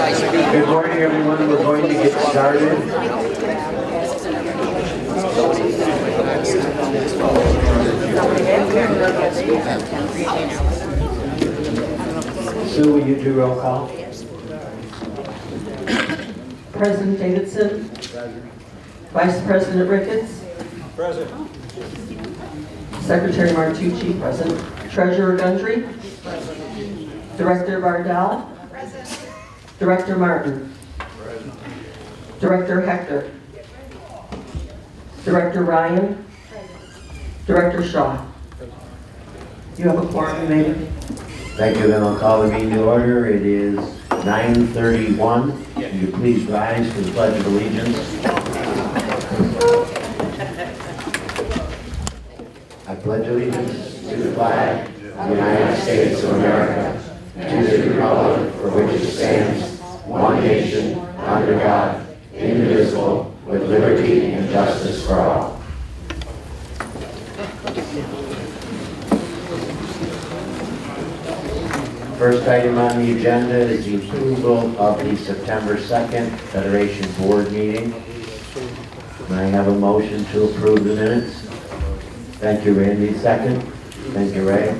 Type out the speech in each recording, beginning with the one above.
Good morning, everyone. We're going to get started. Sue, will you do roll call? President Davidson. Vice President Ricketts. Present. Secretary Martucci, present. Treasurer Gundry. Director Bardell. Director Martin. Director Hector. Director Ryan. Director Shaw. You have a quorum, maybe? Thank you. Then I'll call the meeting to order. It is 9:31. Will you please rise for the Pledge of Allegiance? I pledge allegiance to the flag of the United States of America, to the republic for which it stands, one nation, under God, indivisible, with liberty and justice for all. First item on the agenda is the approval of the September 2nd Federation Board meeting. May I have a motion to approve the minutes? Thank you, Randy. Second. Thank you, Ray.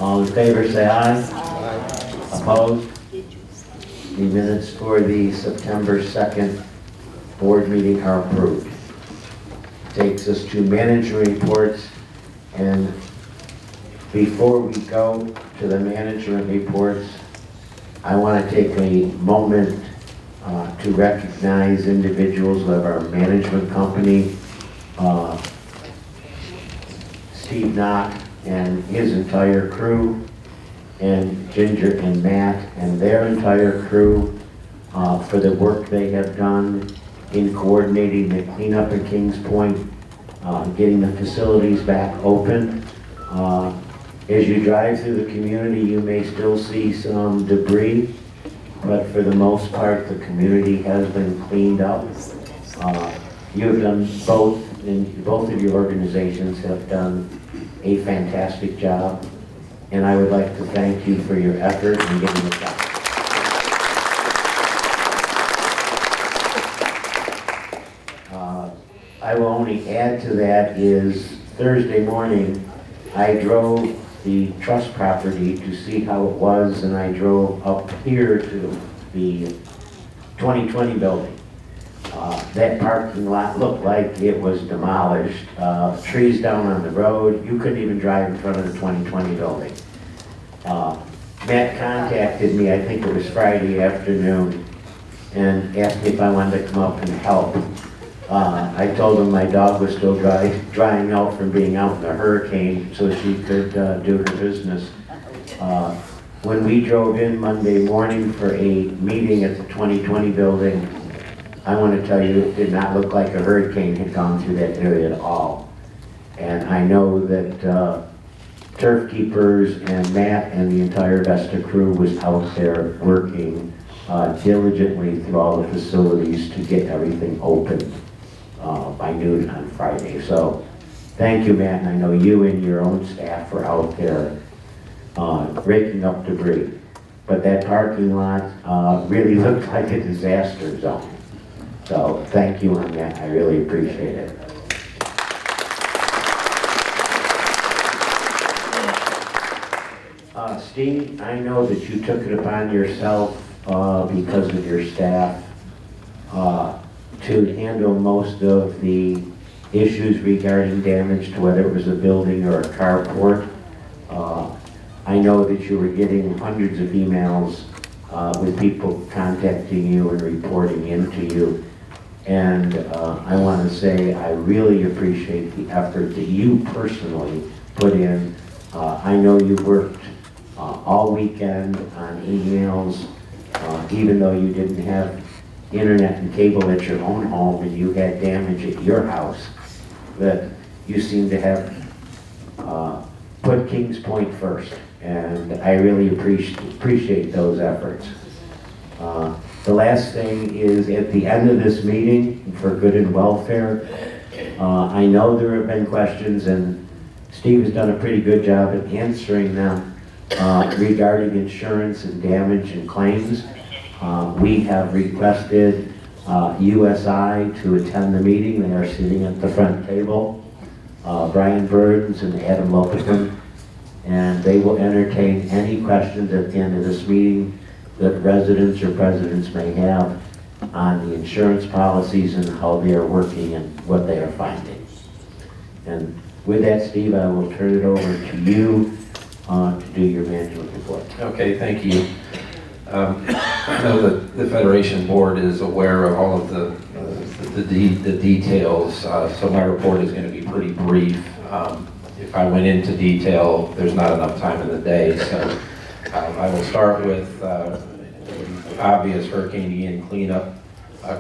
All in favor, say aye. Opposed? The minutes for the September 2nd board meeting are approved. Takes us to manager reports, and before we go to the management reports, I want to take a moment to recognize individuals of our management company. Steve Knock and his entire crew, and Ginger and Matt and their entire crew for the work they have done in coordinating the cleanup at Kings Point, getting the facilities back open. As you drive through the community, you may still see some debris, but for the most part, the community has been cleaned up. You have done both, and both of your organizations have done a fantastic job, and I would like to thank you for your effort in getting it done. I will only add to that is Thursday morning, I drove the trust property to see how it was, and I drove up here to the 2020 building. That parking lot looked like it was demolished. Trees down on the road. You couldn't even drive in front of the 2020 building. Matt contacted me, I think it was Friday afternoon, and asked me if I wanted to come up and help. I told him my dog was still drying out from being out in the hurricane, so she could do her business. When we drove in Monday morning for a meeting at the 2020 building, I want to tell you, it did not look like a hurricane had gone through that area at all. And I know that turf keepers and Matt and the entire Vesta crew was out there working diligently through all the facilities to get everything open by noon on Friday. So thank you, Matt, and I know you and your own staff were out there raking up debris. But that parking lot really looked like a disaster zone. So thank you on that. I really appreciate it. Steve, I know that you took it upon yourself because of your staff to handle most of the issues regarding damage to whether it was a building or a carport. I know that you were getting hundreds of emails with people contacting you and reporting into you. And I want to say I really appreciate the effort that you personally put in. I know you worked all weekend on emails, even though you didn't have internet and cable at your own home and you had damage at your house, that you seem to have put Kings Point first. And I really appreciate those efforts. The last thing is, at the end of this meeting, for good and welfare, I know there have been questions, and Steve has done a pretty good job at answering them. regarding insurance and damage and claims. We have requested USI to attend the meeting. They are sitting at the front table. Brian Burns and Adam Lopeton, and they will entertain any questions at the end of this meeting that residents or presidents may have on the insurance policies and how they are working and what they are finding. And with that, Steve, I will turn it over to you to do your management report. Okay, thank you. I know that the Federation Board is aware of all of the details, so my report is going to be pretty brief. If I went into detail, there's not enough time in the day, so I will start with obvious Hurricane Ian cleanup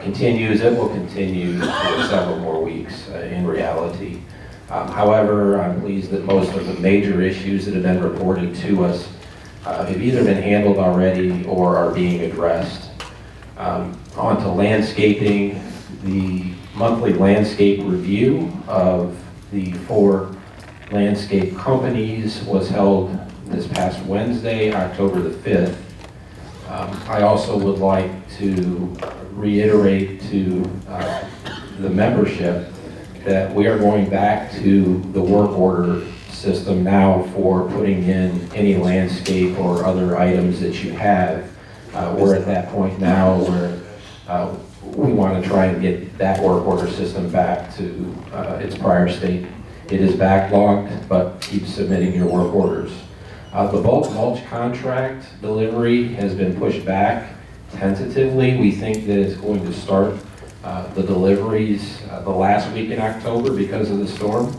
continues. It will continue for several more weeks in reality. However, I'm pleased that most of the major issues that have been reported to us have either been handled already or are being addressed. On to landscaping, the monthly landscape review of the 4 landscape companies was held this past Wednesday, October the 5th. I also would like to reiterate to the membership that we are going back to the work order system now for putting in any landscape or other items that you have. We're at that point now where we want to try and get that work order system back to its prior state. It is backlogged, but keep submitting your work orders. The bulk mulch contract delivery has been pushed back tentatively. We think that it's going to start the deliveries the last week in October because of the storm.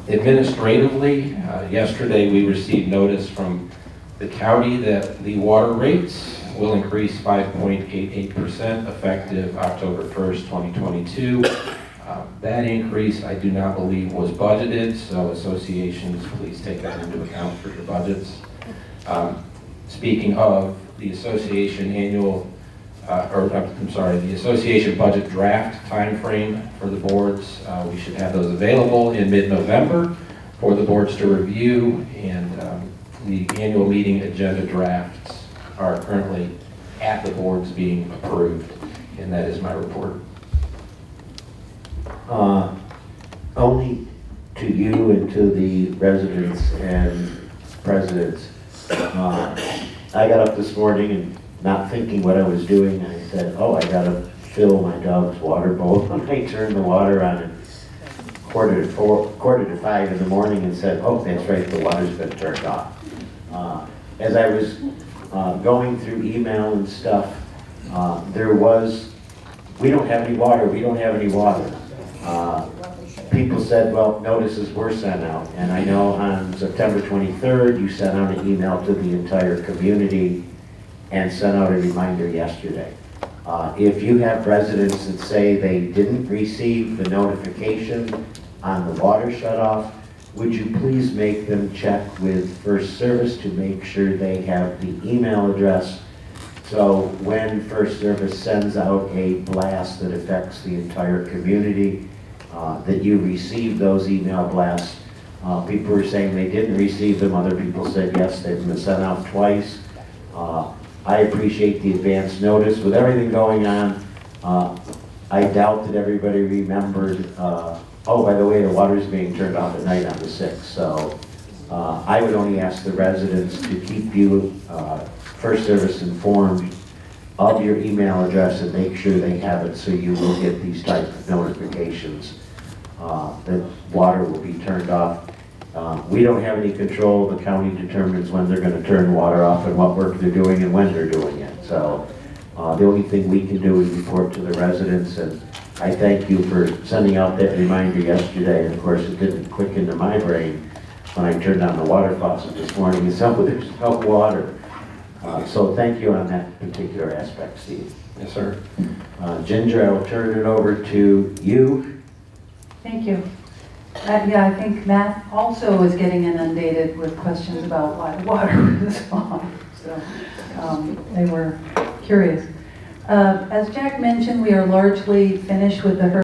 Administratively, yesterday we received notice from the county that the water rates will increase 5.88% effective October 1st, 2022. That increase I do not believe was budgeted, so associations, please take that into account for your budgets. Speaking of the association the association budget draft timeframe for the boards, we should have those available in mid-November for the boards to review, and the annual meeting agenda drafts are currently at the boards being approved, and that is my report. Only to you and to the residents and presidents. I got up this morning and not thinking what I was doing, I said, oh, I gotta fill my dog's water bowl. I turned the water on at quarter to 5 in the morning and said, oh, that's right, the water's been turned off. As I was going through email and stuff, we don't have any water. People said, well, notices were sent out, and I know on September 23rd, you sent out an email to the entire community and sent out a reminder yesterday. If you have residents that say they didn't receive the notification on the water shutoff, would you please make them check with First Service to make sure they have the email address, so when First Service sends out a blast that affects the entire community, that you receive those email blasts. People were saying they didn't receive them, other people said yes, they've been sent out twice. I appreciate the advance notice. With everything going on, I doubt that everybody remembered, oh, by the way, the water's being turned off at night on the 6th. So I would only ask the residents to keep you, First Service, informed of your email address and make sure they have it, so you will get these type of notifications that water will be turned off. We don't have any control. The county determines when they're going to turn water off and what work they're doing and when they're doing it. So the only thing we can do is report to the residents, and I thank you for sending out that reminder yesterday. And of course, it didn't click into my brain when I turned on the water faucet this morning and saw there's no water. So thank you on that particular aspect, Steve. Yes, sir. Ginger, I will turn it over to you. Thank you. Yeah, I think Matt also was getting inundated with questions about why the water was off, so they were curious. As Jack mentioned, we are largely finished with the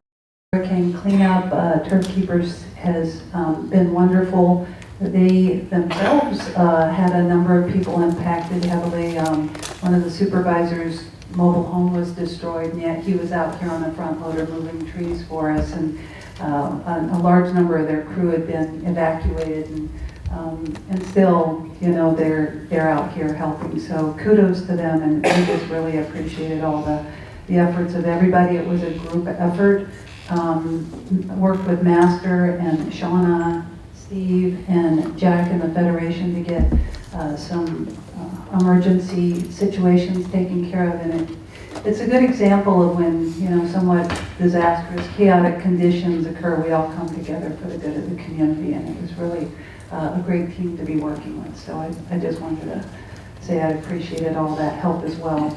hurricane cleanup. Turf Keepers has been wonderful They themselves had a number of people impacted heavily. One of the supervisors' mobile home was destroyed, and yet he was out here on the front loader moving trees for us, and a large number of their crew had been evacuated, and still, you know, they're out here helping. So kudos to them, and we just really appreciated all the efforts of everybody. It was a group effort. Worked with Master and Shauna, Steve, and Jack and the Federation to get some emergency situations taken care of. And it's a good example of when, you know, somewhat disastrous, chaotic conditions occur, we all come together for the good of the community, and it was really a great team to be working with. So I just wanted to say I appreciated all that help as well.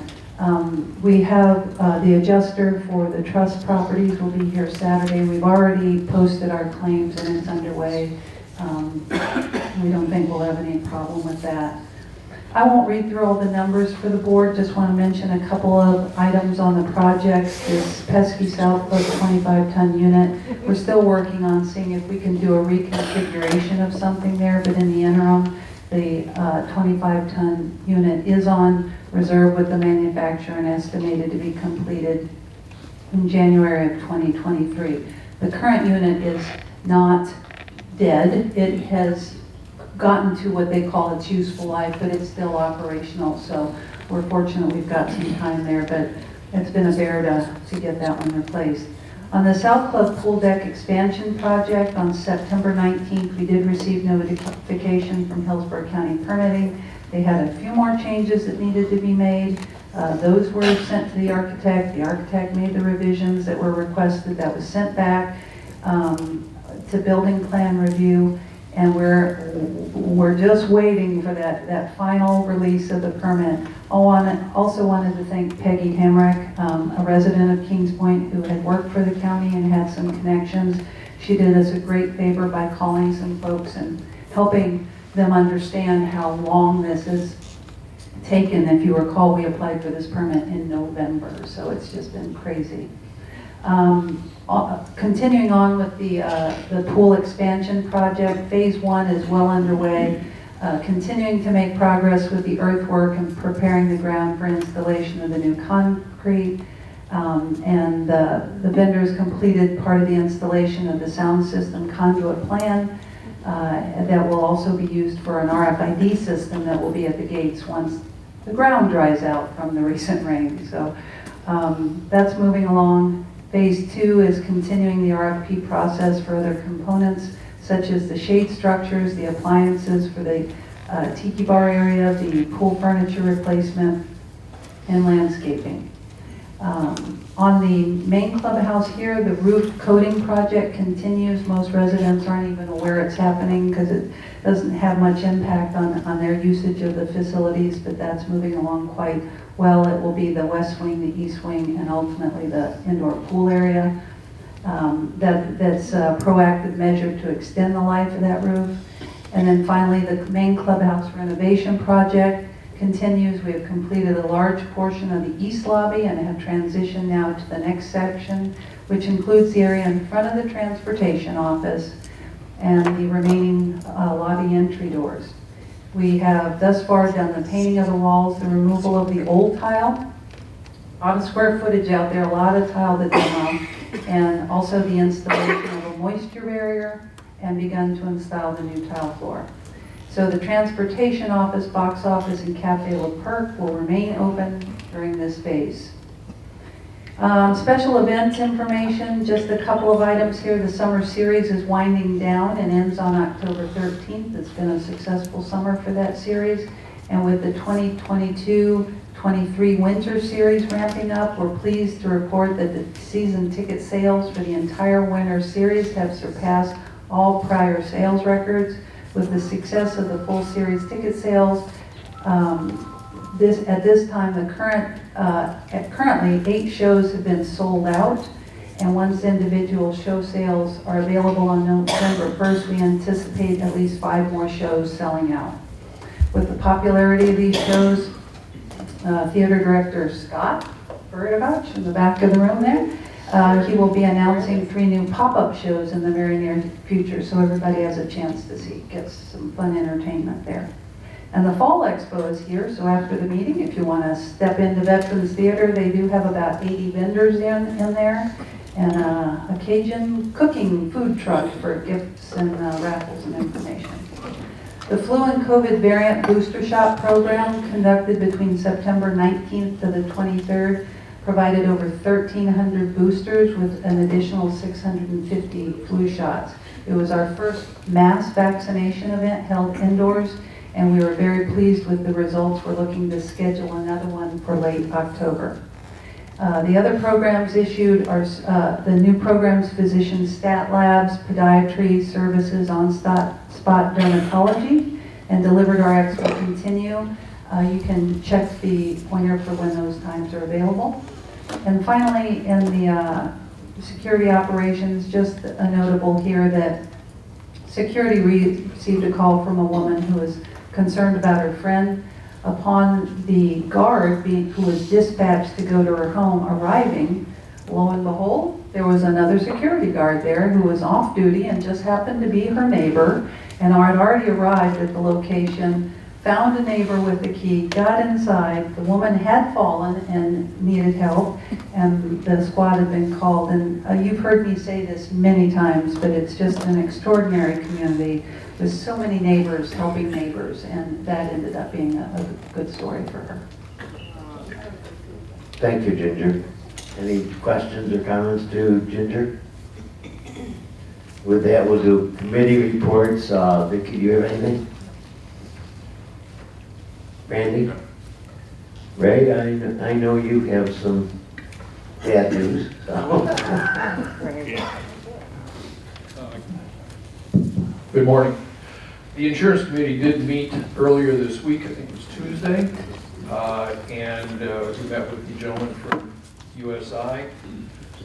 We have the adjuster for the trust properties will be here Saturday. We've already posted our claims and it's underway. We don't think we'll have any problem with that. I won't read through all the numbers for the board, just want to mention a couple of items on the projects. This pesky Southwood 25-ton unit, we're still working on seeing if we can do a reconfiguration of something there, but in the interim, the 25-ton unit is on reserve with the manufacturer and estimated to be completed in January of 2023. The current unit is not dead. It has gotten to what they call its useful life, but it's still operational. So we're fortunate we've got some time there, but it's been a bear to get that one replaced. On the South Club Pool Deck Expansion Project on September 19th, we did receive notification from Hillsborough County Permitting. They had a few more changes that needed to be made. Those were sent to the architect. The architect made the revisions that were requested. That was sent back to building plan review. And we're just waiting for that final release of the permit. Also wanted to thank Peggy Hamrick, a resident of Kings Point who had worked for the county and had some connections. She did us a great favor by calling some folks and helping them understand how long this has taken. If you recall, we applied for this permit in November, so it's just been crazy. Continuing on with the pool expansion project, phase 1 is well underway. Continuing to make progress with the earthwork and preparing the ground for installation of the new concrete. And the vendors completed part of the installation of the sound system conduit plan that will also be used for an RFID system that will be at the gates once the ground dries out from the recent rain. So that's moving along. Phase 2 is continuing the RFP process for other components such as the shade structures, the appliances for the tiki bar area, the pool furniture replacement, and landscaping. On the main clubhouse here, the roof coating project continues. Most residents aren't even aware it's happening because it doesn't have much impact on their usage of the facilities, but that's moving along quite well. It will be the west wing, the east wing, and ultimately the indoor pool area. That's a proactive measure to extend the life of that roof. And then finally, the main clubhouse renovation project continues. We have completed a large portion of the east lobby and have transitioned now to the next section, which includes the area in front of the transportation office and the remaining lobby entry doors. We have thus far done the painting of the walls, the removal of the old tile, a lot of square footage out there, a lot of tile to demo, and also the installation of a moisture barrier and begun to install the new tile floor. So the transportation office, box office, and Cafe La Perque will remain open during this phase. Special events information, just a couple of items here. The summer series is winding down and ends on October 13th. It's been a successful summer for that series. And with the 2022-23 winter series ramping up, we're pleased to report that the season ticket sales for the entire winter series have surpassed all prior sales records. With the success of the full series ticket sales, at this time, currently 8 shows have been sold out, and once individual show sales are available on November 1st, we anticipate at least 5 more shows selling out. With the popularity of these shows, theater director Scott Burdavach in the back of the room there He will be announcing 3 new pop-up shows in the very near future, so everybody has a chance to get some fun entertainment there. And the Fall Expo is here, so after the meeting, if you want to step into Veterans Theater, they do have about 80 vendors in there, and a Cajun cooking food truck for gifts and raffles and information. The flu and COVID variant booster shot program conducted between September 19th to the 23rd provided over 1,300 boosters with an additional 650 flu shots. It was our first mass vaccination event held indoors, and we were very pleased with the results. We're looking to schedule another one for late October. The other programs issued are the new programs: Physician Stat Labs, Podiatry Services, On-Spot Dermatology, and Delivered RX will continue. You can check the pointer for when those times are available. And finally, in the security operations, just a notable here that security received a call from a woman who was concerned about her friend. Upon the guard who was dispatched to go to her home arriving, lo and behold, there was another security guard there who was off duty and just happened to be her neighbor, and had already arrived at the location, found a neighbor with the key, got inside. The woman had fallen and needed help, and the squad had been called. And you've heard me say this many times, but it's just an extraordinary community with so many neighbors helping neighbors, and that ended up being a good story for her. Thank you, Ginger. Any questions or comments to Ginger? With that, we'll do committee reports. Vicki, do you have anything? Randy? Ray, I know you have some bad news. Good morning. The insurance committee did meet earlier this week, I think it was Tuesday, and we met with the gentleman from USI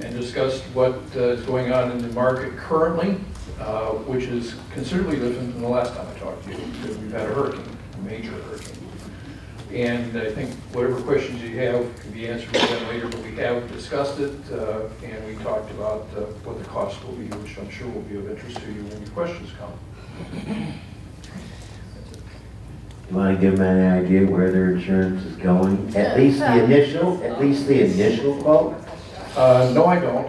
and discussed what is going on in the market currently, which is considerably different than the last time I talked to you, because we've had a hurricane, a major hurricane. And I think whatever questions you have can be answered again later, but we have discussed it, and we talked about what the cost will be, which I'm sure will be of interest to you when your questions come. You want to give them any idea where their insurance is going? At least the initial quote? No, I don't.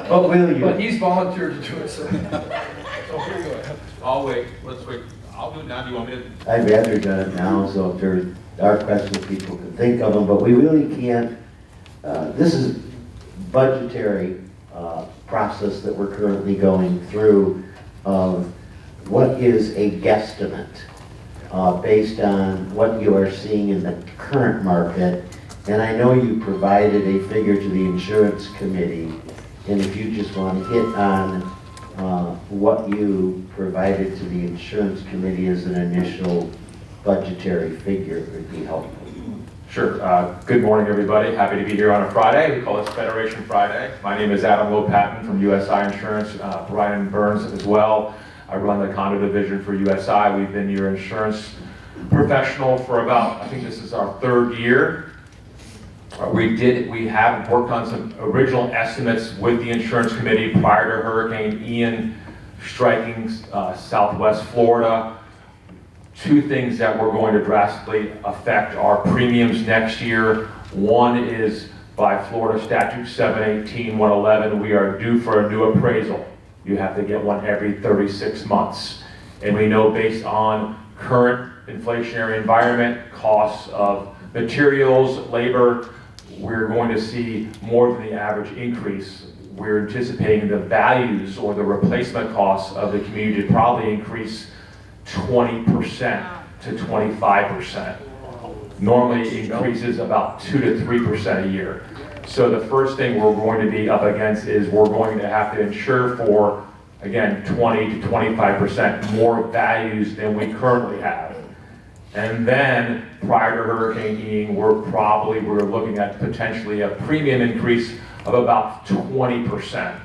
What will you? But he's volunteered to do it, so. So here you go. I'll wait, let's wait. I'll do it now, do you want me to? I'd rather done it now, so if there are questions, people can think of them, but we really can't. This is budgetary process that we're currently going through of what is a guesstimate based on what you are seeing in the current market. And I know you provided a figure to the insurance committee, and if you just want to hit on what you provided to the insurance committee as an initial budgetary figure, would be helpful. Sure. Good morning, everybody. Happy to be here on a Friday. We call this Federation Friday. My name is Adam Lopatin from USI Insurance. Brian Burns as well. I run the condo division for USI. We've been your insurance professional for about, I think this is our 3rd year. We have worked on some original estimates with the insurance committee prior to Hurricane Ian striking Southwest Florida. 2 things that were going to drastically affect our premiums next year. One is by Florida Statute 718-111, we are due for a new appraisal. You have to get one every 36 months. And we know based on current inflationary environment, costs of materials, labor, we're going to see more than the average increase. We're anticipating the values or the replacement costs of the community to probably increase 20% to 25%. Normally it increases about 2 to 3% a year. So the first thing we're going to be up against is we're going to have to insure for, again, 20 to 25% more values than we currently have. And then prior to Hurricane Ian, we're looking at potentially a premium increase of about 20%.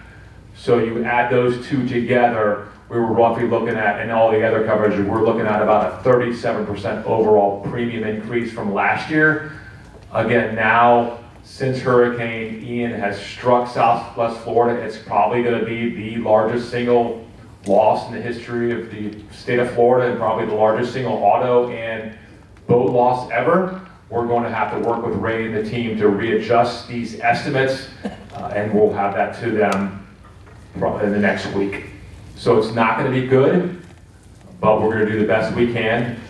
So you add those 2 together, we were roughly looking at, and all the other coverage, we're looking at about a 37% overall premium increase from last year. Again, now since Hurricane Ian has struck Southwest Florida, it's probably going to be the largest single loss in the history of the state of Florida, and probably the largest single auto and boat loss ever. We're going to have to work with Ray and the team to readjust these estimates, and we'll have that to them probably in the next week. So it's not going to be good, but we're going to do the best we can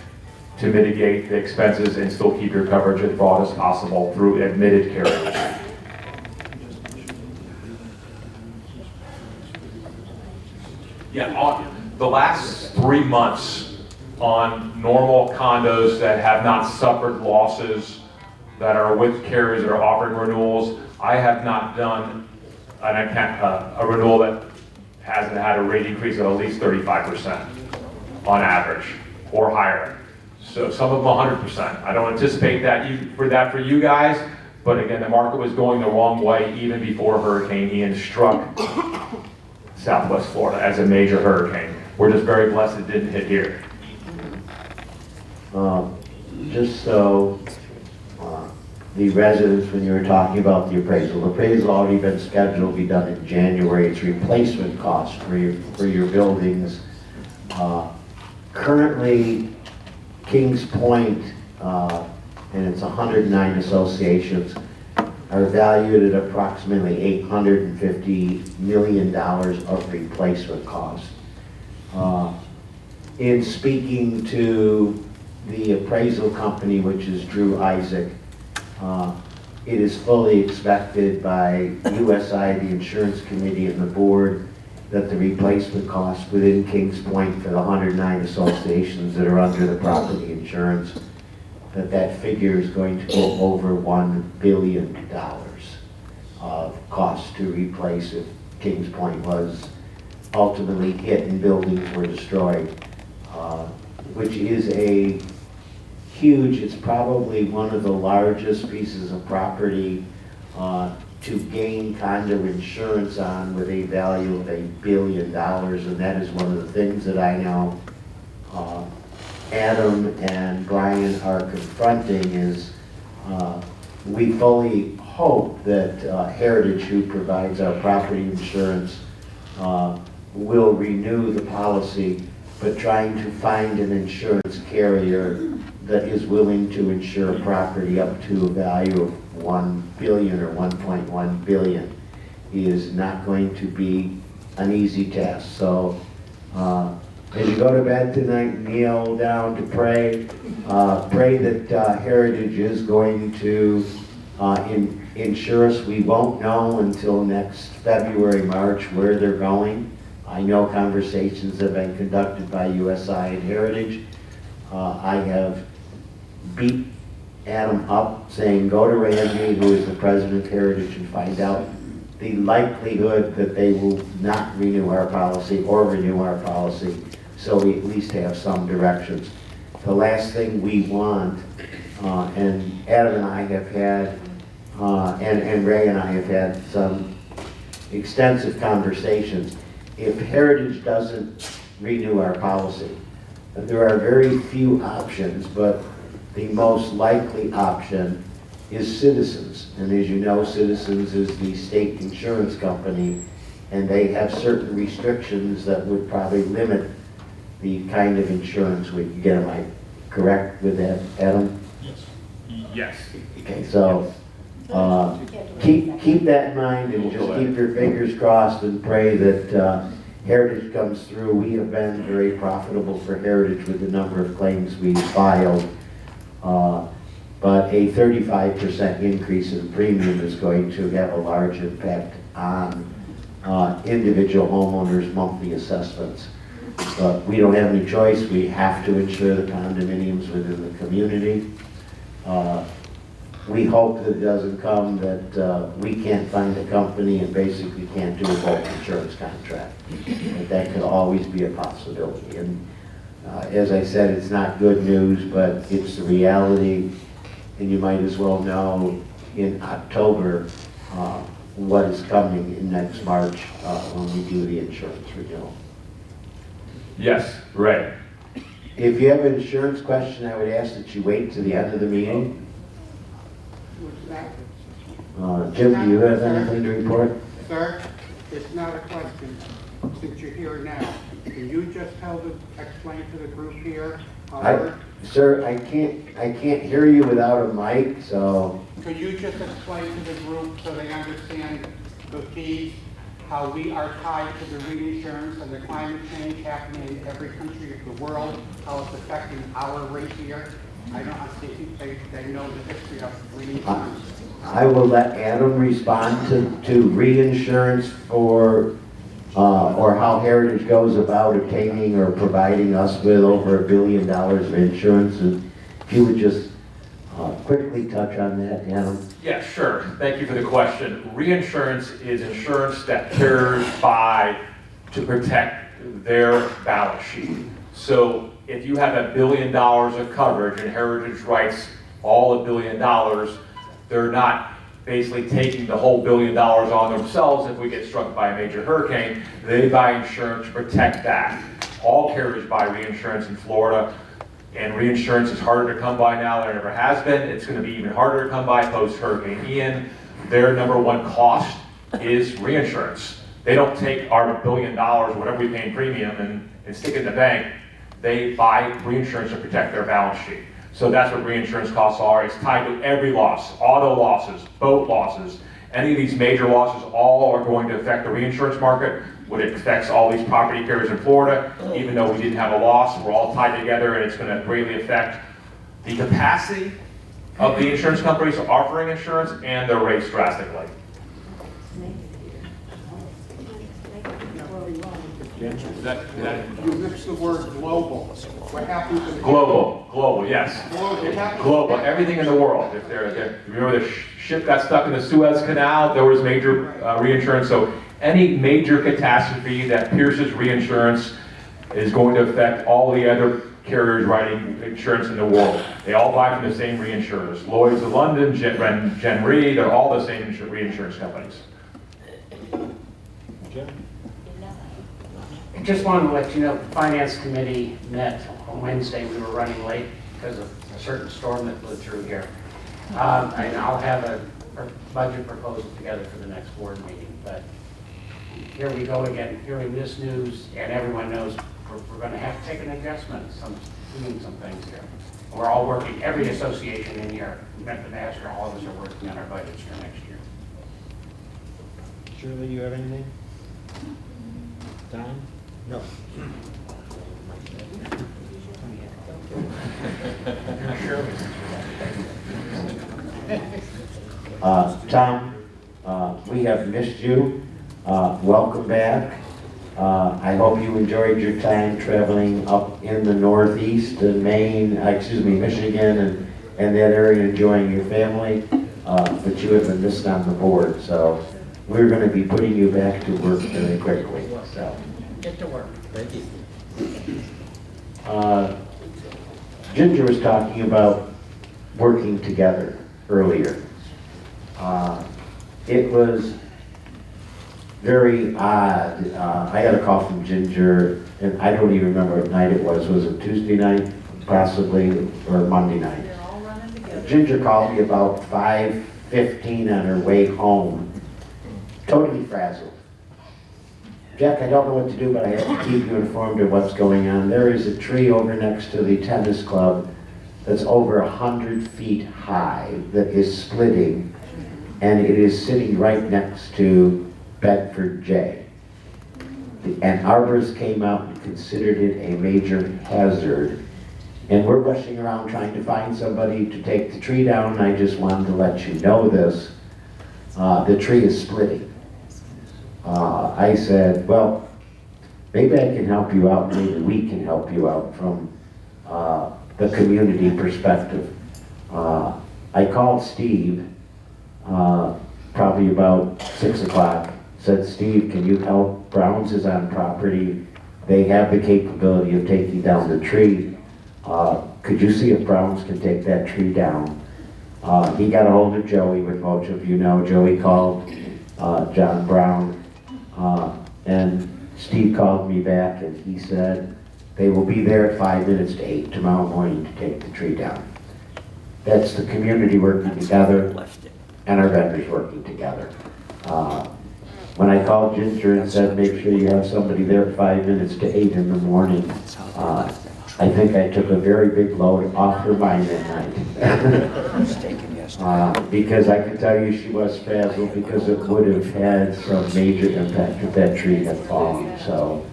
to mitigate the expenses and still keep your coverage as broad as possible through admitted carriers. Yeah, on the last 3 months on normal condos that have not suffered losses, that are with carriers that are offering renewals, I have not done a renewal that hasn't had a rate increase of at least 35% on average or higher. So some of them 100%. I don't anticipate that for you guys, but again, the market was going the wrong way even before Hurricane Ian struck Southwest Florida as a major hurricane. We're just very blessed it didn't hit here. Just so the residents, when you were talking about the appraisal already been scheduled to be done in January. It's replacement cost for your buildings. Currently, Kings Point, and it's 109 associations, are valued at approximately $850 million of replacement cost. In speaking to the appraisal company, which is Drew Isaac, it is fully expected by USI, the insurance committee, and the board that the replacement cost within Kings Point for the 109 associations that are under the property insurance, that figure is going to go over $1 billion of cost to replace if Kings Point was ultimately hit and buildings were destroyed, which is a huge, it's probably one of the largest pieces of property to gain condo insurance on with a value of $1 billion, and that is one of the things that I know Adam and Brian are confronting is we fully hope that Heritage, who provides our property insurance, will renew the policy, but trying to find an insurance carrier that is willing to insure property up to a value of $1 billion or $1.1 billion is not going to be an easy task. So as you go to bed tonight, kneel down to pray. Pray that Heritage is going to insure us. We won't know until next February, March where they're going. I know conversations have been conducted by USI and Heritage. I have beat Adam up saying go to Randy, who is the president of Heritage, and find out the likelihood that they will not renew our policy or renew our policy, so we at least have some directions. The last thing we want, and Adam and I have had, and Ray and I have had some extensive conversations, if Heritage doesn't renew our policy, there are very few options, but the most likely option is Citizens. And as you know, Citizens is the state insurance company, and they have certain restrictions that would probably limit the kind of insurance we can get. Am I correct with that, Adam? Yes. Okay, so keep that in mind and just keep your fingers crossed and pray that Heritage comes through. We have been very profitable for Heritage with the number of claims we filed. But a 35% increase in premium is going to have a large impact on individual homeowners' monthly assessments. But we don't have any choice. We have to insure the condominiums within the community. We hope that it doesn't come that we can't find a company and basically can't do a bulk insurance contract. But that could always be a possibility. And as I said, it's not good news, but it's the reality. And you might as well know in October what is coming in next March when we do the insurance renewal. Yes, right. If you have an insurance question, I would ask that you wait to the end of the meeting. Jim, do you have anything to report? Sir, it's not a question, since you're here now. Can you just explain to the group here how Sir, I can't hear you without a mic, so, could you just explain to the group so they understand the fees, how we are tied to the reinsurance and the climate change happening in every country of the world, how it's affecting our rate here? I don't think they know the history of reinsurance. I will let Adam respond to reinsurance for, or how Heritage goes about obtaining or providing us with over $1 billion of insurance. And if you would just quickly touch on that, Adam. Yeah, sure. Thank you for the question. Reinsurance is insurance that carriers buy to protect their balance sheet. So if you have $1 billion of coverage and Heritage writes all $1 billion, they're not basically taking the whole $1 billion on themselves if we get struck by a major hurricane. They buy insurance to protect that. All carriers buy reinsurance in Florida, and reinsurance is harder to come by now than it ever has been. It's going to be even harder to come by post-Hurricane Ian. Their number one cost is reinsurance. They don't take our $1 billion, whatever we pay in premium, and stick it in the bank. They buy reinsurance to protect their balance sheet. So that's what reinsurance costs are. It's tied to every loss, auto losses, boat losses. Any of these major losses all are going to affect the reinsurance market. What it affects all these property carriers in Florida, even though we didn't have a loss, we're all tied together, and it's going to greatly affect the capacity of the insurance companies offering insurance and their rates drastically. You mix the word global. What happens in Global, yes. Global, everything in the world. If remember the ship got stuck in the Suez Canal, there was major reinsurance. So any major catastrophe that pierces reinsurance is going to affect all the other carriers writing insurance in the world. They all buy from the same reinsurers. Lloyd's of London, Gen Re, they're all the same reinsurance companies. I just wanted to let you know, the Finance Committee met on Wednesday. We were running late because of a certain storm that blew through here. And I'll have a budget proposal together for the next board meeting. But here we go again, hearing this news, and everyone knows we're going to have to take an adjustment, doing some things here. We're all working, every association in here, Met the Master, all of us are working on our budgets for next year. Shirley, you have anything? Don? No. Tom, we have missed you. Welcome back. I hope you enjoyed your time traveling up in the Northeast and Michigan and that area, enjoying your family. But you have been missed on the board, so we're going to be putting you back to work very quickly. So. Get to work. Thank you. Ginger was talking about working together earlier. It was very odd. I had a call from Ginger, and I don't even remember what night it was. Was it Tuesday night, possibly, or Monday night? They're all running together. Ginger called me about 5:15 on her way home, totally frazzled. Jack, I don't know what to do, but I have to keep you informed of what's going on. There is a tree over next to the tennis club that's over 100 feet high that is splitting, and it is sitting right next to Bedford J. And arborists came out and considered it a major hazard. And we're rushing around trying to find somebody to take the tree down. I just wanted to let you know this. The tree is splitting. I said, well, maybe I can help you out, maybe we can help you out from the community perspective. I called Steve probably about 6 o'clock, said, Steve, can you help? Brown's is on property. They have the capability of taking down the tree. Could you see if Brown's can take that tree down? He got a hold of Joey, which most of you know. Joey called John Brown. And Steve called me back and he said they will be there at 5 minutes to 8 tomorrow morning to take the tree down. That's the community working together. and our vendors working together. When I called Ginger and said, make sure you have somebody there 5 minutes to 8 in the morning, I think I took a very big load off her mind that night. Because I can tell you she was frazzled, because it would have had some major impact if that tree had fallen. So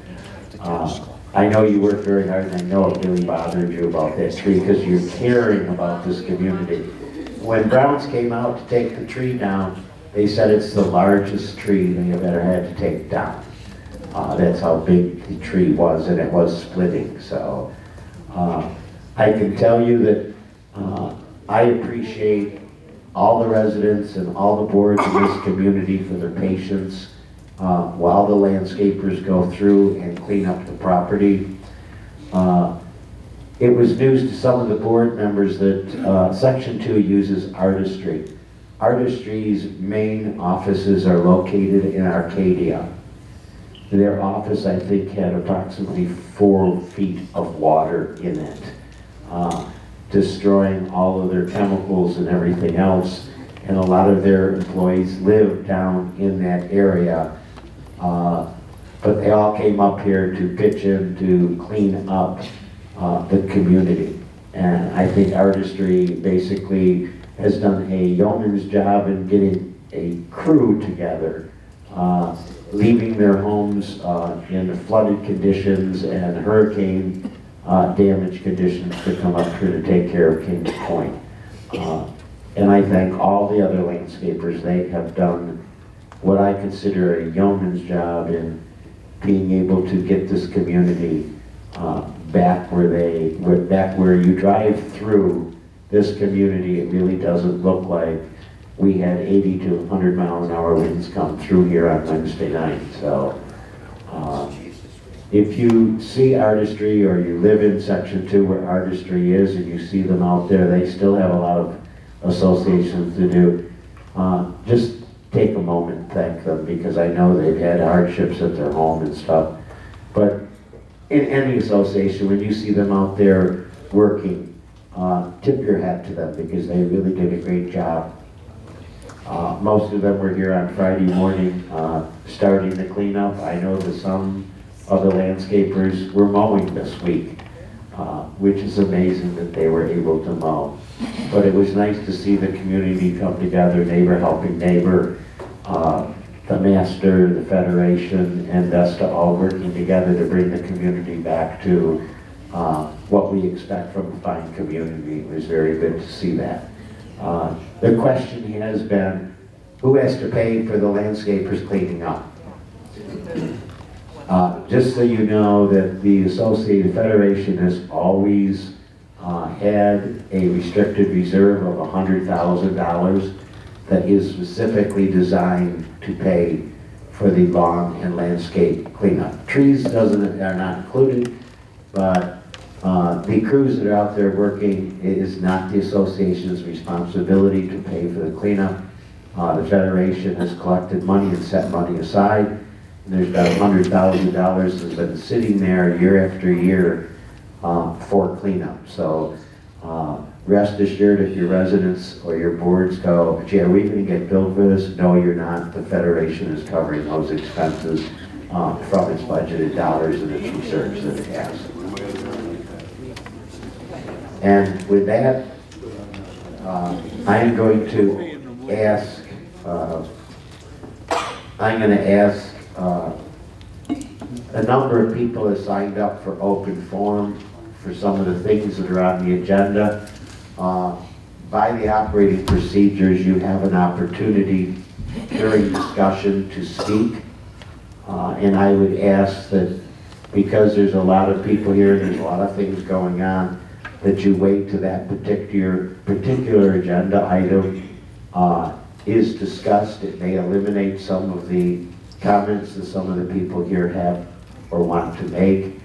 I know you worked very hard, and I know it really bothered you about that tree, because you're caring about this community. When Browns came out to take the tree down, they said it's the largest tree they have ever had to take down. That's how big the tree was, and it was splitting. So I can tell you that I appreciate all the residents and all the boards in this community for their patience while the landscapers go through and clean up the property. It was news to some of the board members that Section 2 uses Artistry. Artistry's main offices are located in Arcadia. Their office, I think, had approximately 4 feet of water in it, destroying all of their chemicals and everything else. And a lot of their employees live down in that area. But they all came up here to pitch in to clean up the community. And I think Artistry basically has done a yeoman's job in getting a crew together, leaving their homes in flooded conditions and hurricane damaged conditions to come up here to take care of Kings Point. And I thank all the other landscapers. They have done what I consider a yeoman's job in being able to get this community back where you drive through this community, it really doesn't look like we had 80 to 100 mile an hour winds come through here on Wednesday night. So if you see Artistry, or you live in Section 2 where Artistry is, and you see them out there, they still have a lot of associations to do. Just take a moment and thank them, because I know they've had hardships at their home and stuff. But in any association, when you see them out there working, tip your hat to them, because they really did a great job. Most of them were here on Friday morning starting the cleanup. I know that some of the landscapers were mowing this week, which is amazing that they were able to mow. But it was nice to see the community come together, neighbor helping neighbor, the master, the federation, and Vesta all working together to bring the community back to what we expect from a fine community. It was very good to see that. The question has been, who has to pay for the landscapers cleaning up? Just so you know, that the Associated Federation has always had a restricted reserve of $100,000 that is specifically designed to pay for the lawn and landscape cleanup. Trees are not included, but the crews that are out there working, it is not the association's responsibility to pay for the cleanup. The Federation has collected money and set money aside. And there's about $100,000 that's been sitting there year after year for cleanup. So rest assured, if your residents or your boards go, gee, are we going to get billed for this? No, you're not. The Federation is covering those expenses from its budgeted dollars and its research that it has. And with that, I am going to ask a number of people have signed up for open forum for some of the things that are on the agenda. By the operating procedures, you have an opportunity during discussion to speak. And I would ask that, because there's a lot of people here and there's a lot of things going on, that you wait till that particular agenda item is discussed. It may eliminate some of the comments that some of the people here have or want to make.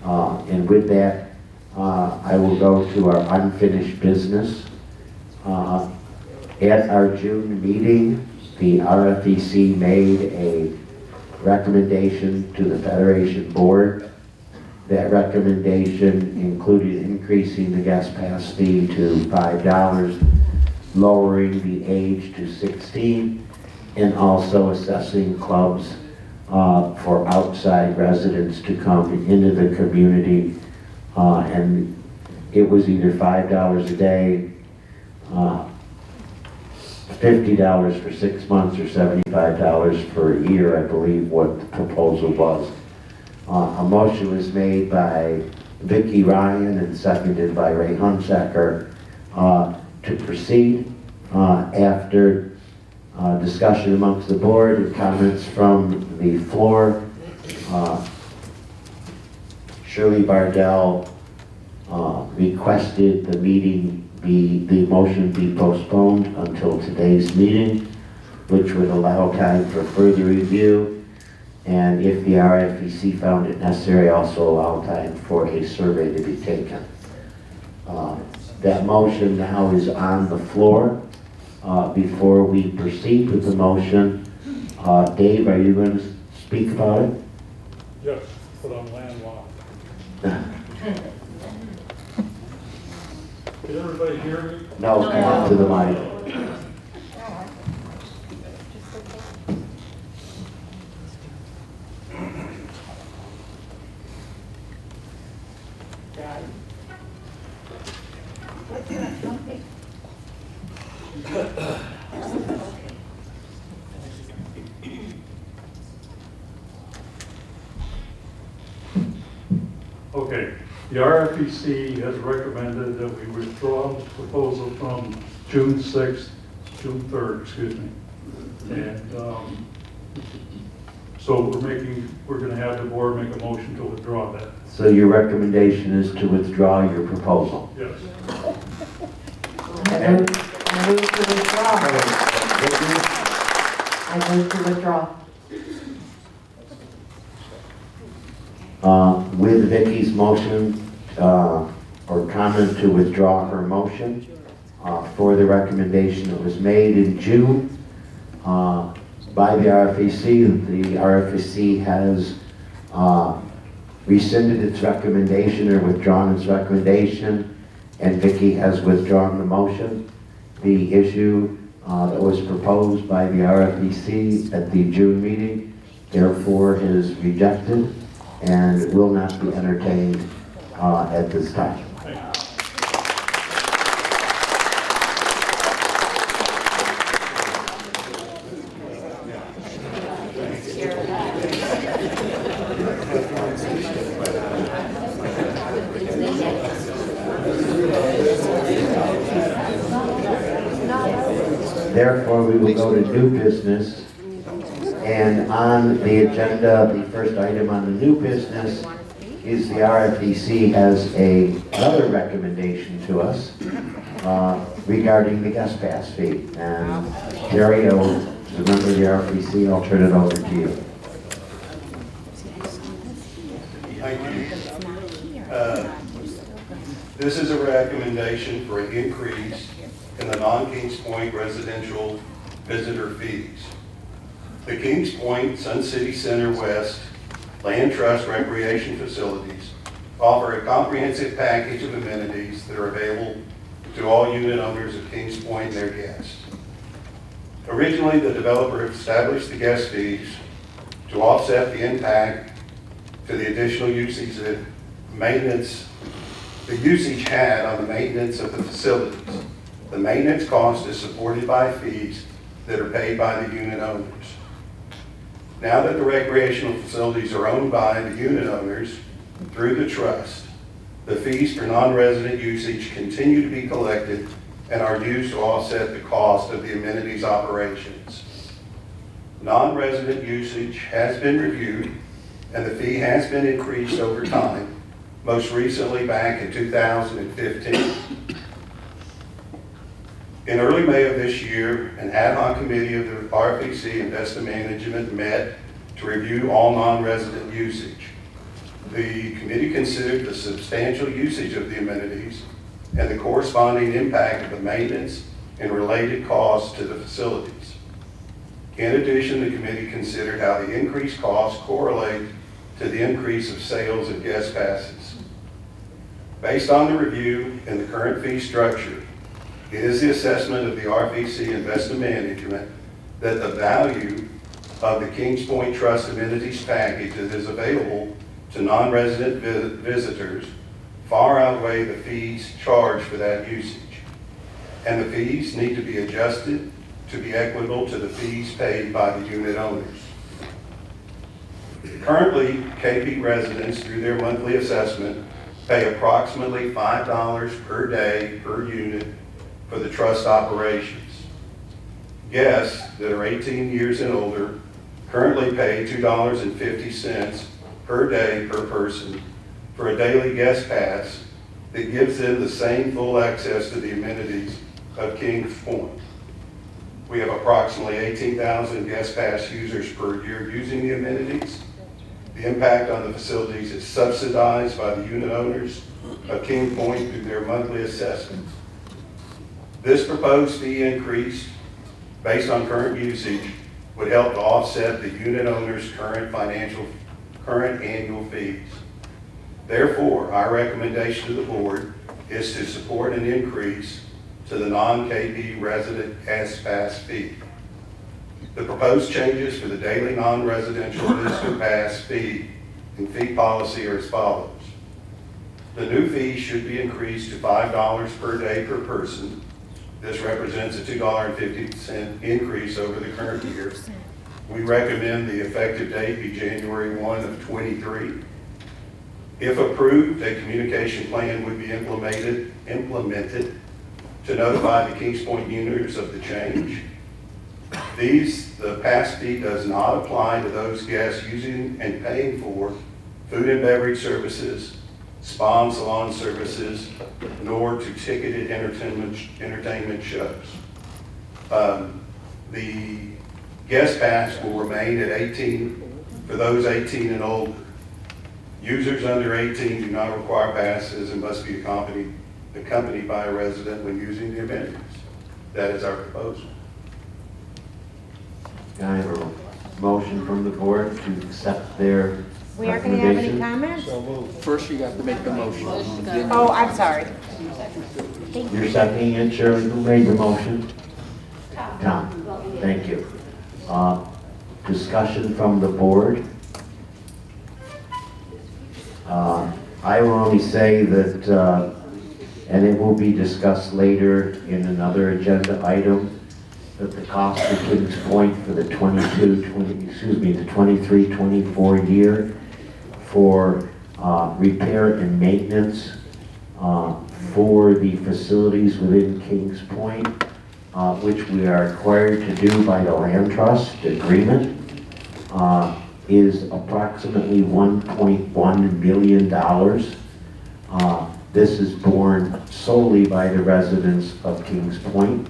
And with that, I will go to our unfinished business. At our June meeting, the RFEC made a recommendation to the Federation Board. That recommendation included increasing the gas pass fee to $5. lowering the age to 16, and also assessing clubs for outside residents to come into the community. And it was either $5 a day, $50 for 6 months, or $75 for a year, I believe what the proposal was. A motion was made by Vicki Ryan and seconded by Ray Hunsaker to proceed. After discussion amongst the board and comments from the floor, Shirley Bardell requested the motion be postponed until today's meeting, which would allow time for further review, and if the RFEC found it necessary, also allow time for a survey to be taken. That motion now is on the floor. Before we proceed with the motion, Dave, are you going to speak about it? Yes, but I'm landlocked. Can everybody hear me? No, come up to the mic. Okay, the RFEC has recommended that we withdraw this proposal from June 6th, June 3rd, excuse me. And so we're going to have the board make a motion to withdraw that. So your recommendation is to withdraw your proposal? Yes. I move to withdraw. I move to withdraw. With Vicki's motion or comment to withdraw her motion for the recommendation that was made in June by the RFEC. The RFEC has rescinded its recommendation or withdrawn its recommendation, and Vicki has withdrawn the motion. The issue that was proposed by the RFEC at the June meeting, therefore, is rejected and will not be entertained at this time. Therefore, we will go to new business. And on the agenda, the first item on the new business is the RFEC has another recommendation to us regarding the guest pass fee. And Jerry, as a member of the RFEC, I'll turn it over to you. Thank you. This is a recommendation for an increase in the non-Kings Point residential visitor fees. The Kings Point Sun City Center West Land Trust recreation facilities offer a comprehensive package of amenities that are available to all unit owners of Kings Point and their guests. Originally, the developer established the guest fees to offset the impact to the additional usage that the usage had on the maintenance of the facilities. The maintenance cost is supported by fees that are paid by the unit owners. Now that the recreational facilities are owned by the unit owners through the trust, the fees for non-resident usage continue to be collected and are used to offset the cost of the amenities operations. Non-resident usage has been reviewed and the fee has been increased over time, most recently back in 2015. In early May of this year, an ad hoc committee of the RFEC Investment Management met to review all non-resident usage. The committee considered the substantial usage of the amenities and the corresponding impact of the maintenance and related costs to the facilities. In addition, the committee considered how the increased costs correlate to the increase of sales of guest passes. Based on the review and the current fee structure, It is the assessment of the RFC Investment Management that the value of the Kings Point Trust Amenities Package that is available to non-resident visitors far outweigh the fees charged for that usage. And the fees need to be adjusted to be equitable to the fees paid by the unit owners. Currently, KP residents, through their monthly assessment, pay approximately $5 per day per unit for the trust operations. Guests that are 18 years and older currently pay $2.50 per day per person for a daily guest pass that gives them the same full access to the amenities of Kings Point. We have approximately 18,000 guest pass users per year using the amenities. The impact on the facilities is subsidized by the unit owners of King Point through their monthly assessments. This proposed fee increase, based on current usage, would help to offset the unit owners' current annual fees. Therefore, our recommendation to the board is to support an increase to the non-KB resident S-Pass fee. The proposed changes for the daily non-residential visitor pass fee and fee policy are as follows. The new fee should be increased to $5 per day per person. This represents a $2.50 increase over the current year. We recommend the effective date be January 1 of 23. If approved, a communication plan would be implemented to notify the Kings Point users of the change. The pass fee does not apply to those guests using and paying for food and beverage services, spa and salon services, nor to ticketed entertainment shows. The guest pass will remain at 18 for those 18 and older. Users under 18 do not require passes and must be accompanied by a resident when using the amenities. That is our proposal. Can I have a motion from the board to accept their We aren't going to have any recommendation? comments? First, you got to make the motion. Oh, I'm sorry. You're seconding it, Shirley. Who made the motion? Tom. Thank you. Discussion from the board. I will only say that, and it will be discussed later in another agenda item, that the cost of Kings Point for the 23-24 year for repair and maintenance for the facilities within Kings Point, which we are required to do by the Land Trust Agreement, is approximately $1.1 million. This is borne solely by the residents of Kings Point.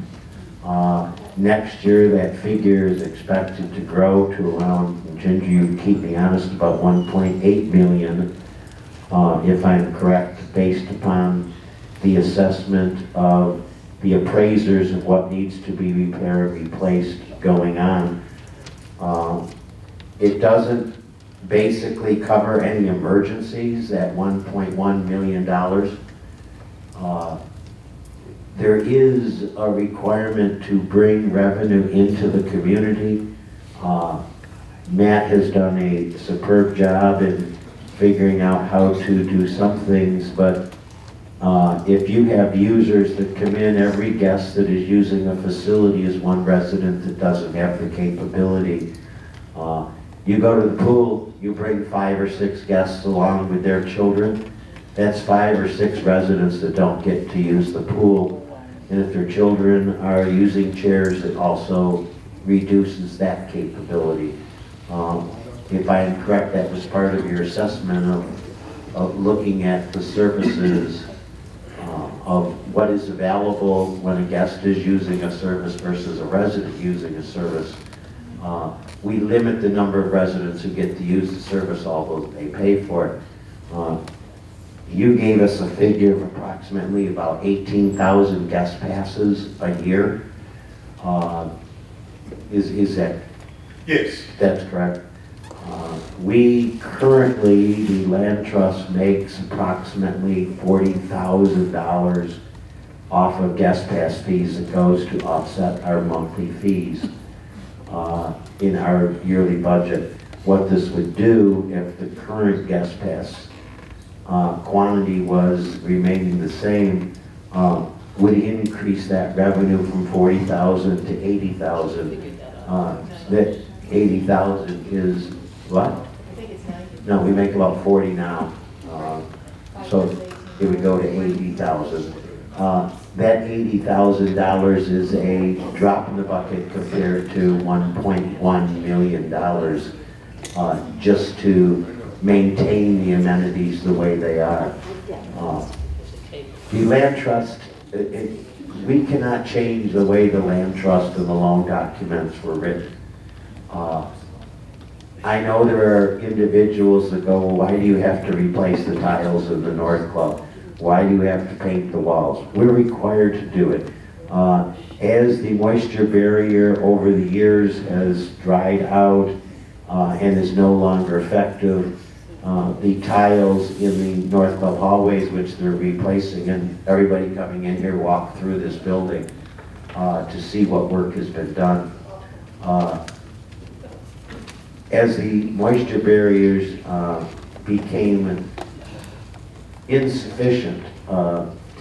Next year, that figure is expected to grow to around, Ginger, you keep me honest, about 1.8 million, if I'm correct, based upon the assessment of the appraisers of what needs to be repaired, replaced, going on. It doesn't basically cover any emergencies at $1.1 million. There is a requirement to bring revenue into the community. Matt has done a superb job in figuring out how to do some things, but if you have users that come in, every guest that is using a facility is one resident that doesn't have the capability. You go to the pool, you bring 5 or 6 guests along with their children. That's 5 or 6 residents that don't get to use the pool. And if their children are using chairs, it also reduces that capability. If I am correct, that was part of your assessment of looking at the services of what is available when a guest is using a service versus a resident using a service. We limit the number of residents who get to use the service, although they pay for it. You gave us a figure of approximately about 18,000 guest passes a year. Is that? Yes. That's correct. We currently, the Land Trust makes approximately $40,000 off of guest pass fees that goes to offset our monthly fees in our yearly budget. What this would do if the current guest pass quantity was remaining the same, would increase that revenue from 40,000 to 80,000. That 80,000 is what? No, we make about 40 now. So it would go to 80,000. That $80,000 is a drop in the bucket compared to $1.1 million just to maintain the amenities the way they are. The land trust, we cannot change the way the land trust and the loan documents were written. I know there are individuals that go, well, why do you have to replace the tiles in the North Club? Why do you have to paint the walls? We're required to do it. As the moisture barrier over the years has dried out and is no longer effective, the tiles in the North Club hallways, which they're replacing, and everybody coming in here walk through this building to see what work has been done. As the moisture barriers became insufficient,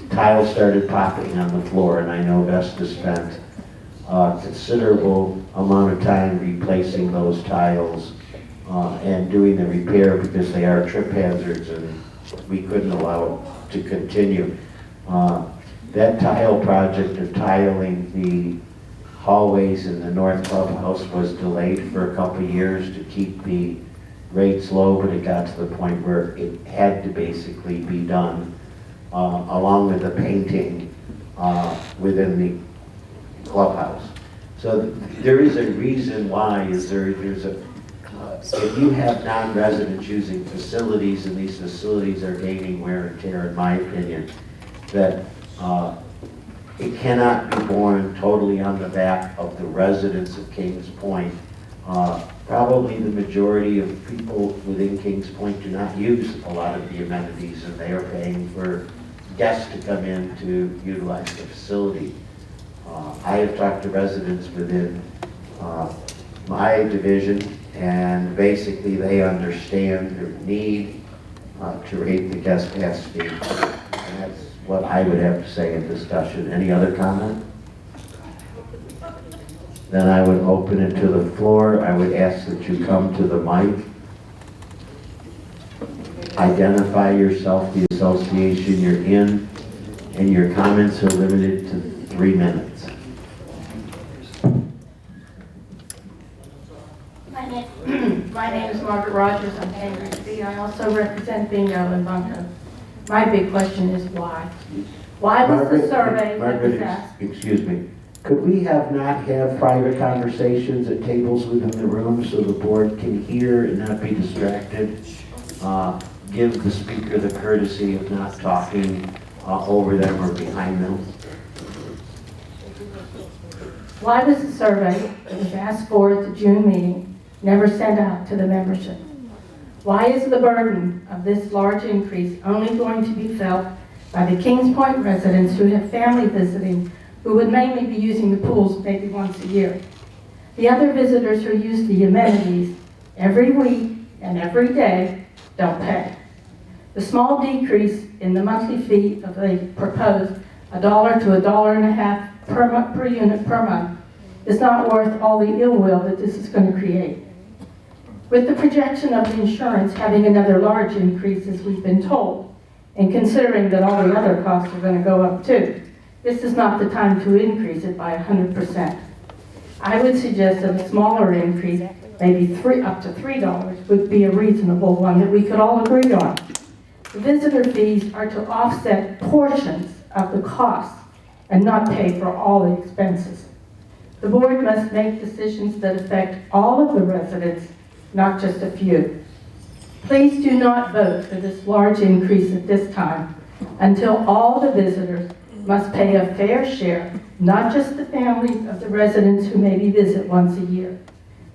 tiles started popping on the floor, and I know Vesta spent a considerable amount of time replacing those tiles and doing the repair because they are trip hazards and we couldn't allow it to continue. That tile project of tiling the hallways in the North Clubhouse was delayed for a couple of years to keep the rates low, but it got to the point where it had to basically be done along with the painting within the clubhouse. So there is a reason why if you have non-residents using facilities and these facilities are gaining wear and tear, in my opinion, that it cannot be borne totally on the back of the residents of Kings Point. Probably the majority of people within Kings Point do not use a lot of the amenities, and they are paying for guests to come in to utilize the facility. I have talked to residents within my division, and basically they understand their need to rate the guest pass fee. And that's what I would have to say in discussion. Any other comment? Then I would open it to the floor. I would ask that you come to the mic. Identify yourself, the association you're in, and your comments are limited to 3 minutes. My name is Margaret Rogers. I'm Cambridge. I also represent Bingo and Bunko. My big question is why? Why was the survey that was asked? Excuse me. Could we not have private conversations at tables within the room so the board can hear and not be distracted? Give the speaker the courtesy of not talking over them or behind them. Why was the survey that was asked for at the June meeting never sent out to the membership? Why is the burden of this large increase only going to be felt by the Kings Point residents who have family visiting, who would mainly be using the pools maybe once a year? The other visitors who use the amenities every week and every day don't pay. The small decrease in the monthly fee of the proposed $1 to $1.50 per unit per month is not worth all the ill will that this is going to create. With the projection of the insurance having another large increase, as we've been told, and considering that all the other costs are going to go up too, this is not the time to increase it by 100%. I would suggest that a smaller increase, maybe up to $3, would be a reasonable one that we could all agree on. The visitor fees are to offset portions of the costs and not pay for all the expenses. The board must make decisions that affect all of the residents, not just a few. Please do not vote for this large increase at this time until all the visitors must pay a fair share, not just the families of the residents who maybe visit once a year.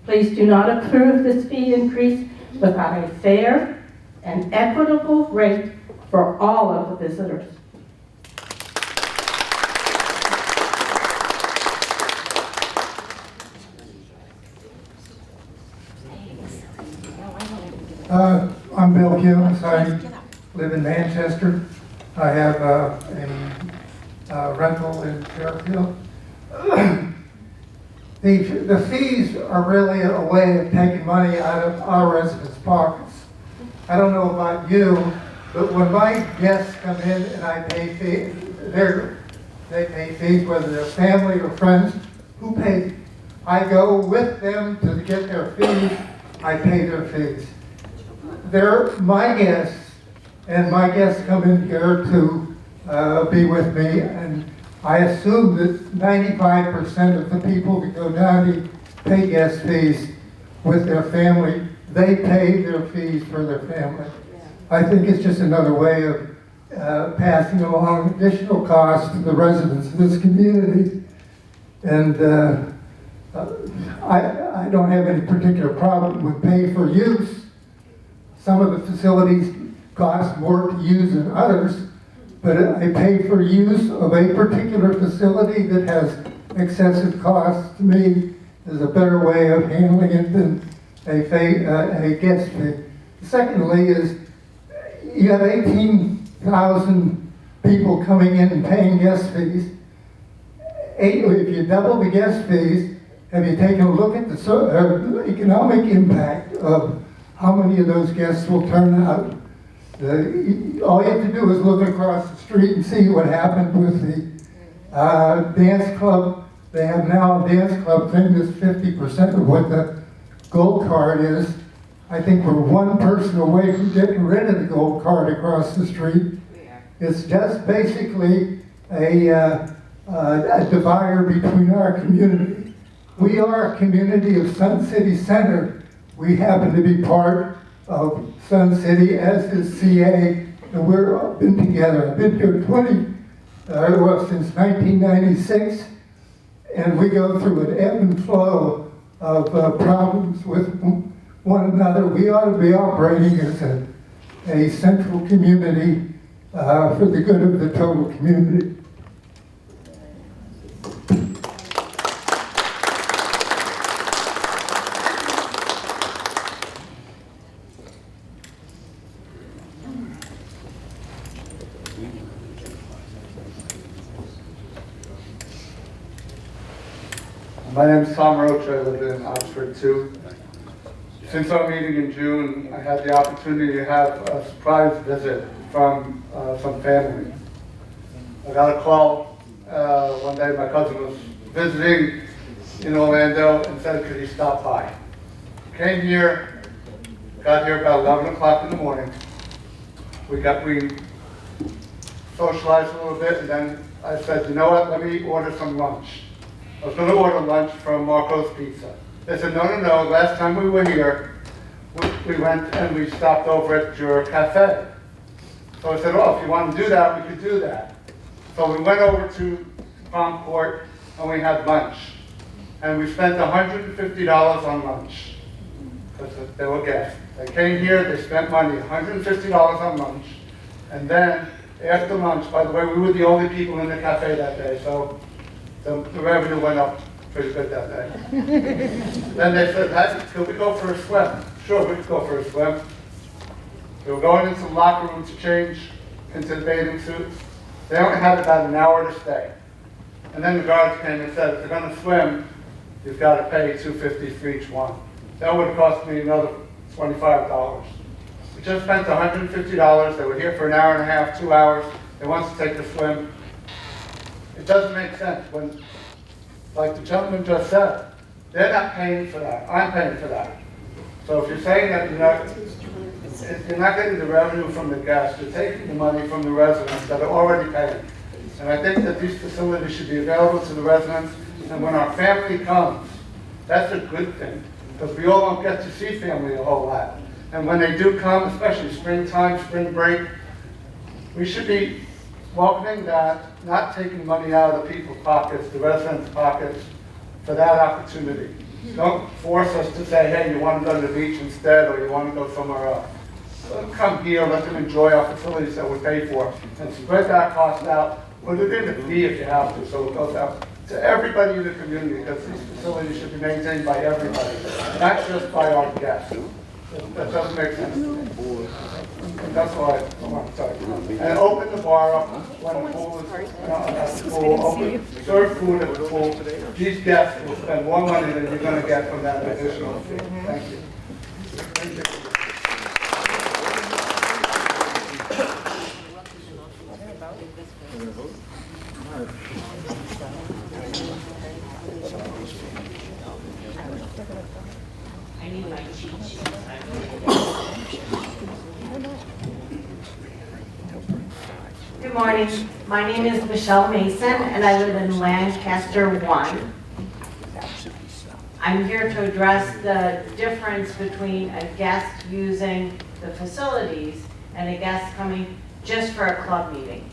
Please do not approve this fee increase without a fair and equitable rate for all of the visitors. I'm Bill Humes. I live in Manchester. I have a rental in Fairfield. The fees are really a way of taking money out of our residents' pockets. I don't know about you, but when my guests come in and I pay fees, they pay fees, whether they're family or friends, who pays? I go with them to get their fees, I pay their fees. They're my guests, and my guests come in here to be with me, and I assume that 95% of the people that go down to pay guest fees with their family, they pay their fees for their family. I think it's just another way of passing along additional costs to the residents of this community. And I don't have any particular problem with pay for use. Some of the facilities cost more to use than others, but I pay for use of a particular facility that has excessive costs. To me, is a better way of handling it than a guest fee. Secondly is, you have 18,000 people coming in and paying guest fees. If you double the guest fees, have you taken a look at the economic impact of how many of those guests will turn out? All you have to do is look across the street and see what happened with the dance club. They have now a dance club thing that's 50% of what the gold card is. I think we're one person away from getting rid of the gold card across the street. It's just basically a divider between our community. We are a community of Sun City Center. We happen to be part of Sun City, as is CA, and we've been together. I've been here since 1996, and we go through an ebb and flow of problems with one another. We ought to be operating as a central community for the good of the total community. My name is Tom Roach. I live in Oxford too. Since our meeting in June, I had the opportunity to have a surprise visit from some family. I got a call one day. My cousin was visiting in Orlando and said, could he stop by? Came here, got here about 11 o'clock in the morning. We socialized a little bit, and then I said, you know what, let me order some lunch. I was going to order lunch from Marco's Pizza. They said, no, last time we were here, we went and we stopped over at your cafe. So I said, oh, if you want to do that, we could do that. So we went over to Palm Court and we had lunch. And we spent $150 on lunch, because they were guests. They came here, they spent money, $150 on lunch. And then, after lunch, by the way, we were the only people in the cafe that day, so the revenue went up pretty good that day. Then they said, hey, could we go for a swim? Sure, we could go for a swim. We were going into the locker room to change into the bathing suits. They only had about an hour to stay. And then the guards came and said, if you're going to swim, you've got to pay $250 for each one. That would have cost me another $25. We just spent $150. They were here for an hour and a half, 2 hours. They want to take a swim. It doesn't make sense when, like the gentleman just said, they're not paying for that. I'm paying for that. So if you're saying that you're not getting the revenue from the guests, you're taking the money from the residents that are already paying. And I think that these facilities should be available to the residents. And when our family comes, that's a good thing, because we all don't get to see family a whole lot. And when they do come, especially springtime, spring break, we should be welcoming that, not taking money out of the people's pockets, the residents' pockets, for that opportunity. Don't force us to say, hey, you want to go to the beach instead, or you want to go somewhere else. Let them come here, let them enjoy our facilities that we pay for, and spread that cost out. Put it in the fee if you have to, so it goes out to everybody in the community, because these facilities should be maintained by everybody, not just by our guests. That doesn't make sense to me. That's why I want to say. And open the bar up when the pool is, at the pool, open, serve food at the pool. These guests will spend more money than you're gonna get from that additional fee. Thank you. Thank you. Good morning. My name is Michelle Mason, and I live in Lancaster 1. I'm here to address the difference between a guest using the facilities and a guest coming just for a club meeting.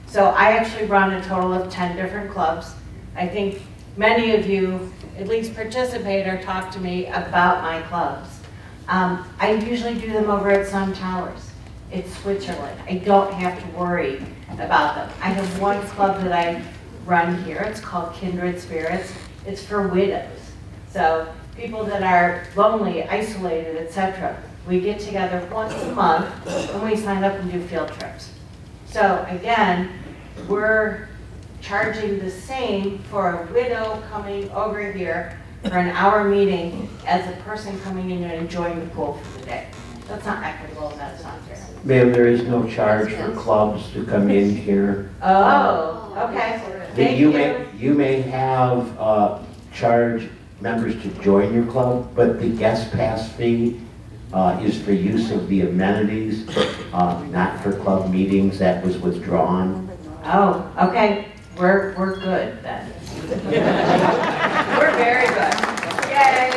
So I actually run a total of 10 different clubs. I think many of you at least participate or talk to me about my clubs. I usually do them over at Sun Towers. It's Switzerland. I don't have to worry about them. I have one club that I run here. It's called Kindred Spirits. It's for widows. So people that are lonely, isolated, etc. We get together once a month and we sign up and do field trips. So again, we're charging the same for a widow coming over here for an hour meeting as a person coming in and enjoying the pool for the day. That's not equitable, that's not fair. Ma'am, there is no charge for clubs to come in here. Oh, okay. Thank you. You may have charge members to join your club, but the guest pass fee is for use of the amenities, not for club meetings. That was withdrawn. Oh, okay. We're good then. We're very good. Yay.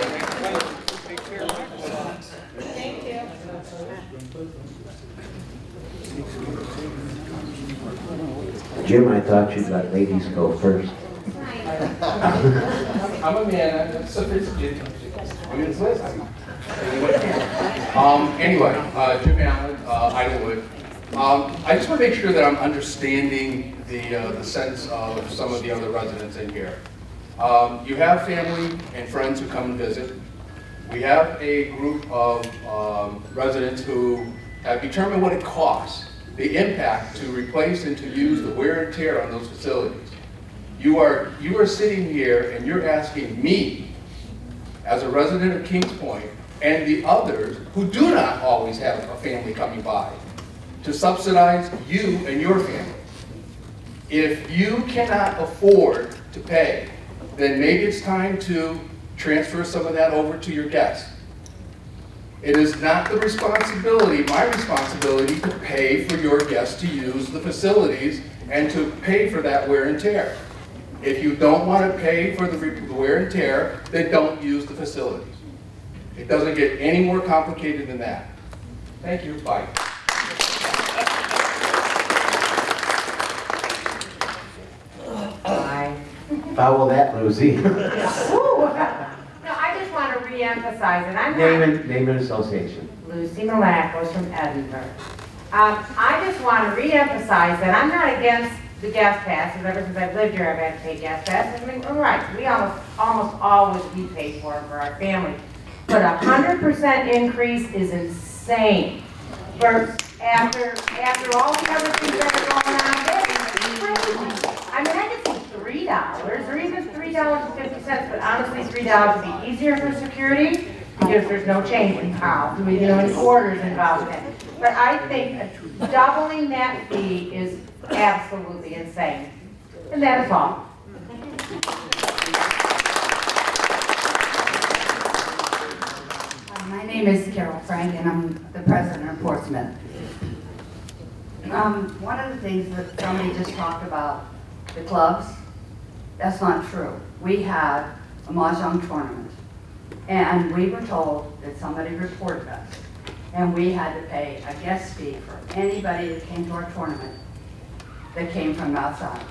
Thank you. Jim, I thought you'd let ladies go first. I'm a man, I'm sophisticated. I'm in this Anyway, Jim Allen, Idlewood. I just want to make sure that I'm understanding the sense of some of the other residents in here. You have family and friends who come and visit. We have a group of residents who have determined what it costs, the impact to replace and to use the wear and tear on those facilities. You are sitting here and you're asking me, as a resident of Kings Point, and the others who do not always have a family coming by, to subsidize you and your family. If you cannot afford to pay, then maybe it's time to transfer some of that over to your guests. It is not my responsibility to pay for your guests to use the facilities and to pay for that wear and tear. If you don't want to pay for the wear and tear, then don't use the facilities. It doesn't get any more complicated than that. Thank you, bye. Bye. Follow that, Lucy. No, I just want to re-emphasize it. I'm not Name and association. Lucy Malakos from Edinburgh. I just want to re-emphasize that I'm not against the guest passes. Ever since I've lived here, I've had to pay guest passes. I mean, we're right. We almost always we pay for them for our family. But 100% increase is insane. For after all the other things that are going on there, it's crazy. I mean, I could see $3 or even $3.50, but honestly, $3 would be easier for security because there's no change involved, any orders involved in it. But I think doubling that fee is absolutely insane. And that is all. My name is Carol Frank, and I'm the president of Portsmouth. One of the things that somebody just talked about, the clubs, that's not true. We had a Mahjong tournament, and we were told that somebody reported us, and we had to pay a guest fee for anybody that came to our tournament that came from outside.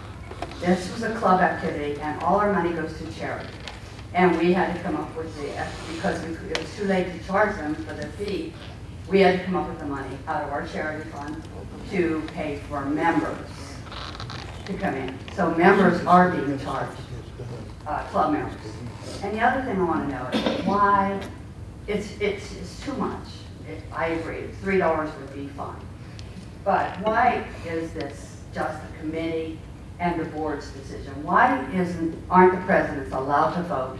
This was a club activity, and all our money goes to charity. And we had to come up with because it was too late to charge them for the fee, we had to come up with the money out of our charity fund to pay for members to come in. So members are being charged, club members. And the other thing I want to know is why it's too much. I agree, $3 would be fine. But why is this just the committee and the board's decision? Why aren't the presidents allowed to vote?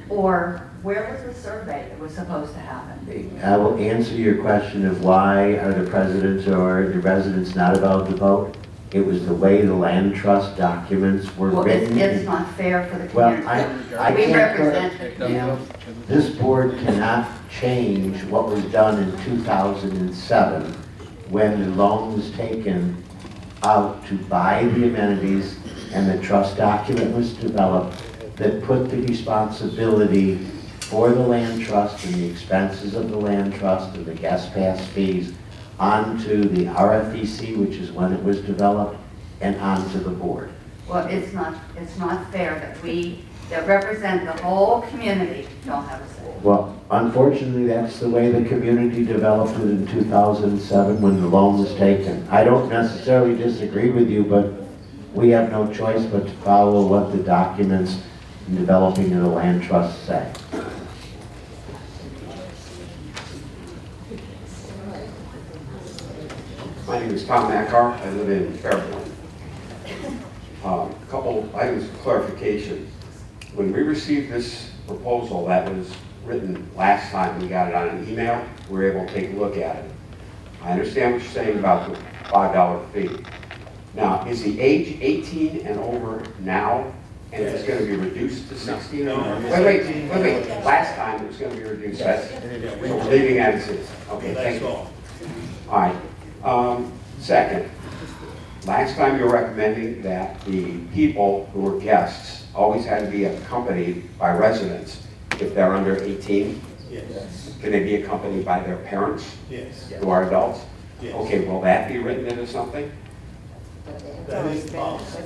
Or where was the survey that was supposed to happen? I will answer your question of why are the presidents or the residents not allowed to vote. It was the way the land trust documents were Well, written. it's not fair for the Well, community. I We can't, represent ma'am, this board cannot change what was done in 2007 when the loan was taken out to buy the amenities and the trust document was developed that put the responsibility for the land trust and the expenses of the land trust and the guest pass fees onto the RFEC, which is when it was developed, and onto the board. Well, it's not fair that we, that represent the whole community, don't have a say. Well, unfortunately, that's the way the community developed it in 2007 when the loan was taken. I don't necessarily disagree with you, but we have no choice but to follow what the documents in developing the land trust say. My name is Tom Mackar. I live in Fairfield. A couple items of clarification. When we received this proposal that was written last time, we got it on an email, we were able to take a look at it. I understand what you're saying about the $5 fee. Now, is the age 18 and over now, and it's going to be reduced to 16? Wait. Last time it was going to be reduced. So we're leaving it as is. Okay, thank you. All right. Second, last time you were recommending that the people who were guests always had to be accompanied by residents if they're under 18. Yes. Can they be accompanied by their parents? Yes. Who are adults? Yes. Okay, will that be written into something? That is policy.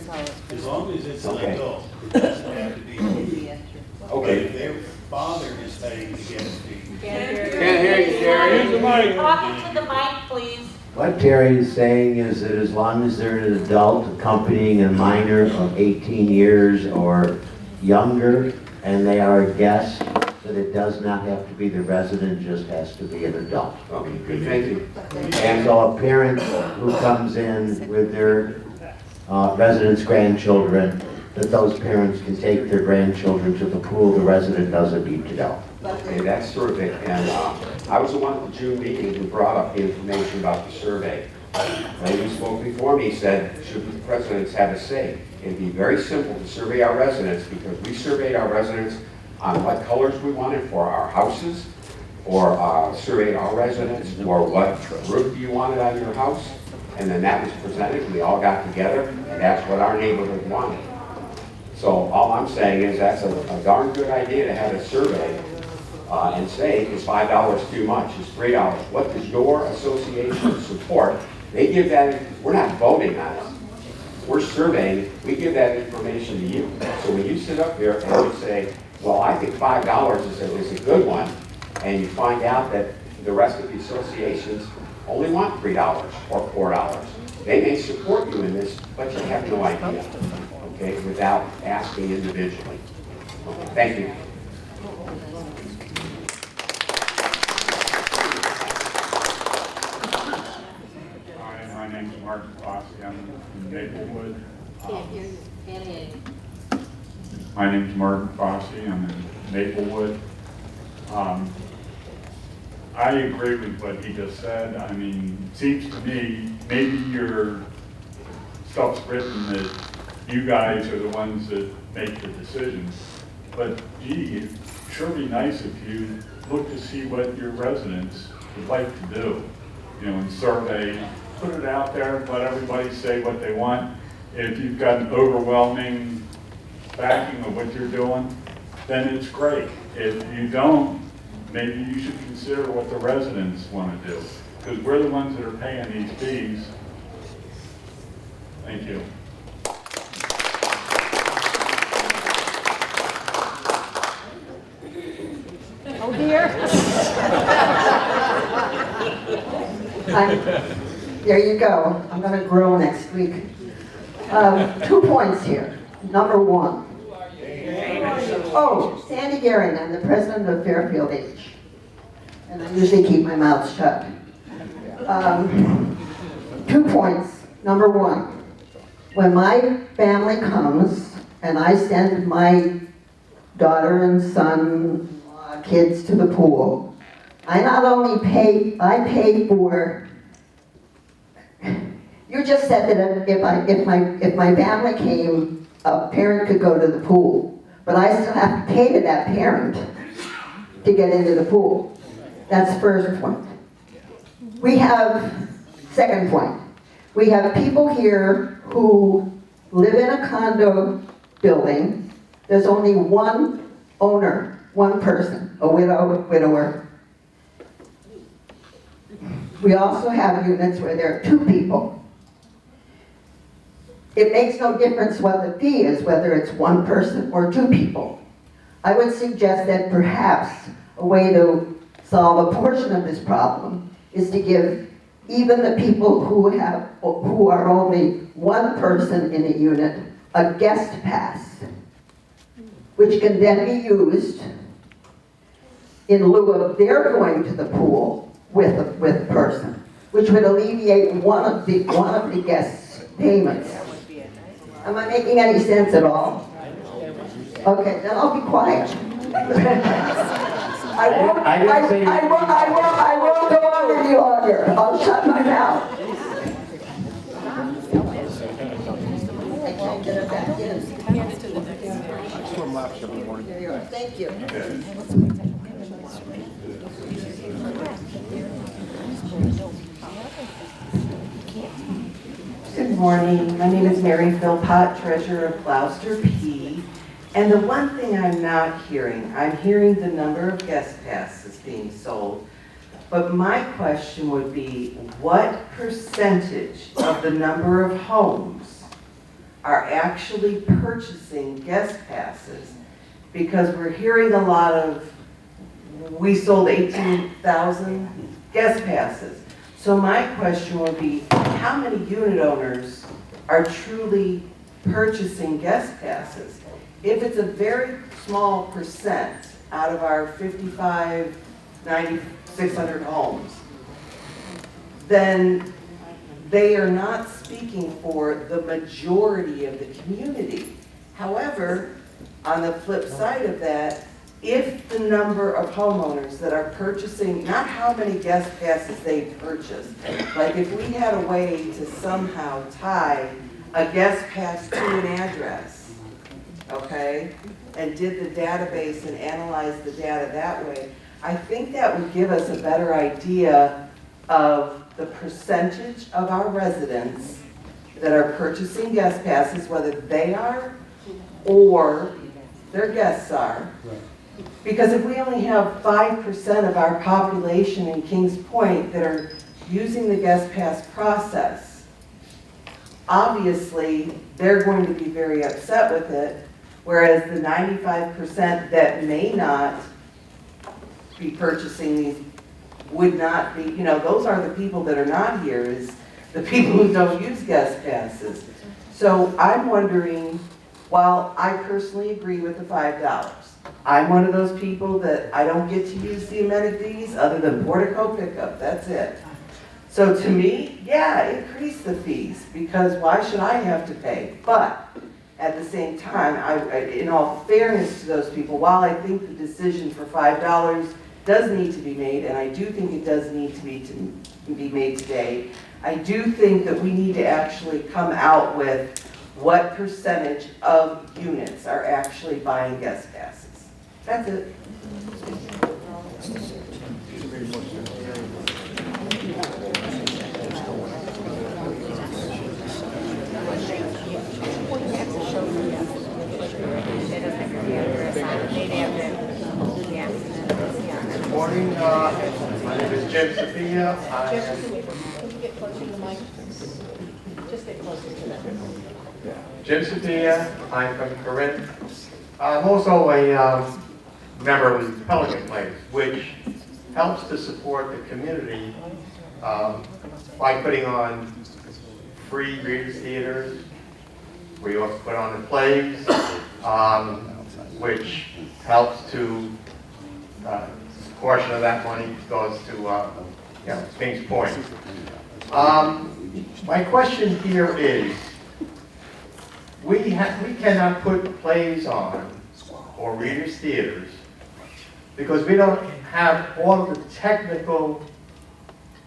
As long as it's an Okay. adult, it doesn't have to be. But Okay. if their father is paying the guest fee. Can't hear you, Terry. Talking to the mic, please. What Terry is saying is that as long as they're an adult accompanying a minor of 18 years or younger, and they are a guest, that it does not have to be the resident, just has to be an adult. Okay, good, thank you. And so a parent who comes in with their resident's grandchildren, that those parents can take their grandchildren to the pool, the resident doesn't need to go. Okay, that's terrific. And I was the one at the June meeting who brought up the information about the survey. The lady who spoke before me said, should the presidents have a say? It'd be very simple to survey our residents because we surveyed our residents on what colors we wanted for our houses, or surveyed our residents for what roof you wanted on your house. And then that was presented, we all got together, and that's what our neighborhood wanted. So all I'm saying is that's a darn good idea to have a survey and say, is $5 too much, is $3? What does your association support? They give that, we're not voting on it. We're surveying, we give that information to you. So when you sit up here and you say, well, I think $5 is a good one, and you find out that the rest of the associations only want $3 or $4. They may support you in this, but you have no idea, okay, without asking individually. Okay, thank you. Hi, my name's Mark Fossey. I'm in Maplewood. My name's Martin Fossey. I'm in Maplewood. I agree with what he just said. I mean, it seems to me, maybe your stuff's written that you guys are the ones that make the decisions. But gee, it'd sure be nice if you look to see what your residents would like to do. You know, and survey, put it out there, let everybody say what they want. If you've got an overwhelming backing of what you're doing, then it's great. If you don't, maybe you should consider what the residents want to do, because we're the ones that are paying these fees. Thank you. Oh dear. There you go. I'm going to grow next week. 2 points here. Number one, Oh, Sandy Gehring, I'm the president of Fairfield H. And I usually keep my mouth shut. 2 points. Number one, when my family comes and I send my daughter and son, kids to the pool, I not only pay, I pay for, you just said that if my family came, a parent could go to the pool, but I still have to pay to that parent to get into the pool. That's first point. We have, second point, we have people here who live in a condo building. There's only one owner, one person, a widower. We also have units where there are 2 people. It makes no difference what the fee is, whether it's 1 person or 2 people. I would suggest that perhaps a way to solve a portion of this problem is to give even the people who are only 1 person in a unit a guest pass, which can then be used in lieu of their going to the pool with a person, which would alleviate one of the guests' payments. Am I making any sense at all? Okay, then I'll be quiet. I won't go on any longer. I'll shut my mouth. I can't get it back in. There you are. Thank you. Good morning. My name is Mary Philpott, treasurer of Gloucester P. And the one thing I'm not hearing, I'm hearing the number of guest passes being sold. But my question would be, what percentage of the number of homes are actually purchasing guest passes? Because we're hearing a lot of, we sold 18,000 guest passes. So my question would be, how many unit owners are truly purchasing guest passes? If it's a very small percent out of our 55, 600 homes, then they are not speaking for the majority of the community. However, on the flip side of that, if the number of homeowners that are purchasing, not how many guest passes they purchase, like if we had a way to somehow tie a guest pass to an address, okay, and did the database and analyzed the data that way, I think that would give us a better idea of the percentage of our residents that are purchasing guest passes, whether they are or their guests are. Because if we only have 5% of our population in Kings Point that are using the guest pass process, obviously they're going to be very upset with it, whereas the 95% that may not be purchasing these would not be, you know, those are the people that are not here, is the people who don't use guest passes. So I'm wondering, while I personally agree with the $5, I'm one of those people that I don't get to use the amenities other than portico pickup, that's it. So to me, yeah, increase the fees, because why should I have to pay? But at the same time, in all fairness to those people, while I think the decision for $5 does need to be made, and I do think it does need to be made today, I do think that we need to actually come out with what percentage of units are actually buying guest passes. That's it. Good morning. My name is Jim Sophia. Can you get closer to the mic? Just get closer to that. Jim Sophia. I'm from Corinth. I'm also a member of the Pelican Place, which helps to support the community by putting on free readers theaters. We also put on the plays. which helps to, a portion of that money goes to, Kings Point. My question here is, we cannot put plays on or readers' theaters because we don't have all of the technical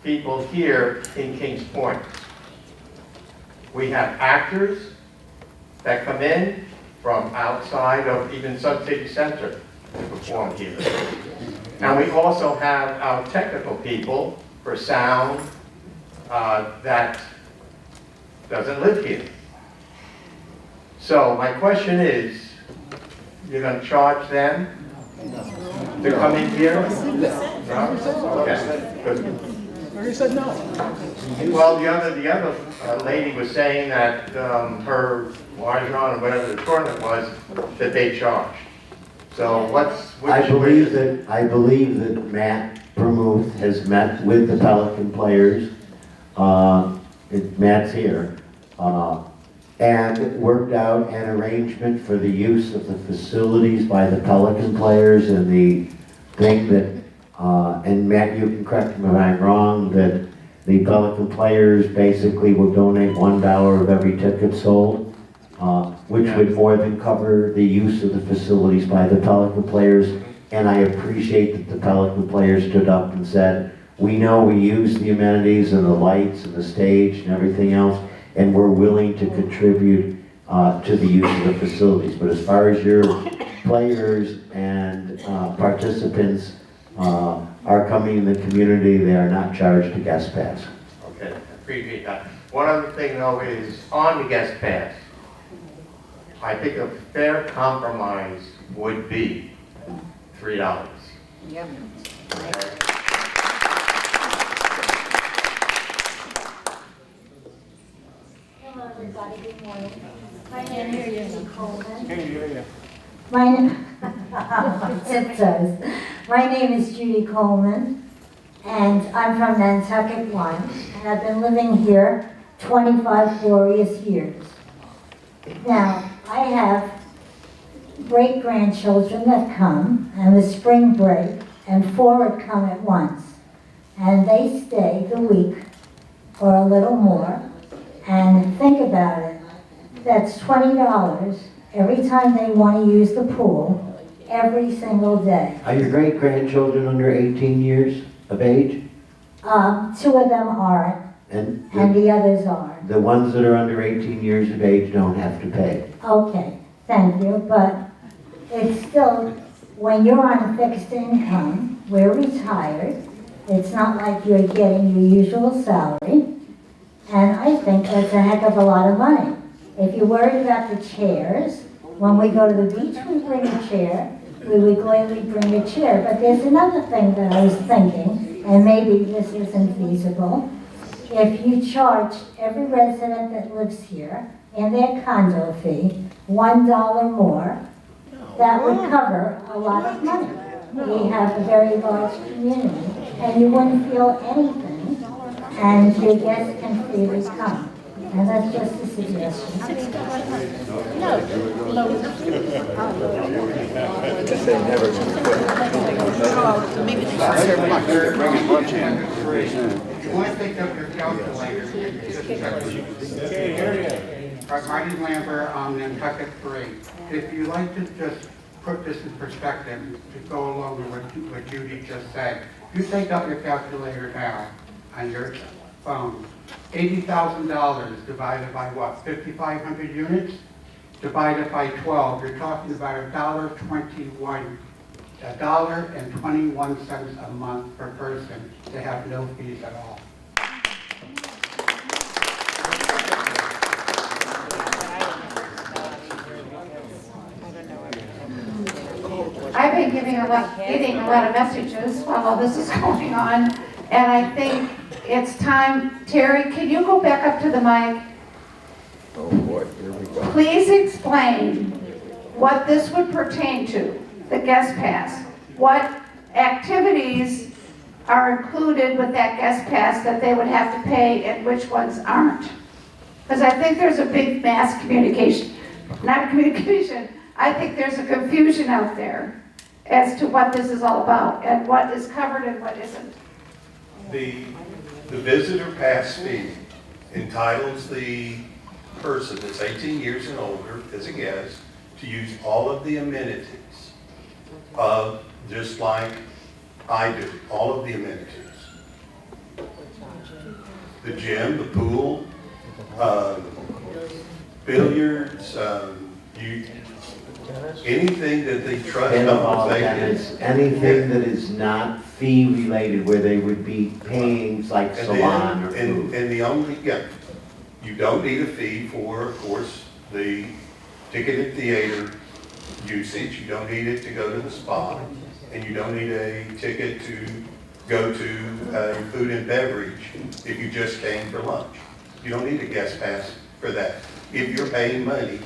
people here in Kings Point. We have actors that come in from outside of even Sun City Center to perform here. And we also have our technical people for sound that doesn't live here. So my question is, you're going to charge them to come in here? No? Okay. Good. said no. Well, the other lady was saying that her Mahjong or whatever the tournament was, that they charged. So I believe that Matt Vermouth has met with the Pelican players. Matt's here. And worked out an arrangement for the use of the facilities by the Pelican players, and the thing that, and Matt, you can correct me if I'm wrong, that the Pelican players basically will donate $1 of every ticket sold, which would more than cover the use of the facilities by the Pelican players. And I appreciate that the Pelican players stood up and said, we know we use the amenities and the lights and the stage and everything else, and we're willing to contribute to the use of the facilities. But as far as your players and participants are coming in the community, they are not charged a guest pass. Okay, appreciate that. One other thing though is, on the guest pass, I think a fair compromise would be $3. Yep. Hello, everybody. Good morning. My name is Judy Coleman. Yeah. It does. My name is Judy Coleman, and I'm from Nantucket 1, and I've been living here 25 glorious years. Now, I have great-grandchildren that come, and the spring break, and 4 would come at once. And they stay the week or a little more. And think about it, that's $20 every time they want to use the pool, every single day. Are your great-grandchildren under 18 years of age? 2 of them aren't, And the others are. the ones that are under 18 years of age don't have to pay. Okay, thank you, but it's still, when you're on a fixed income, we're retired, it's not like you're getting your usual salary, and I think that's a heck of a lot of money. If you're worried about the chairs, when we go to the beach, we bring a chair, we would gladly bring a chair, but there's another thing that I was thinking, and maybe this isn't feasible. If you charge every resident that lives here and their condo fee $1 more, that would cover a lot of money. We have a very large community, and you wouldn't feel anything, and your guests can freely come. And that's just a suggestion. You want to take up your calculator. Marty Lambert on Nantucket 3. If you like to just put this in perspective, to go along with what Judy just said, if you take up your calculator now on your phone, $80,000 divided by what, 5,500 units? Divided by 12, you're talking about $1.21 a month per person to have no fees at all. I've been getting a lot of messages while all this is going on, and I think it's time. Terry, can you go back up to the mic? Oh boy, here we go. Please explain what this would pertain to, the guest pass. What activities are included with that guest pass that they would have to pay and which ones aren't? Because I think there's a big mass communication, not communication, I think there's a confusion out there as to what this is all about and what is covered and what isn't. The visitor pass fee entitles the person that's 18 years and older as a guest to use all of the amenities of, just like I do, all of the amenities. The gym, the pool, billiards, anything that the trust Pickleball, owns, they tennis, can. anything that is not fee related where they would be paying like And salon or then, food. and the only, yeah, you don't need a fee for, of course, the ticketed theater usage. You don't need it to go to the spa. And you don't need a ticket to go to food and beverage if you just came for lunch. You don't need a guest pass for that. If you're paying money,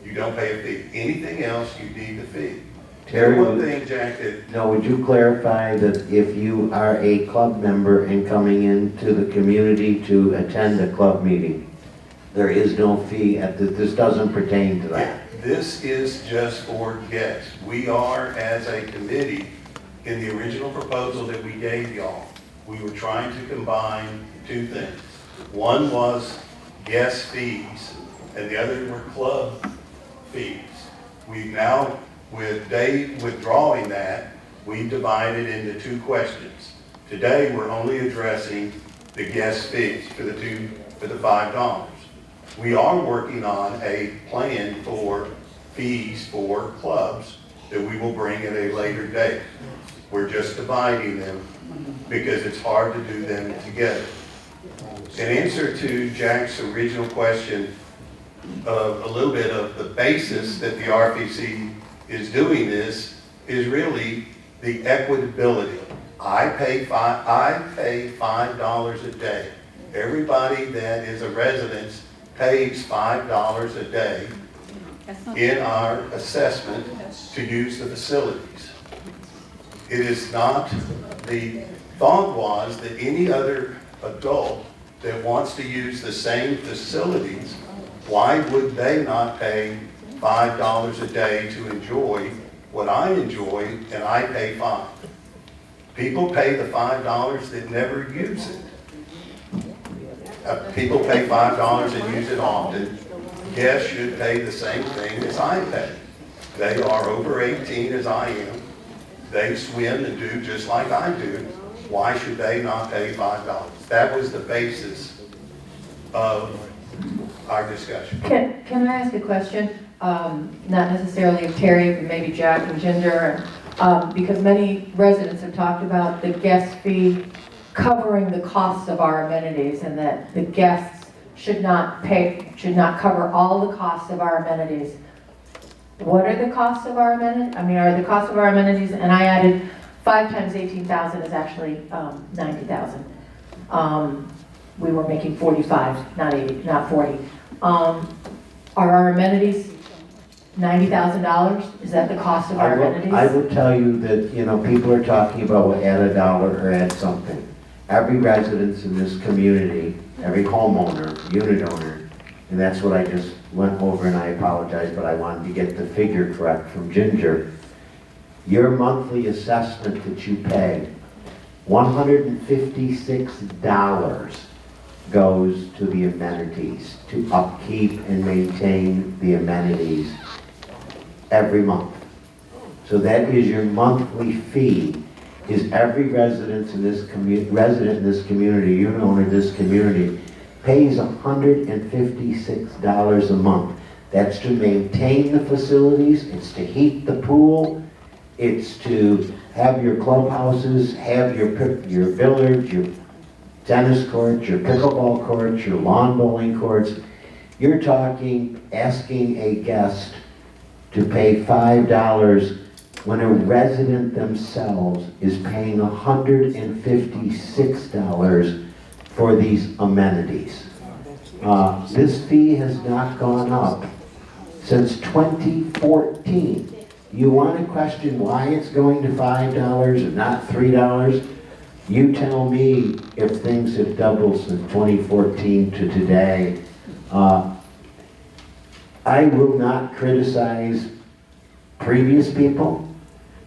you don't pay a fee. Anything else, you need the fee. Terry, One thing, Jack, that now would you clarify that if you are a club member and coming into the community to attend a club meeting, there is no fee, this doesn't pertain to that? this is just for guests. We are, as a committee, in the original proposal that we gave y'all, we were trying to combine two things. One was guest fees, and the other were club fees. We now, with Dave withdrawing that, we divided into two questions. Today, we're only addressing the guest fees for the $5. We are working on a plan for fees for clubs that we will bring at a later date. We're just dividing them because it's hard to do them together. In answer to Jack's original question, a little bit of the basis that the RPC is doing this is really the equitability. I pay $5 a day. Everybody that is a resident pays $5 a day in our assessment to use the facilities. It is not, the thought was that any other adult that wants to use the same facilities, why would they not pay $5 a day to enjoy what I enjoy and I pay $5? People pay the $5 that never use it. People pay $5 and use it often. Guests should pay the same thing as I pay. They are over 18 as I am. They swim and do just like I do. Why should they not pay $5? That was the basis of our discussion. Can I ask a question? Not necessarily of Terry, but maybe Jack and Ginger, because many residents have talked about the guest fee covering the costs of our amenities, and that the guests should not cover all the costs of our amenities. What are the costs of our amenities? I mean, are the costs of our amenities, and I added 5 times 18,000 is actually 90,000. We were making 45, not 80, not 40. Are our amenities $90,000? Is that the cost of our amenities? I will tell you that, people are talking about, well, add $1 or add something. Every resident in this community, every homeowner, unit owner, and that's what I just went over, and I apologize, but I wanted to get the figure correct from Ginger. Your monthly assessment that you pay, $156 goes to the amenities, to upkeep and maintain the amenities every month. So that is your monthly fee, is every resident in this community, unit owner in this community, pays $156 a month. That's to maintain the facilities, it's to heat the pool, it's to have your clubhouses, have your billiards, your tennis courts, your pickleball courts, your lawn bowling courts. You're talking, asking a guest to pay $5 when a resident themselves is paying $156 for these amenities. This fee has not gone up since 2014. You want to question why it's going to $5 and not $3? You tell me if things have doubled since 2014 to today. I will not criticize previous people.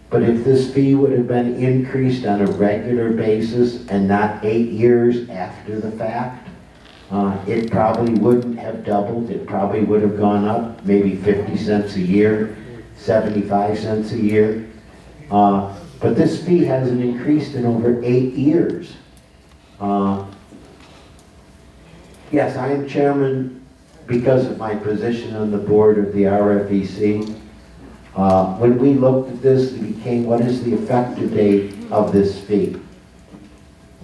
But if this fee would have been increased on a regular basis and not 8 years after the fact, it probably wouldn't have doubled. It probably would have gone up maybe 50 cents a year, 75 cents a year. But this fee hasn't increased in over 8 years. Yes, I am chairman because of my position on the board of the RFEC. When we looked at this, it became, what is the effective date of this fee?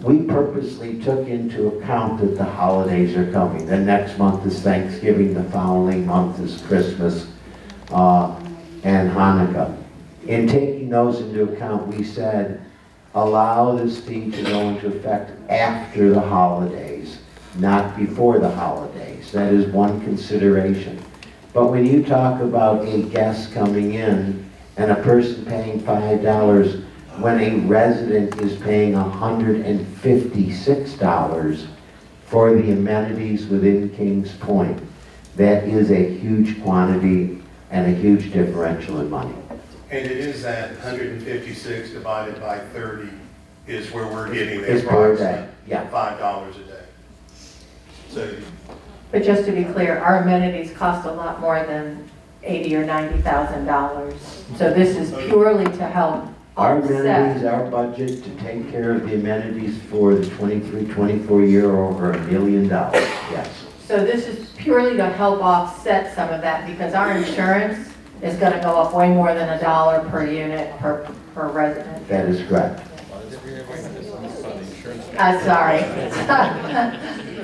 We purposely took into account that the holidays are coming. The next month is Thanksgiving, the following month is Christmas and Hanukkah. In taking those into account, we said, allow this fee to go into effect after the holidays, not before the holidays. That is one consideration. But when you talk about a guest coming in and a person paying $5 when a resident is paying $156 for the amenities within Kings Point, that is a huge quantity and a huge differential in money. And it is that 156 divided by 30 is where we're getting the It's per day, approximate yeah. $5 a day. So But just to be clear, our amenities cost a lot more than $80,000 or $90,000. So this is purely to help Our offset. amenities, our budget to take care of the amenities for the 23-24 year are over $1 million, yes. So this is purely to help offset some of that because our insurance is going to go up way more than $1 per unit per resident. That is correct. Sorry.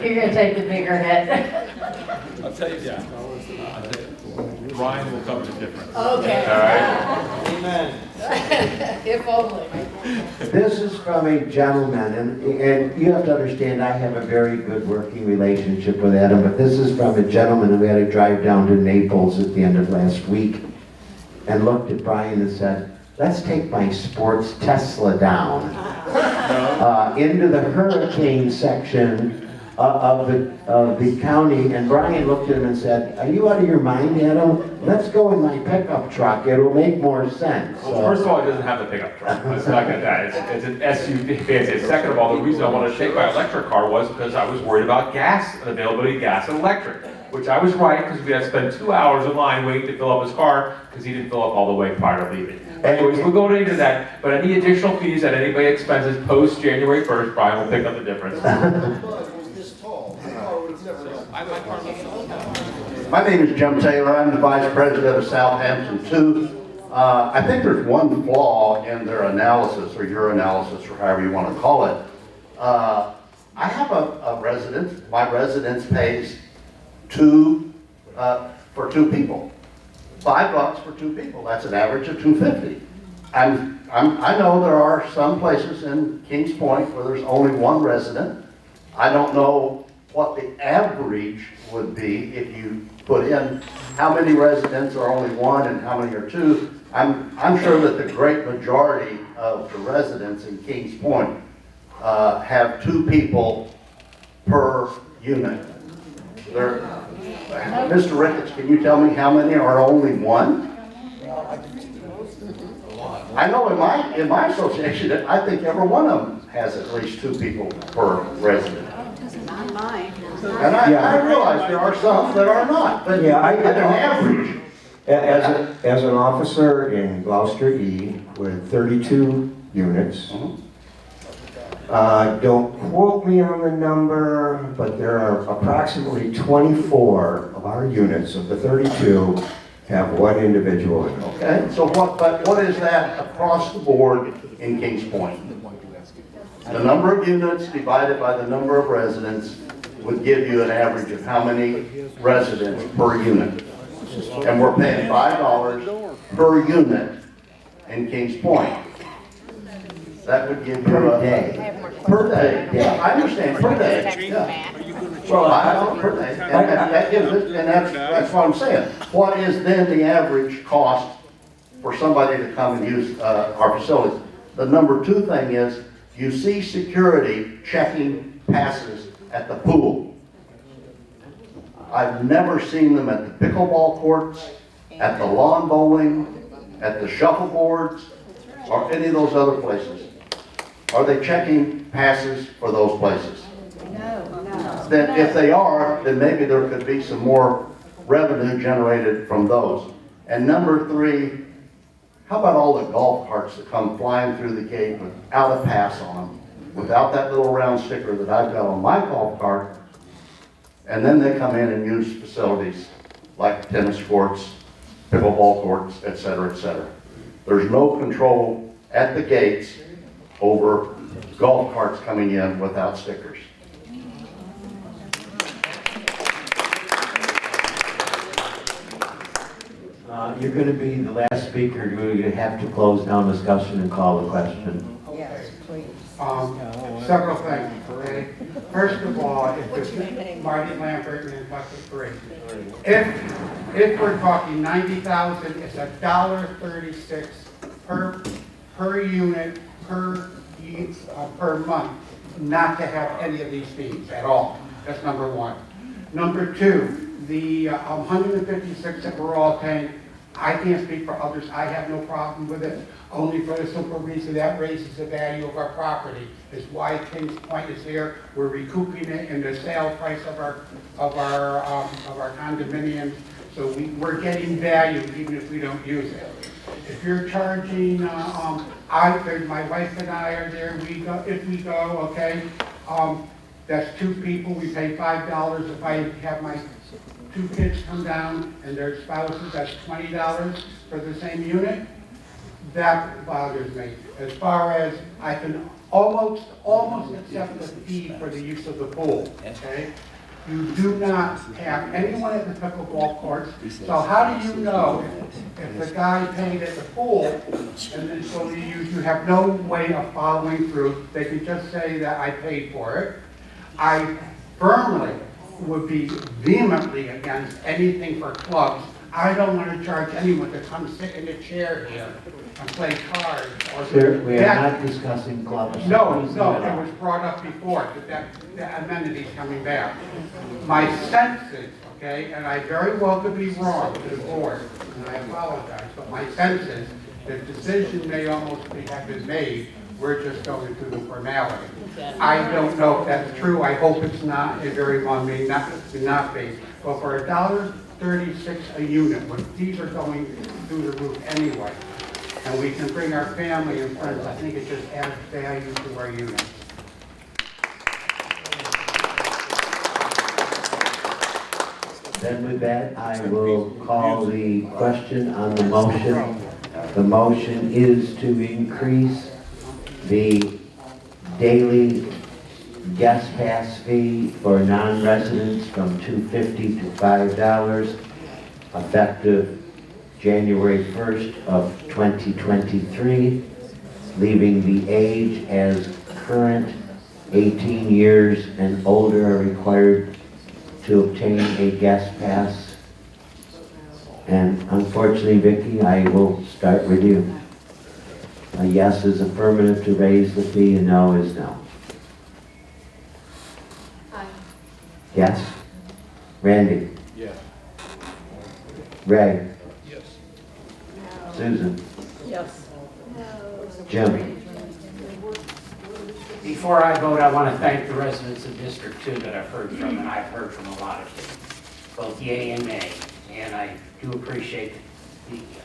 You're going to take the bigger hit. I'll tell you, yeah. Ryan will cover the difference. Okay. All right? Amen. If only. This is from a gentleman, and you have to understand, I have a very good working relationship with Adam, but this is from a gentleman who had to drive down to Naples at the end of last week and looked at Brian and said, let's take my sports Tesla down into the hurricane section of the county. And Brian looked at him and said, are you out of your mind, Adam? Let's go in my pickup truck. It'll make more sense. Well, first of all, it doesn't have the pickup truck. Let's not get that. It's an SUV fancy. Second of all, the reason I wanted to take my electric car was because I was worried about gas and availability of gas and electric, which I was right because we had to spend 2 hours in line waiting to fill up his car because he didn't fill up all the way prior to leaving. Anyways, we'll go into that, but any additional fees that anybody expenses post January 1st, Brian will pick up the difference. My name is Jim Taylor. I'm the Vice President of Southampton 2. I think there's one flaw in their analysis, or your analysis, or however you want to call it. I have a residence. My residence pays for 2 people. $5 for 2 people. That's an average of $2.50. I know there are some places in Kings Point where there's only 1 resident. I don't know what the average would be if you put in how many residents are only 1 and how many are 2. I'm sure that the great majority of the residents in Kings Point have 2 people per unit. Mr. Ricketts, can you tell me how many are only 1? I know in my association, I think every one of them has at least 2 people per resident. Not mine. And I realize there are some that are not, but Yeah, at an average. As an officer in Gloucester E with 32 units, don't quote me on the number, but there are approximately 24 of our units of the 32 have 1 individual in them. Okay, so what is that across the board in Kings Point? The number of units divided by the number of residents would give you an average of how many residents per unit. And we're paying $5 per unit in Kings Point. That would give you Per day. Per day, yeah, I understand, per day, yeah. Well, $5 per day, and that gives it, and that's what I'm saying. What is then the average cost for somebody to come and use our facilities? The number 2 thing is, you see security checking passes at the pool. I've never seen them at the pickleball courts, at the lawn bowling, at the shuffleboards or any of those other places? Are they checking passes for those places? No. Then if they are, then maybe there could be some more revenue generated from those. And number three, how about all the golf carts that come flying through the gate without a pass on them, without that little round sticker that I've got on my golf cart, and then they come in and use facilities like tennis courts, pickleball courts, et cetera, et cetera. There's no control at the gates over golf carts coming in without stickers. You're going to be the last speaker. You're going to have to close down discussion and call the question. Yes, please. Several things, okay? First of all, if Marty Lambert and Bucket 3. If we're talking 90,000, it's $1.36 per unit per month, not to have any of these fees at all. That's number one. Number two, the 156 that we're all paying, I can't speak for others, I have no problem with it, only for the simple reason that raises the value of our property. Is why Kings Point is here. We're recouping it in the sale price of our condominiums. So we're getting value even if we don't use it. If you're charging, my wife and I are there. If we go, okay. That's two people. We pay $5. If I have my two kids come down and their spouses, that's $20 for the same unit. That bothers me. As far as I can almost accept the fee for the use of the pool, okay? You do not have anyone at the pickleball courts, so how do you know if the guy paid at the pool, and then so you have no way of following through? They can just say that I paid for it. I firmly would be vehemently against anything for clubs. I don't want to charge anyone to come sit in a chair here and play cards. Sir, we are not discussing clubs. No, it was brought up before, that the amenities coming back. My sense is, okay, and I very well could be wrong to the board, and I apologize, but my sense is the decision may almost have been made. We're just going through the formality. I don't know if that's true. I hope it's not. It very well may not be. But for $1.36 a unit, when these are going through the roof anyway, and we can bring our family and friends, I think it just adds value to our units. Then with that, I will call the question on the motion. The motion is to increase the daily guest pass fee for non-residents from $2.50 to $5, effective January 1st of 2023, leaving the age as current. 18 years and older are required to obtain a guest pass. And unfortunately, Vicki, I will start with you. A yes is affirmative to raise the fee, a no is no. Aye. Yes? Randy? Yes. Ray? Yes. Susan? Yes. Jim? Before I vote, I want to thank the residents of District 2 that I've heard from, and I've heard from a lot of you, both yay and nay, and I do appreciate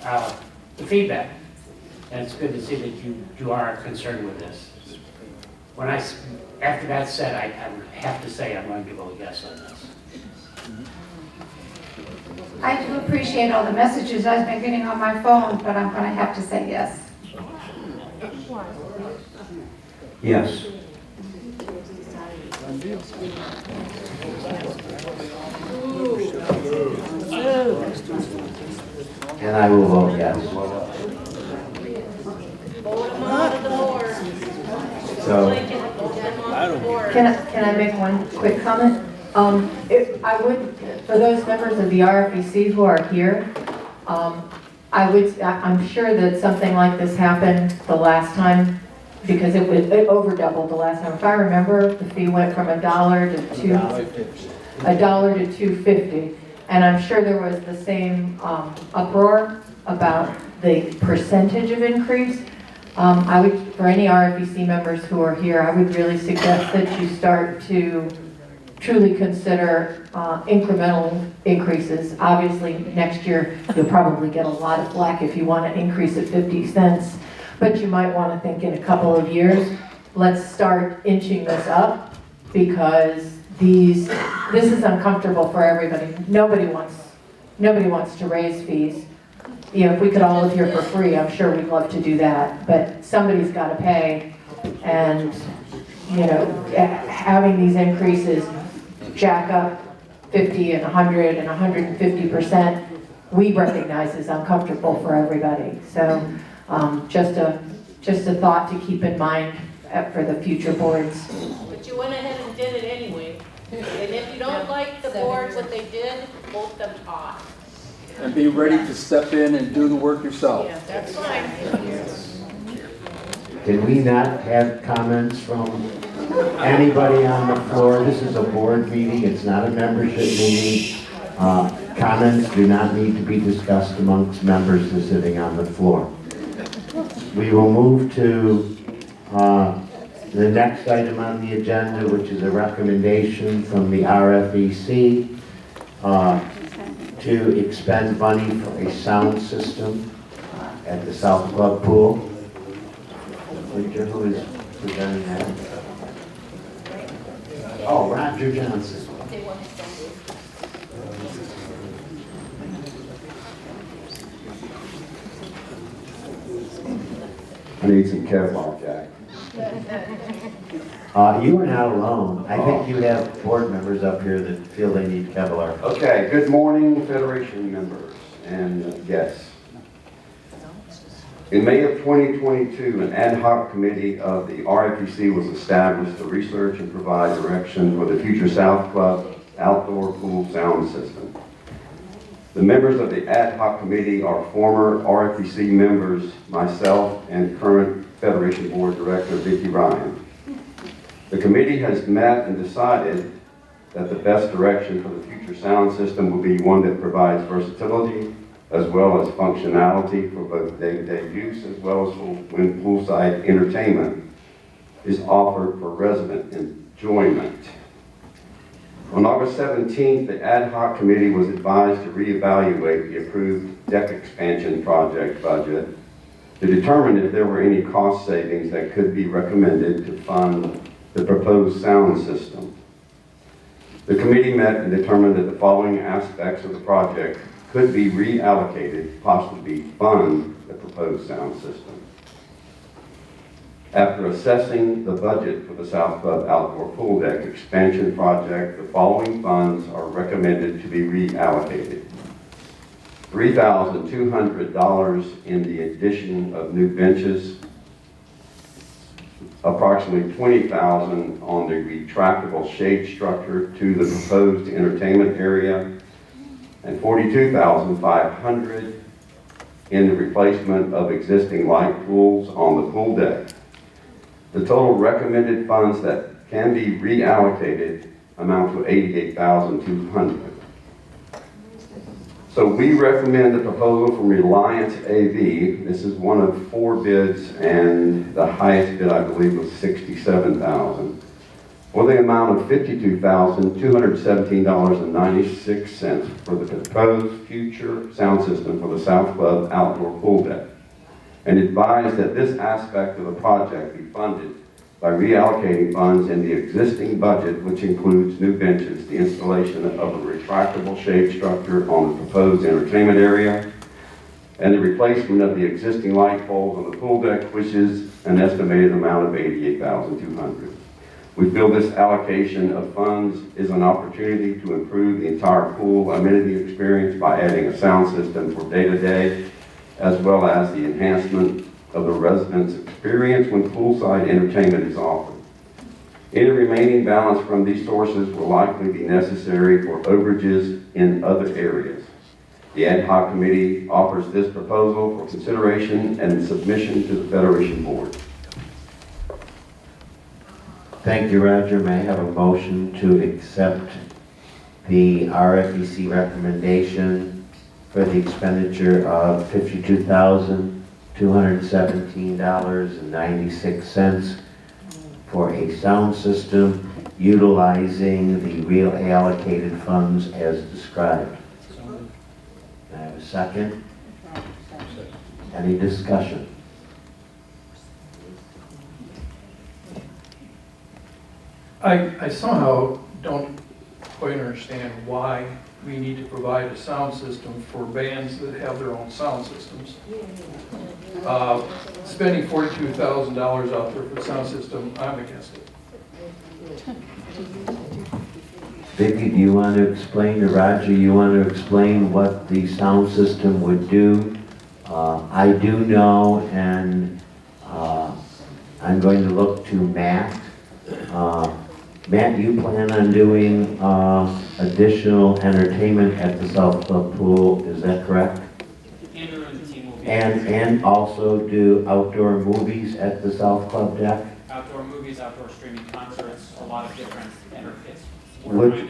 the feedback. And it's good to see that you are concerned with this. After that's said, I have to say I'm going to vote yes on this. I do appreciate all the messages I've been getting on my phone, but I'm going to have to say yes. Yes. And I will vote yes. So, Can I make one quick comment? I would, for those members of the RFEC who are here, I'm sure that something like this happened the last time because it over doubled the last time. If I remember, the fee went from $1 to $2.50, and I'm sure there was the same uproar about the percentage of increase. I would, for any RFEC members who are here, I would really suggest that you start to truly consider incremental increases. Obviously, next year, you'll probably get a lot of flack if you want to increase it 50 cents, but you might want to think in a couple of years, let's start inching this up, because this is uncomfortable for everybody. Nobody wants to raise fees. You know, if we could all live here for free, I'm sure we'd love to do that, but somebody's got to pay, and, you know, having these increases jack up 50 and 100 and 150%, we recognize is uncomfortable for everybody. So just a thought to keep in mind for the future boards. But you went ahead and did it anyway. And if you don't like the board, what they did, vote them off. And be ready to step in and do the work yourself. Yeah, that's fine. Did we not have comments from anybody on the floor? This is a board meeting, it's not a membership meeting. Comments do not need to be discussed amongst members who are sitting on the floor. We will move to the next item on the agenda, which is a recommendation from the RFEC to expend money for a sound system at the South Club Pool. Richard, who is presenting that? Oh, Roger Johnson. I need some Kevlar, Jack. You are not alone. I think you have board members up here that feel they need Kevlar. Okay, good morning, Federation members and guests. In May of 2022, an ad hoc committee of the RFEC was established to research and provide direction for the future South Club outdoor pool sound system. The members of the ad hoc committee are former RFEC members, myself, and current Federation Board Director Vicki Ryan. The committee has met and decided that the best direction for the future sound system will be one that provides versatility as well as functionality for both day-to-day use as well as when poolside entertainment is offered for resident enjoyment. On August 17th, the ad hoc committee was advised to reevaluate the approved deck expansion project budget to determine if there were any cost savings that could be recommended to fund the proposed sound system. The committee met and determined that the following aspects of the project could be reallocated, possibly fund the proposed sound system. After assessing the budget for the South Club outdoor pool deck expansion project, the following funds are recommended to be reallocated. $3,200 in the addition of new benches, approximately $20,000 on the retractable shade structure to the proposed entertainment area, and $42,500 in the replacement of existing light pools on the pool deck. The total recommended funds that can be reallocated amount to $88,200. So we recommend the proposal from Reliance AV. This is one of 4 bids, and the highest bid, I believe, was $67,000, for the amount of $52,217.96 for the proposed future sound system for the South Club outdoor pool deck, and advise that this aspect of the project be funded by reallocating funds in the existing budget, which includes new benches, the installation of a retractable shade structure on the proposed entertainment area, and the replacement of the existing light poles on the pool deck, which is an estimated amount of $88,200. We feel this allocation of funds is an opportunity to improve the entire pool amenity experience by adding a sound system for day-to-day, as well as the enhancement of the residents' experience when poolside entertainment is offered. Any remaining balance from these sources will likely be necessary for overages in other areas. The ad hoc committee offers this proposal for consideration and submission to the Federation Board. Thank you, Roger. May I have a motion to accept the RFEC recommendation for the expenditure of $52,217.96 for a sound system utilizing the real allocated funds as described. Can I have a second? Any discussion? I somehow don't quite understand why we need to provide a sound system for bands that have their own sound systems. Spending $42,000 out there for a sound system, I'm against it. Vicki, do you want to explain, or Roger, you want to explain what the sound system would do? I do know, and I'm going to look to Matt. Matt, you plan on doing additional entertainment at the South Club Pool, is that correct? Andrew and the team will be. And also do outdoor movies at the South Club deck? Outdoor movies, outdoor streaming concerts, a lot of different interface.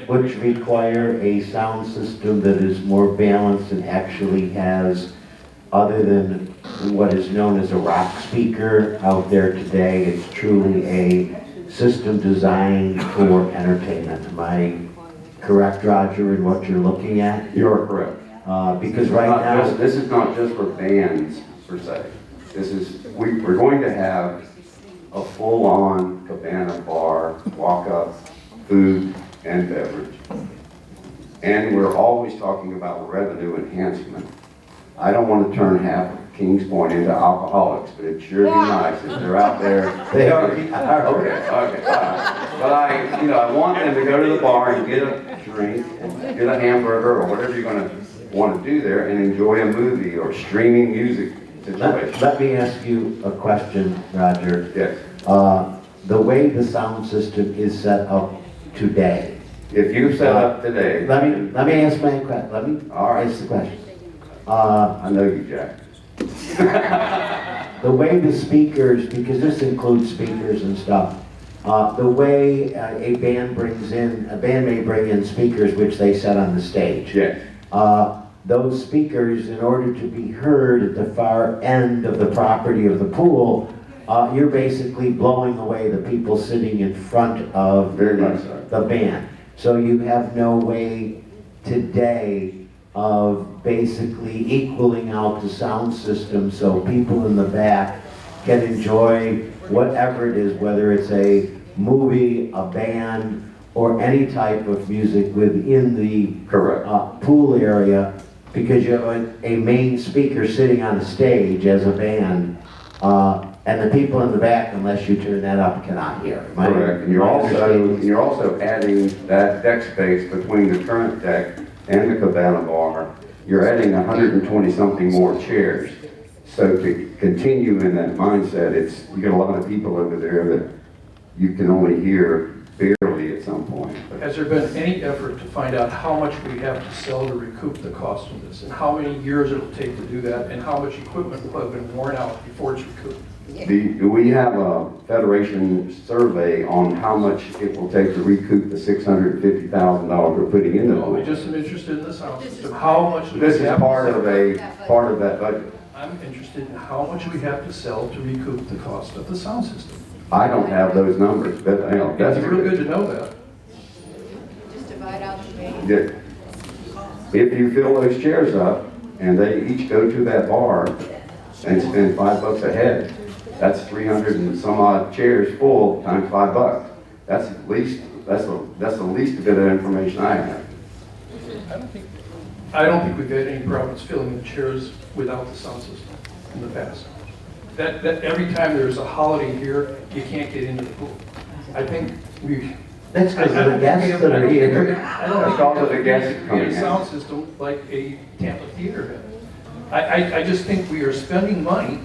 Which require a sound system that is more balanced and actually has, other than what is known as a rock speaker out there today, it's truly a system designed for entertainment. Am I correct, Roger, in what you're looking at? You're correct. Because right now... This is not just for bands, per se. This is, we're going to have a full-on cabana bar, walk-up, food and beverage. And we're always talking about revenue enhancement. I don't want to turn half of Kings Point into alcoholics, but it'd sure be nice if they're out there. They already are. Okay, all right. But I want them to go to the bar and get a drink and get a hamburger or whatever you're going to want to do there and enjoy a movie or streaming music situation. Let me ask you a question, Roger. Yes. The way the sound system is set up today. If you set up today. Let me ask my question. Let me ask the question. I know you, Jack. The way the speakers, because this includes speakers and stuff, the way a band may bring in speakers which they set on the stage. Yes. Those speakers, in order to be heard at the far end of the property of the pool, you're basically blowing away the people sitting in front of the band. So you have no way today of basically equaling out the sound system so people in the back can enjoy whatever it is, whether it's a movie, a band, or any type of music within the pool area, because you have a main speaker sitting on the stage as a band, and the people in the back, unless you turn that up, cannot hear. Correct. And you're also adding that deck space between the current deck and the cabana bar. You're adding 120-something more chairs. So to continue in that mindset, you get a lot of people over there that you can only hear barely at some point. Has there been any effort to find out how much we have to sell to recoup the cost of this, and how many years it'll take to do that, and how much equipment will have been worn out before it's recouped? We have a Federation survey on how much it will take to recoup the $650,000 we're putting in the I pool. just am interested in the sound system. How much do This we is have part to of that budget. I'm interested in how much we have to sell to recoup the cost of the sound system. I don't have those numbers, but that's It's real good to know that. Just divide out the base. Yeah. If you fill those chairs up and they each go to that bar and spend $5 a head, that's 300 and some odd chairs full times $5. That's the least bit of information I have. I don't think we've had any problems filling the chairs without the sound system in the past. That every time there's a holiday here, you can't get into the pool. I think we. That's because of the guests that are here. I don't think Because of the guests we coming have in. a sound system like a Tampa Theater has. I just think we are spending money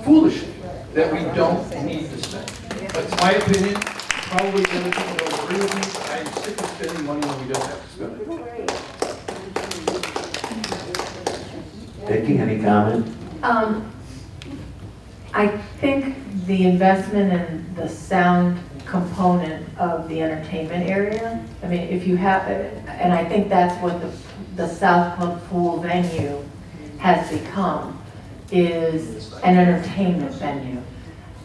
foolishly that we don't need to spend. That's my opinion. Probably the other people don't agree with me. I'm sick of spending money when we don't have to spend it. Vicki, any comment? I think the investment in the sound component of the entertainment area, I mean, if you have, and I think that's what the South Club Pool venue has become is an entertainment venue.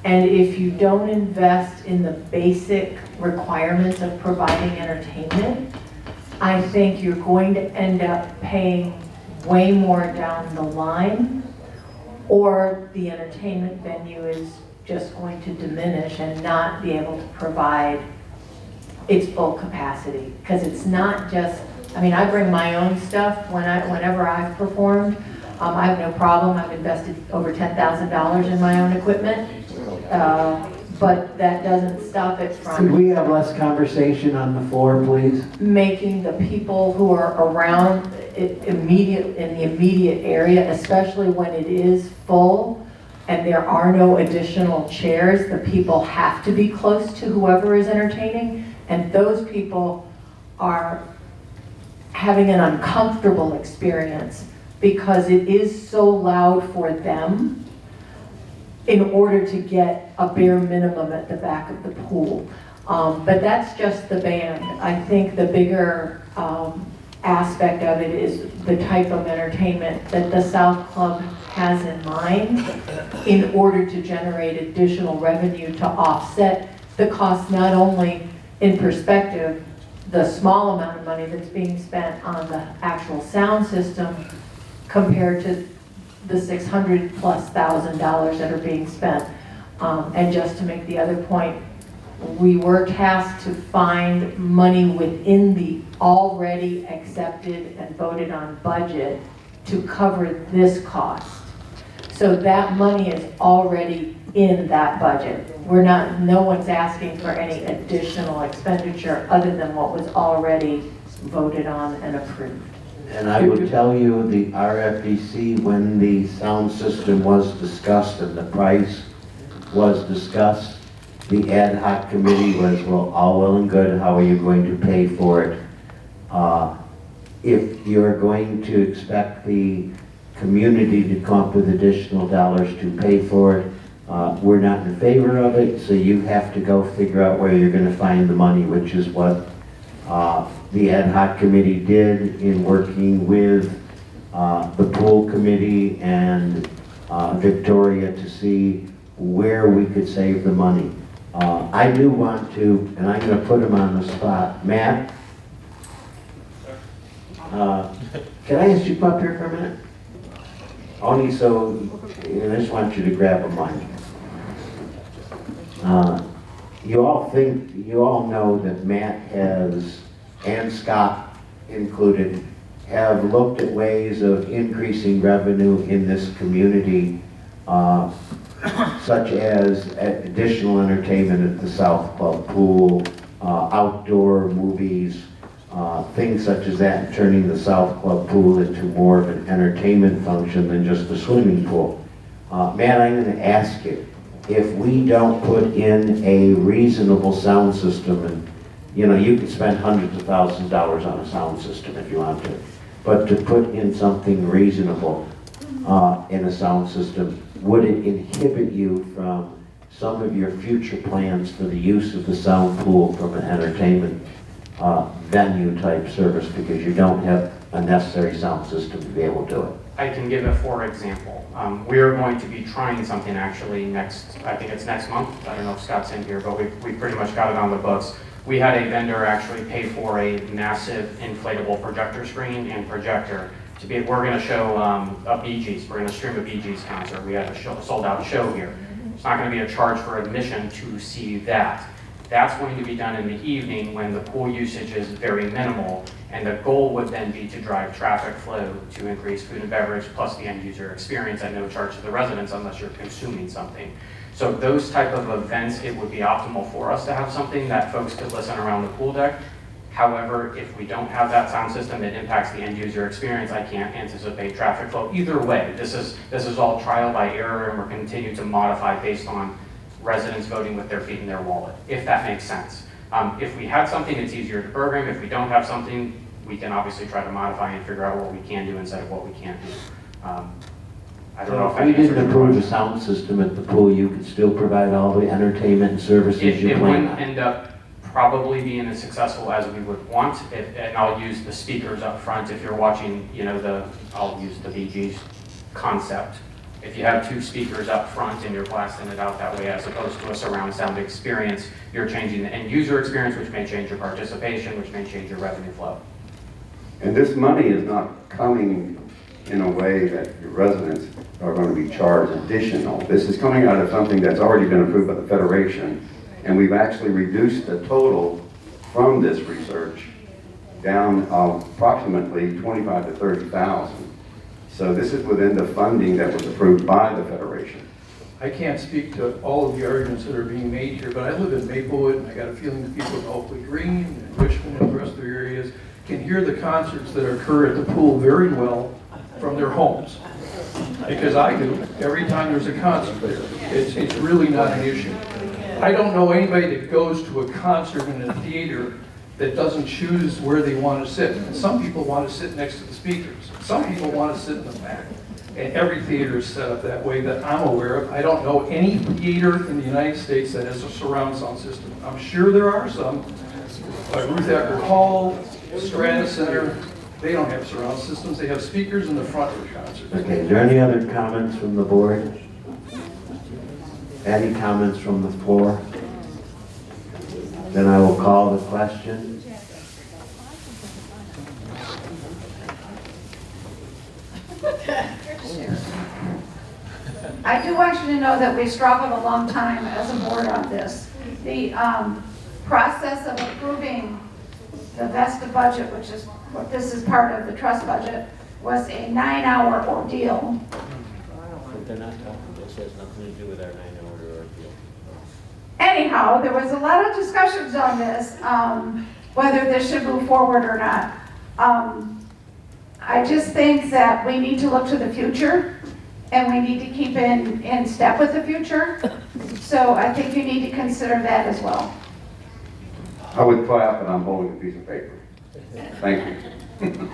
And if you don't invest in the basic requirements of providing entertainment, I think you're going to end up paying way more down the line, or the entertainment venue is just going to diminish and not be able to provide its full capacity. Because it's not just, I mean, I bring my own stuff whenever I've performed. I have no problem. I've invested over $10,000 in my own equipment. But that doesn't stop it from Could we have less conversation on the floor, please? making the people who are around in the immediate area, especially when it is full and there are no additional chairs, the people have to be close to whoever is entertaining, and those people are having an uncomfortable experience because it is so loud for them in order to get a bare minimum at the back of the pool. But that's just the band. I think the bigger aspect of it is the type of entertainment that the South Club has in mind in order to generate additional revenue to offset the cost, not only in perspective, the small amount of money that's being spent on the actual sound system compared to the $600,000+ that are being spent. And just to make the other point, we were tasked to find money within the already accepted and voted on budget to cover this cost. So that money is already in that budget. No one's asking for any additional expenditure other than what was already voted on and approved. And I will tell you, the RFDC, when the sound system was discussed and the price was discussed, the ad hoc committee was, well, all well and good, how are you going to pay for it? If you're going to expect the community to come up with additional dollars to pay for it, we're not in favor of it, so you have to go figure out where you're going to find the money, which is what the ad hoc committee did in working with the pool committee and Victoria to see where we could save the money. I do want to, and I'm going to put him on the spot. Matt? Can I ask you to come up here for a minute? Only so, I just want you to grab a mic. You all know that Matt has, and Scott included, have looked at ways of increasing revenue in this community, such as additional entertainment at the South Club Pool, outdoor movies, things such as that, and turning the South Club Pool into more of an entertainment function than just a swimming pool. Matt, I'm going to ask you, if we don't put in a reasonable sound system, and you can spend hundreds of thousands of dollars on a sound system if you want to, but to put in something reasonable in a sound system, would it inhibit you from some of your future plans for the use of the sound pool from an entertainment venue type service because you don't have a necessary sound system to be able to do it? I can give a for example. We are going to be trying something actually I think it's next month. I don't know if Scott's in here, but we pretty much got it on the books. We had a vendor actually pay for a massive inflatable projector screen and projector to be, we're going to show a Bee Gees, we're going to stream a Bee Gees concert. We had a sold out show here. It's not going to be a charge for admission to see that. That's going to be done in the evening when the pool usage is very minimal, and the goal would then be to drive traffic flow to increase food and beverage plus the end user experience at no charge to the residents unless you're consuming something. So those type of events, it would be optimal for us to have something that folks could listen around the pool deck. However, if we don't have that sound system, it impacts the end user experience. I can't anticipate traffic flow. Either way, this is all trial by error, and we're continuing to modify based on residents voting with their feet in their wallet, if that makes sense. If we had something, it's easier to program. If we don't have something, we can obviously try to modify and figure out what we can do instead of what we can't do. I don't know if I we answered didn't your approve question. the sound system at the pool, you could still provide all the entertainment and services you It plan wouldn't on. end up probably being as successful as we would want. And I'll use the speakers up front. If you're watching, I'll use the BG's concept. If you have 2 speakers up front and you're blasting it out that way as opposed to a surround sound experience, you're changing the end user experience, which may change your participation, which may change your revenue flow. And this money is not coming in a way that your residents are going to be charged additional. This is coming out of something that's already been approved by the Federation, and we've actually reduced the total from this research down approximately 25 to 30,000. So this is within the funding that was approved by the Federation. I can't speak to all of the arguments that are being made here, but I live in Maplewood, and I got a feeling that people in Oakley Green and Richmond and the rest of their areas can hear the concerts that occur at the pool very well from their homes. Because I do, every time there's a concert there. It's really not an issue. I don't know anybody that goes to a concert in a theater that doesn't choose where they want to sit. And some people want to sit next to the speakers. Some people want to sit in the back. And every theater is set up that way that I'm aware of. I don't know any theater in the United States that has a surround sound system. I'm sure there are some, like Ruth Eckerd Hall, Strata Center. They don't have surround systems. They have speakers in the front of the concert. Okay, is there any other comments from the board? Any comments from the floor? Then I will call the question. I do want you to know that we struggled a long time as a board on this. The process of approving the VESTA budget, which is what this is part of the trust budget, was a 9-hour ordeal. But they're not talking, this has nothing to do with our 9-hour ordeal. Anyhow, there was a lot of discussions on this, whether this should move forward or not. I just think that we need to look to the future, and we need to keep in step with the future. So I think you need to consider that as well. I would clap, and I'm holding a piece of paper. Thank you.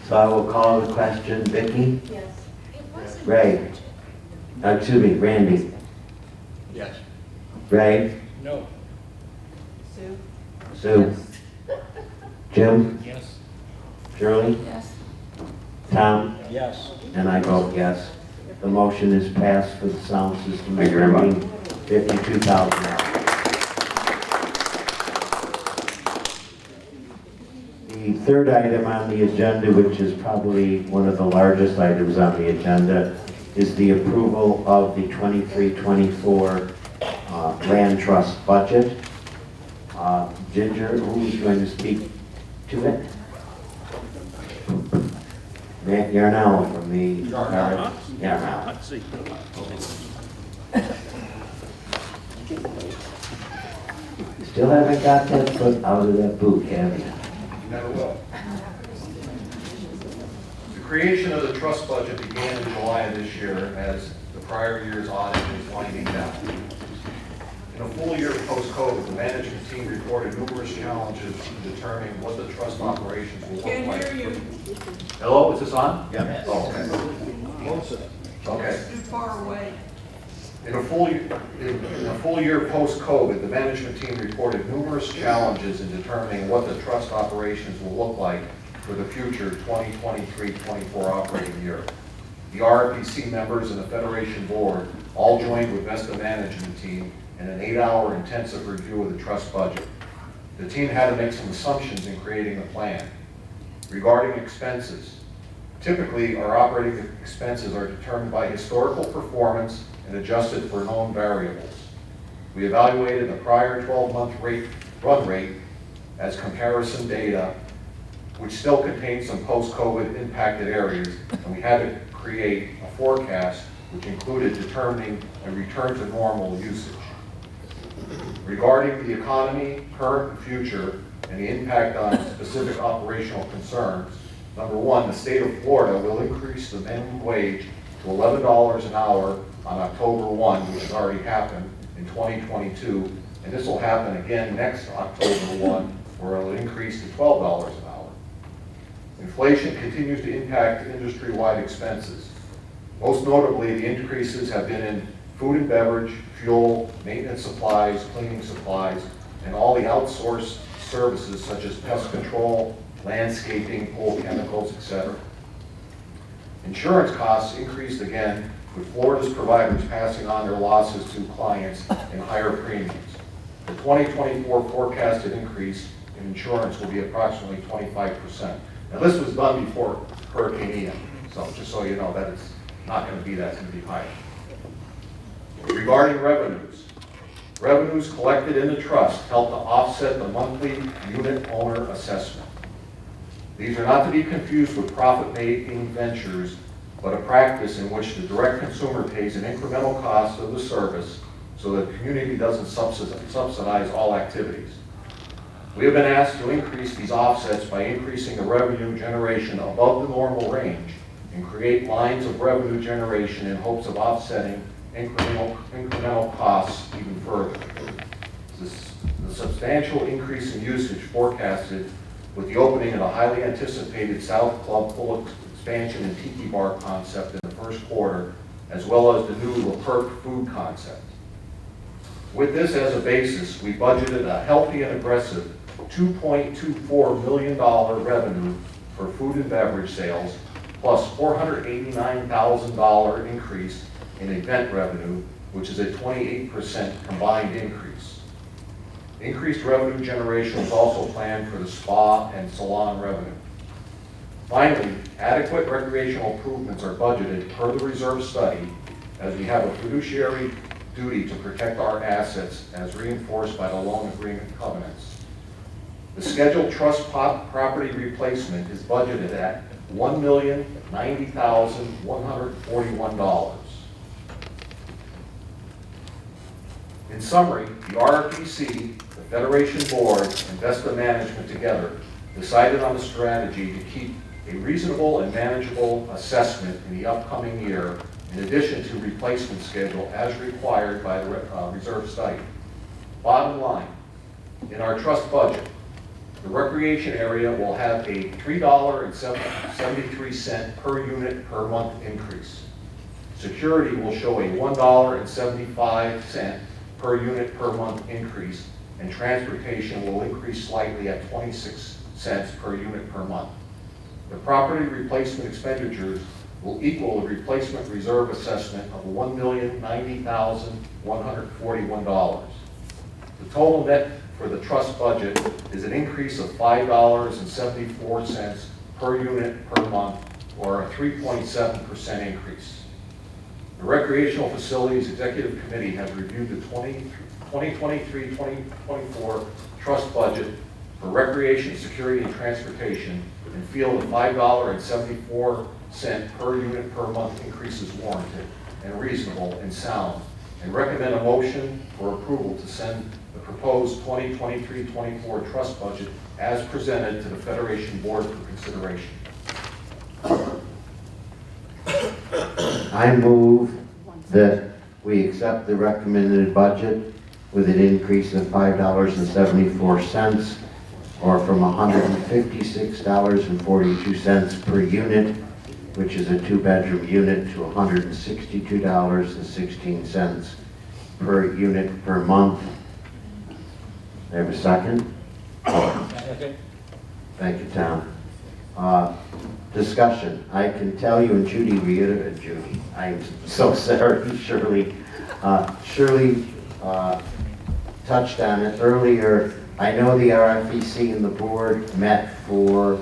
So I will call the question. Vicki? Yes. Ray? Excuse me, Randy? Yes. Ray? No. Sue? Sue? Jim? Yes. Shirley? Yes. Tom? Yes. And I vote yes. The motion is passed for the sound system. Thank you very much. $52,000. The third item on the agenda, which is probably one of the largest items on the agenda, is the approval of the 23-24 land trust budget. Ginger, who is going to speak to it? Matt Yarnell from the... Yarnell. Still haven't got that foot out of that boot, have you? Never will. The creation of the trust budget began in July of this year as the prior year's audit was winding down. In a full year post-COVID, the management team reported numerous challenges in determining what the trust operations will look like. Can't hear you. Hello, is this on? Yes. Oh, okay. Okay. Too far away. In a full year post-COVID, the management team reported numerous challenges in determining what the trust operations will look like for the future 2023-24 operating year. The RFPC members and the Federation Board all joined with VESTA management team in an 8-hour intensive review of the trust budget. The team had to make some assumptions in creating the plan. Regarding expenses, typically our operating expenses are determined by historical performance and adjusted for known variables. We evaluated the prior 12-month run rate as comparison data, which still contains some post-COVID impacted areas, and we had to create a forecast which included determining a return to normal usage. Regarding the economy, current and future, and the impact on specific operational concerns, number one, the state of Florida will increase the minimum wage to $11 an hour on October 1, which has already happened in 2022, and this will happen again next October 1, where it will increase to $12 an hour. Inflation continues to impact industry-wide expenses. Most notably, the increases have been in food and beverage, fuel, maintenance supplies, cleaning supplies, and all the outsourced services such as pest control, landscaping, pool chemicals, etc. Insurance costs increased again, with Florida's providers passing on their losses to clients in higher premiums. The 2024 forecasted increase in insurance will be approximately 25%. Now, this was done before Hurricane Ian, so just so you know that it's not going to be that, it's going to be higher. Regarding revenues, revenues collected in the trust help to offset the monthly unit owner assessment. These are not to be confused with profit-making ventures, but a practice in which the direct consumer pays an incremental cost of the service so that the community doesn't subsidize all activities. We have been asked to increase these offsets by increasing the revenue generation above the normal range and create lines of revenue generation in hopes of offsetting incremental costs even further. The substantial increase in usage forecasted with the opening of the highly anticipated South Club full expansion and tiki bar concept in the first quarter, as well as the new La Perque food concept. With this as a basis, we budgeted a healthy and aggressive $2.24 million revenue for food and beverage sales, plus $489,000 increase in event revenue, which is a 28% combined increase. Increased revenue generation is also planned for the spa and salon revenue. Finally, adequate recreational improvements are budgeted per the reserve study, as we have a fiduciary duty to protect our assets as reinforced by the loan agreement covenants. The scheduled trust property replacement is budgeted at $1,090,141. In summary, the RFPC, the Federation Board, and Vesta Management together decided on a strategy to keep a reasonable and manageable assessment in the upcoming year, in addition to replacement schedule as required by the reserve study. Bottom line, in our trust budget, the recreation area will have a $3.73 per unit per month increase. Security will show a $1.75 per unit per month increase, and transportation will increase slightly at 26 cents per unit per month. The property replacement expenditures will equal a replacement reserve assessment of $1,090,141. The total net for the trust budget is an increase of $5.74 per unit per month, or a 3.7% increase. The Recreational Facilities Executive Committee has reviewed the 2023-2024 trust budget for recreation, security, and transportation, and feel the $5.74 per unit per month increase is warranted and reasonable and sound, and recommend a motion for approval to send the proposed 2023-24 trust budget as presented to the Federation Board for consideration. I move that we accept the recommended budget with an increase of $5.74, or from $156.42 per unit, which is a two-bedroom unit, to $162.16 per unit per month. I have a second? Thank you, Tom. Discussion. I can tell you, and Judy Judy, I'm so sorry, Shirley. Shirley touched on it earlier. I know the RFEC and the board met for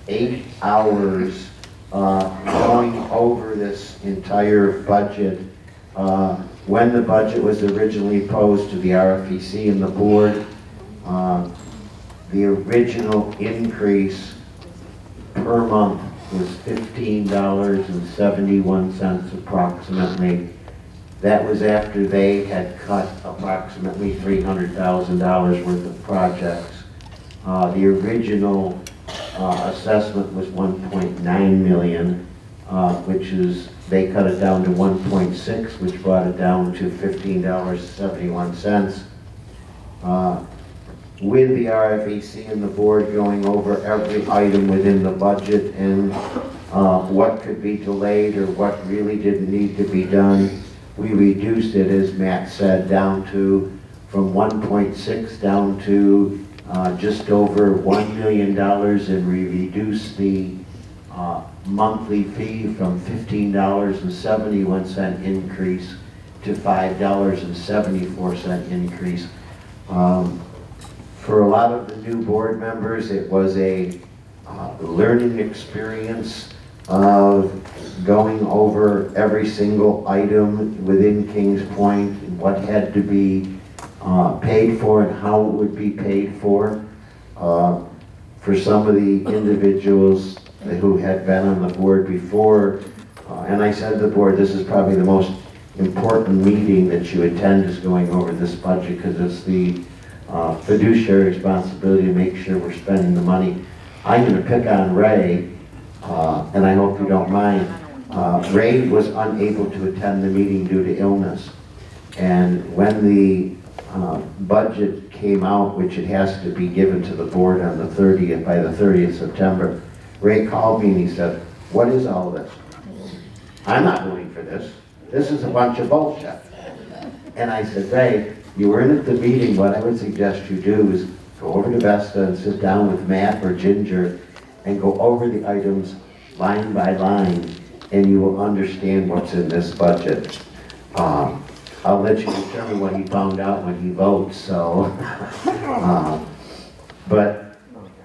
8 hours going over this entire budget. When the budget was originally posed to the RFEC and the board, the original increase per month was $15.71 approximately. That was after they had cut approximately $300,000 worth of projects. The original assessment was $1.9 million, which is, they cut it down to 1.6, which brought it down to $15.71. With the RFEC and the board going over every item within the budget and what could be delayed or what really didn't need to be done, we reduced it, as Matt said, down to from 1.6 down to just over $1 million, and we reduced the monthly fee from $15.71 increase to $5.74 increase. For a lot of the new board members, it was a learning experience of going over every single item within Kings Point and what had to be paid for and how it would be paid for. For some of the individuals who had been on the board before, and I said to the board, this is probably the most important meeting that you attend, is going over this budget, because it's the fiduciary responsibility to make sure we're spending the money. I'm going to pick on Ray, and I hope you don't mind. Ray was unable to attend the meeting due to illness. And when the budget came out, which it has to be given to the board on the 30th, by the 30th September, Ray called me and he said, "What is all this? I'm not voting for this. This is a bunch of bullshit." And I said, "Ray, you weren't at the meeting. What I would suggest you do is go over to Vesta and sit down with Matt or Ginger and go over the items line by line, and you will understand what's in this budget." I'll let you determine what he found out when he votes, so. But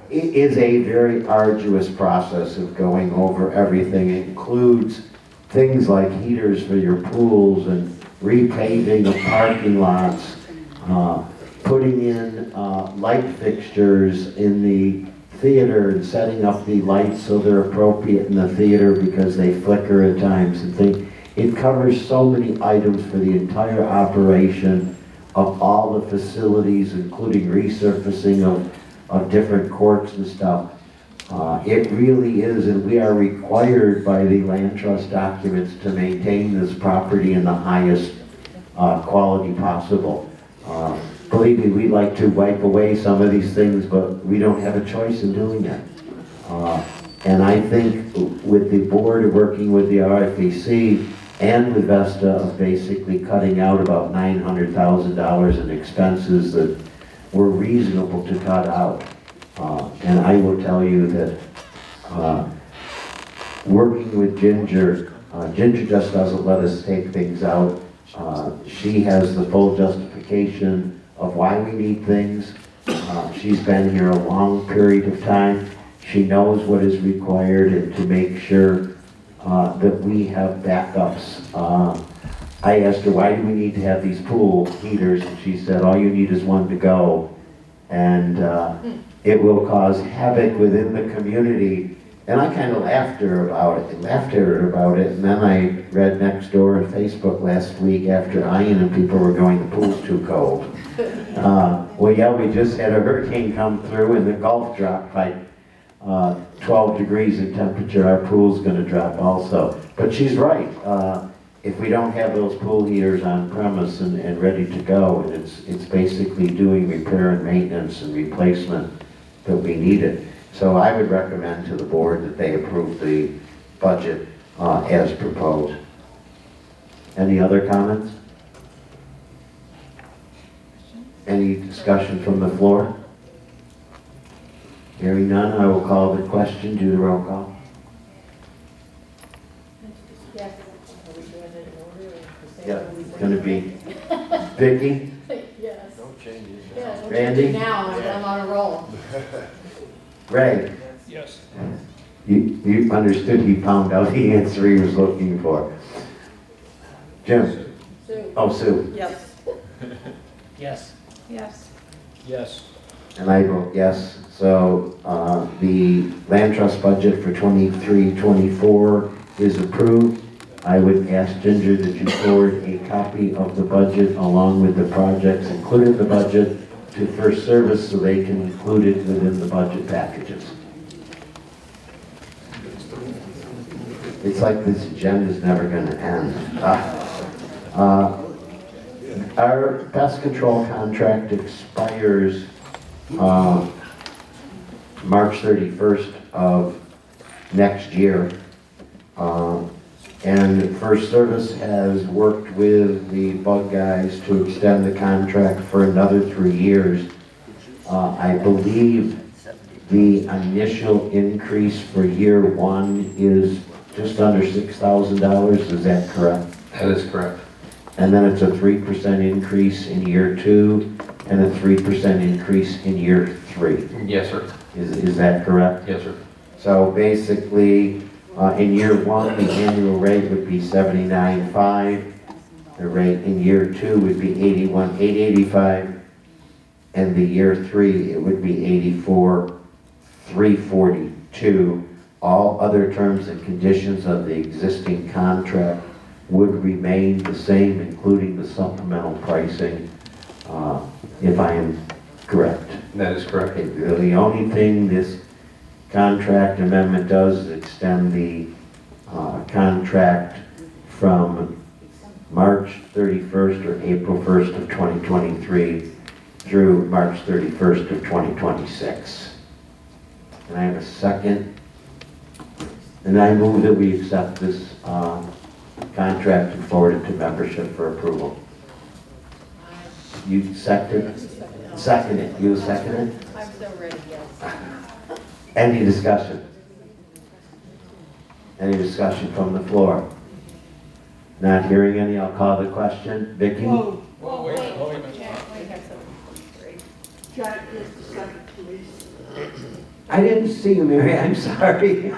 it is a very arduous process of going over everything. It includes things like heaters for your pools and repaving of parking lots, putting in light fixtures in the theater and setting up the lights so they're appropriate in the theater because they flicker at times and things. It covers so many items for the entire operation of all the facilities, including resurfacing of different courts and stuff. It really is, and we are required by the land trust documents to maintain this property in the highest quality possible. Believe me, we'd like to wipe away some of these things, but we don't have a choice in doing it. And I think with the board working with the RFEC and with Vesta of basically cutting out about $900,000 in expenses that were reasonable to cut out. And I will tell you that working with Ginger, Ginger just doesn't let us take things out. She has the full justification of why we need things. She's been here a long period of time. She knows what is required and to make sure that we have backups. I asked her, why do we need to have these pool heaters? And she said, all you need is one to go. And it will cause havoc within the community. And I kind of laughed at her about it, and then I read next door on Facebook last week after Ian and people were going, the pool's too cold. Well, yeah, we just had a hurricane come through and the Gulf dropped by 12 degrees in temperature. Our pool's going to drop also. But she's right. If we don't have those pool heaters on premise and ready to go, and it's basically doing repair and maintenance and replacement that we needed. So I would recommend to the board that they approve the budget as proposed. Any other comments? Any discussion from the floor? Hearing none, I will call the question. Do the roll call. Yes. Are we doing it in order or the same? Yeah, it's going to be Vicki, Yes. No changes. Yeah, don't Randy? change it now, I'm on a roll. Ray. Yes. You understood he found out the answer he was looking for. Jim? Sue. Oh, Sue. Yes. Yes. Yes. Yes. And I vote yes. So the land trust budget for 23-24 is approved. I would ask Ginger that you forward a copy of the budget along with the projects included in the budget to First Service so they can include it within the budget packages. It's like this agenda's never going to end. Our pest control contract expires March 31st of next year. And First Service has worked with the bug guys to extend the contract for another 3 years. I believe the initial increase for year 1 is just under $6,000, is that correct? That is correct. And then it's a 3% increase in year 2 and a 3% increase in year 3. Yes, sir. Is that correct? Yes, sir. So basically, in year 1, the annual rate would be $79,500. The rate in year 2 would be $81,885. And the year 3, it would be $84,342. All other terms and conditions of the existing contract would remain the same, including the supplemental pricing, if I am correct. That is correct. The only thing this contract amendment does is extend the contract from March 31st or April 1st of 2023 through March 31st of 2026. And I have a second. And I move that we accept this contract and forward it to membership for approval. You second it? Second it. You second it? I'm so ready, yes. Any discussion? Any discussion from the floor? Not hearing any, I'll call the question. Vicki? Wait a minute. Jack, we have something. Jack is the second, please. I didn't see you, Mary, I'm sorry.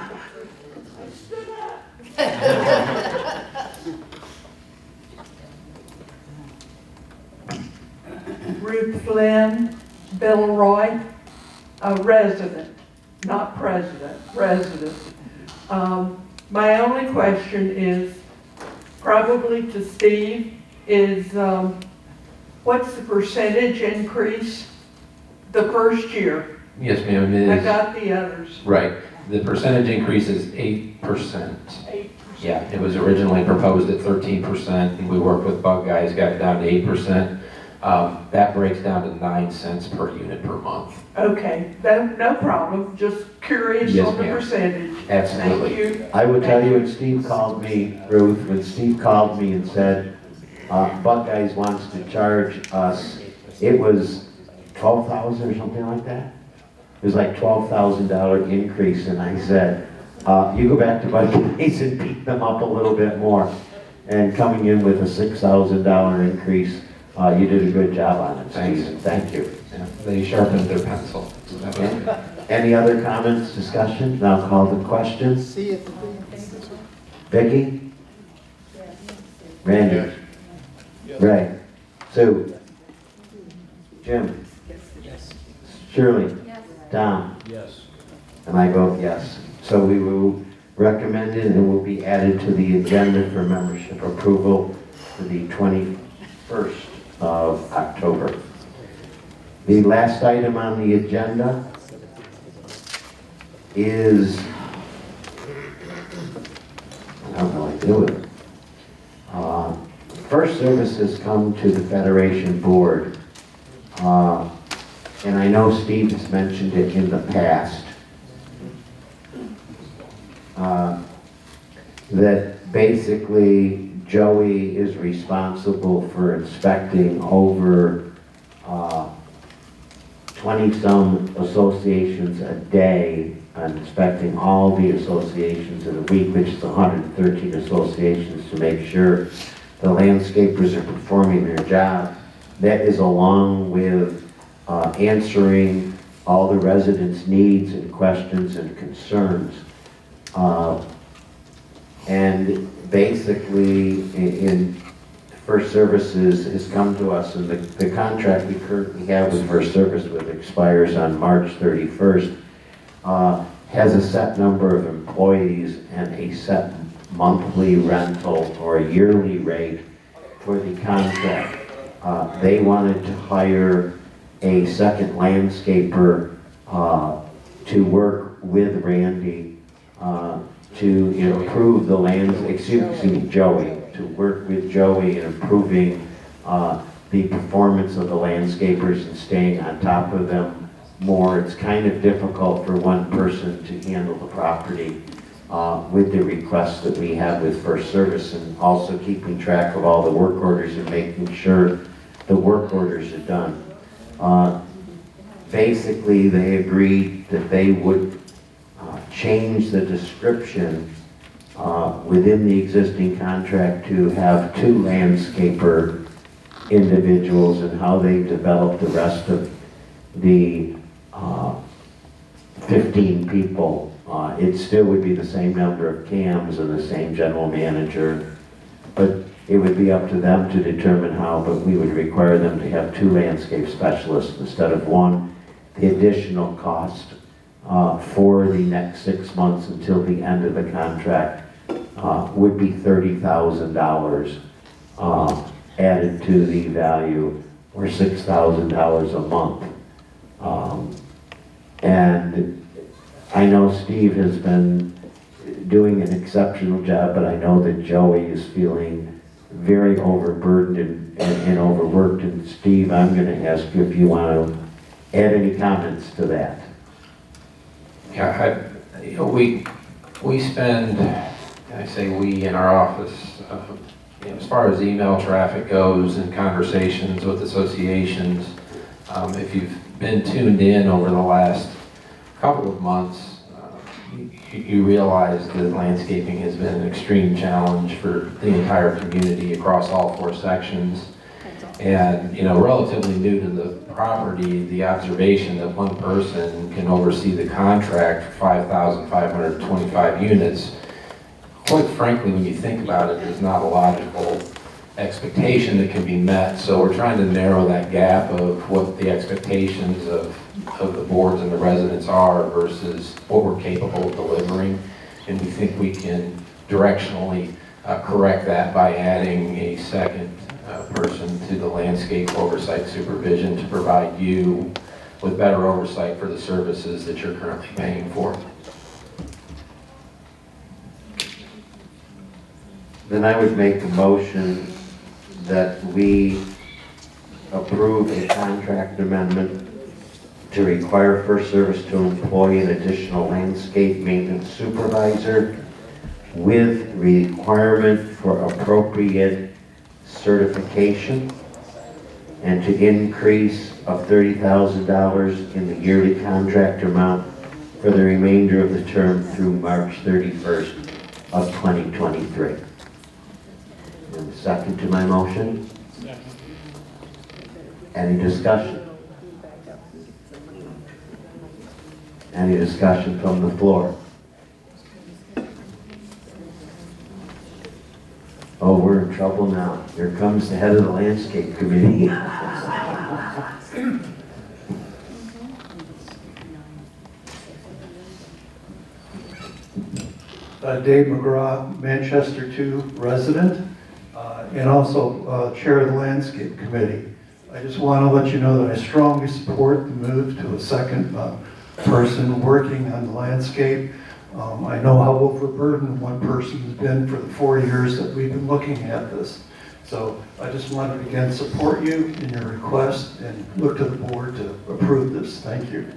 Ruth Flynn, Bill Roy, a resident, not president, resident. My only question is, probably to Steve, is what's the percentage increase the first year? Yes, ma'am, it is. I got the others. Right. The percentage increase is 8%. 8%. Yeah, it was originally proposed at 13%, and we worked with bug guys, got it down to 8%. That breaks down to 9 cents per unit per month. Okay, no problem, just curious Yes, on the ma'am. percentage. Absolutely. Thank you. I would tell you when Steve called me, Ruth, when Steve called me and said, Buckeyes wants to charge us, it was 12,000 or something like that? It was like $12,000 increase, and I said, you go back to Buckeyes and beat them up a little bit more. And coming in with a $6,000 increase, you did a good job on it, Steve. Thank you. Yeah, they sharpened their pencil. So that was good. Any other comments, discussion? Now call the question. Vicki? Randy? Ray? Sue? Jim? Shirley? Tom? Yes. And I vote yes. So we will recommend it and will be added to the agenda for membership approval for the 21st of October. The last item on the agenda is, I don't know what to do with it. First Service has come to the Federation Board, and I know Steve has mentioned it in the past, that basically Joey is responsible for inspecting over 20-some associations a day, inspecting all the associations in a week, which is 113 associations, to make sure the landscapers are performing their job. That is along with answering all the residents' needs and questions and concerns. And basically, in First Services has come to us, and the contract we currently have with First Service, which expires on March 31st, has a set number of employees and a set monthly rental or a yearly rate for the contract. They wanted to hire a second landscaper to work with Randy to improve the excuse me, Joey, to work with Joey in improving the performance of the landscapers and staying on top of them more. It's kind of difficult for one person to handle the property with the requests that we have with First Service, and also keeping track of all the work orders and making sure the work orders are done. Basically, they agreed that they would change the description within the existing contract to have 2 landscaper individuals, and how they develop the rest of the 15 people. It still would be the same number of CAMs and the same general manager, but it would be up to them to determine how, but we would require them to have 2 landscape specialists instead of 1. The additional cost for the next 6 months until the end of the contract would be $30,000 added to the value, or $6,000 a month. And I know Steve has been doing an exceptional job, but I know that Joey is feeling very overburdened and overworked. And Steve, I'm going to ask you if you want to add any comments to that. Yeah, we spend, I say we in our office, as far as email traffic goes and conversations with associations, if you've been tuned in over the last couple of months, you realize that landscaping has been an extreme challenge for the entire community across all 4 sections. And, relatively new to the property, the observation that one person can oversee the contract for 5,525 units, quite frankly, when you think about it, is not a logical expectation that can be met. So we're trying to narrow that gap of what the expectations of the boards and the residents are versus what we're capable of delivering. And we think we can directionally correct that by adding a second person to the landscape oversight supervision to provide you with better oversight for the services that you're currently paying for. Then I would make a motion that we approve a contract amendment to require First Service to employ an additional landscape maintenance supervisor with requirement for appropriate certification, and to increase of $30,000 in the yearly contract amount for the remainder of the term through March 31st of 2023. And second to my motion? Any discussion? Any discussion from the floor? Oh, we're in trouble now. Here comes the head of the landscape committee. Dave McGraw, Manchester 2 resident, and also chair of the landscape committee. I just want to let you know that I strongly support the move to a second person working on the landscape. I know how overburdened one person has been for the 4 years that we've been looking at this. So I just wanted to again support you in your request and look to the board to approve this. Thank you.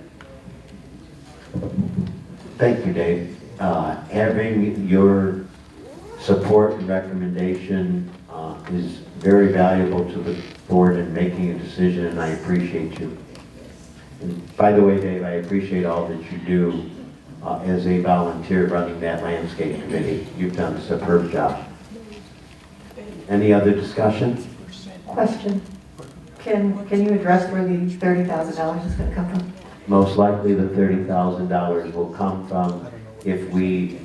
Thank you, Dave. Having your support and recommendation is very valuable to the board in making a decision, and I appreciate you. And by the way, Dave, I appreciate all that you do as a volunteer running that landscape committee. You've done a superb job. Any other discussion? Question. Can you address where the $30,000 is going to come from? Most likely the $30,000 will come from if we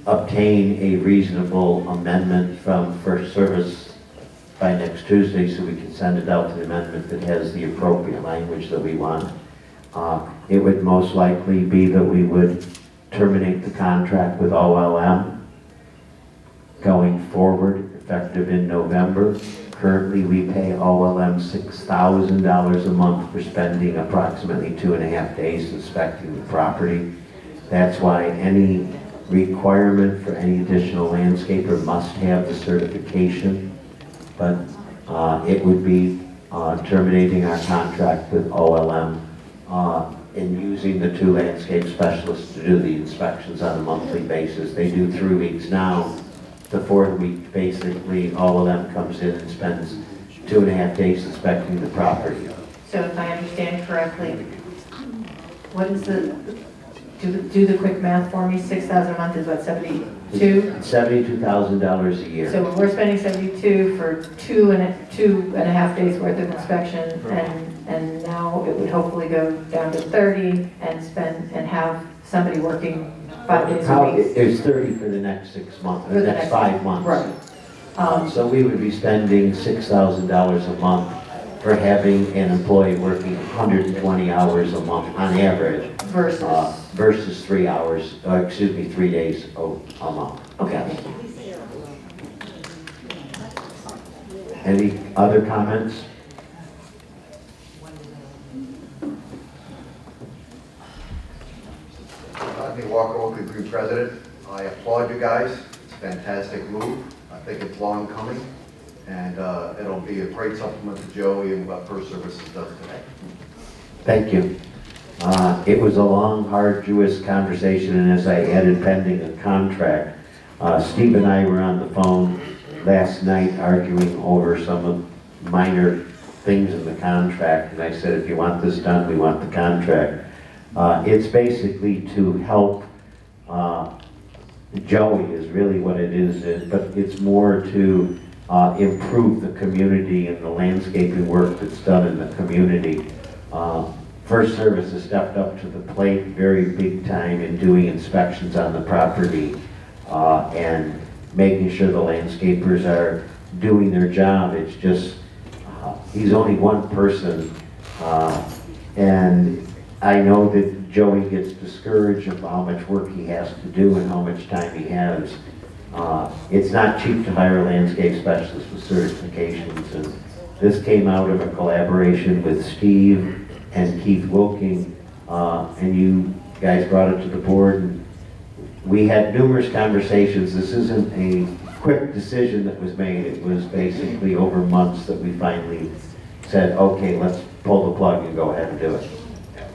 obtain a reasonable amendment from First Service by next Tuesday, so we can send it out to the amendment that has the appropriate language that we want. It would most likely be that we would terminate the contract with OLM going forward, effective in November. Currently, we pay OLM $6,000 a month for spending approximately 2.5 days inspecting the property. That's why any requirement for any additional landscaper must have the certification, but it would be terminating our contract with OLM in using the 2 landscape specialists to do the inspections on a monthly basis. They do 3 weeks now. The 4th week, basically, all of them comes in and spends 2.5 days inspecting the property. So if I understand correctly, what is do the quick math for me, 6,000 a month is what, 72? $72,000 a year. So when we're spending 72 for 2.5 days worth of inspection, and now it would hopefully go down to 30 and have somebody working 5 days a week. It's 30 for the next 6 months, For the the next next- 5 months. Right. So we would be spending $6,000 a month for having an employee working 120 hours a month on average. Versus 3 hours, 3 days a month. Okay. Any other comments? Rodney Walker, Oakley Group President. I applaud you guys. It's a fantastic move. I think it's long coming, and it'll be a great supplement to Joey and what First Services does today. Thank you. It was a long, arduous conversation, and as I added pending a contract, Steve and I were on the phone last night arguing over some of minor things in the contract, and I said, if you want this done, we want the contract. It's basically to help Joey is really what it is, but it's more to improve the community and the landscaping work that's done in the community. First Service has stepped up to the plate very big time in doing inspections on the property and making sure the landscapers are doing their job. It's just, he's only one person, and I know that Joey gets discouraged of how much work he has to do and how much time he has. It's not cheap to hire landscape specialists with certifications, and this came out of a collaboration with Steve and Keith Wilking, and you guys brought it to the board. And we had numerous conversations. This isn't a quick decision that was made. It was basically over months that we finally said, okay, let's pull the plug and go ahead and do it.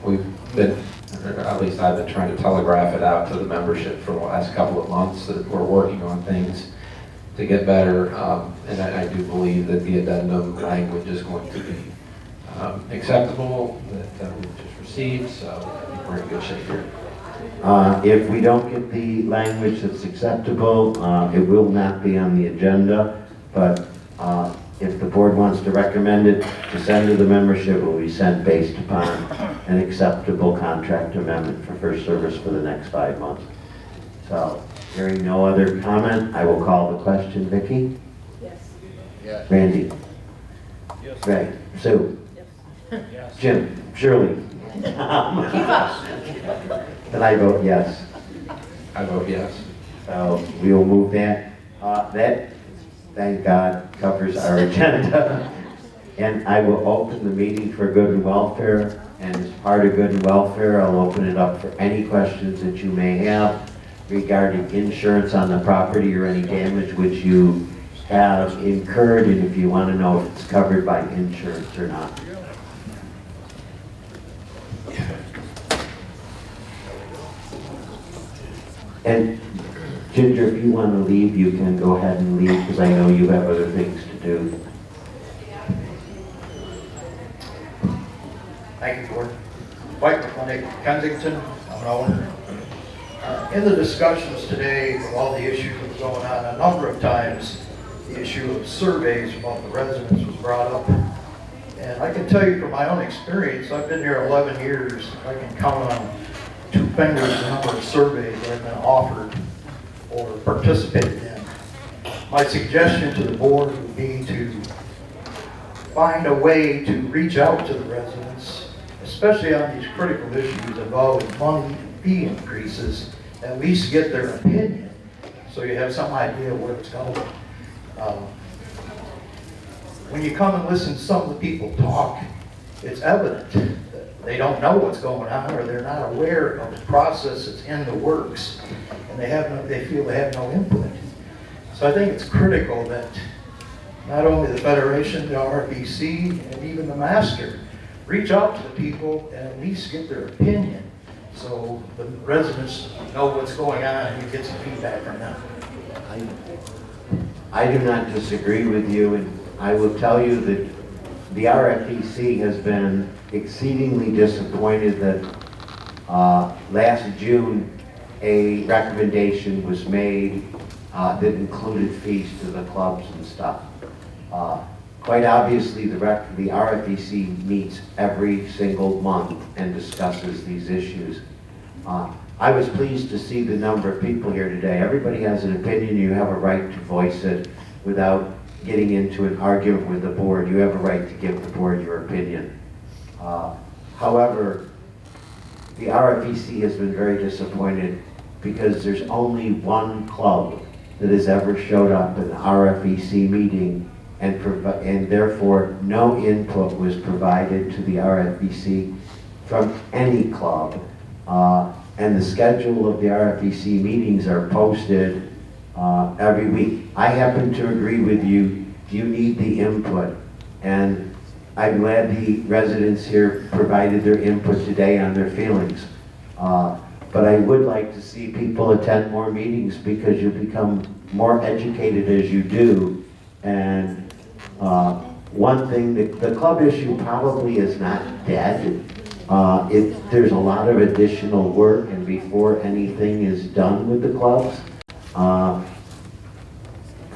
We've been, or at least I've been trying to telegraph it out to the membership for the last couple of months that we're working on things to get better, and I do believe that the addendum language is going to be acceptable, that we've just received, so I think we're in good shape here. If we don't get the language that's acceptable, it will not be on the agenda, but if the board wants to recommend it to send to the membership, it will be sent based upon an acceptable contract amendment for First Service for the next 5 months. So, hearing no other comment, I will call the question. Vicki? Yes. Randy? Yes. Ray? Sue? Yes. Jim? Shirley? Keep up. Then I vote yes. I vote yes. So we will move that. That, thank God, covers our agenda. And I will open the meeting for Good and Welfare. And as part of Good and Welfare, I'll open it up for any questions that you may have regarding insurance on the property or any damage which you have incurred, and if you want to know if it's covered by insurance or not. And Ginger, if you want to leave, you can go ahead and leave, because I know you have other things to do. Thank you, Gordon. White Clinic, Kensington, I'm an owner. In the discussions today, with all the issues that were going on, a number of times, the issue of surveys about the residents was brought up. And I can tell you from my own experience, I've been here 11 years, I can count on 2 fingers the number of surveys that have been offered or participated in. My suggestion to the board would be to find a way to reach out to the residents, especially on these critical issues involving money and fee increases, at least get their opinion, so you have some idea where it's going. When you come and listen to some of the people talk, it's evident that they don't know what's going on, or they're not aware of the process that's in the works, and they feel they have no input. So I think it's critical that not only the Federation, the RFEC, and even the master reach out to the people and at least get their opinion, so the residents know what's going on and you get some feedback from them. I do not disagree with you, and I will tell you that the RFEC has been exceedingly disappointed that last June a recommendation was made that included fees to the clubs and stuff. Quite obviously, the RFEC meets every single month and discusses these issues. I was pleased to see the number of people here today. Everybody has an opinion. You have a right to voice it without getting into an argument with the board. You have a right to give the board your opinion. However, the RFEC has been very disappointed because there's only one club that has ever showed up in an RFEC meeting, and therefore no input was provided to the RFEC from any club. And the schedule of the RFEC meetings are posted every week. I happen to agree with you, you need the input. And I'm glad the residents here provided their input today on their feelings. But I would like to see people attend more meetings because you become more educated as you do. And one thing, the club issue probably is not dead. There's a lot of additional work, and before anything is done with the clubs,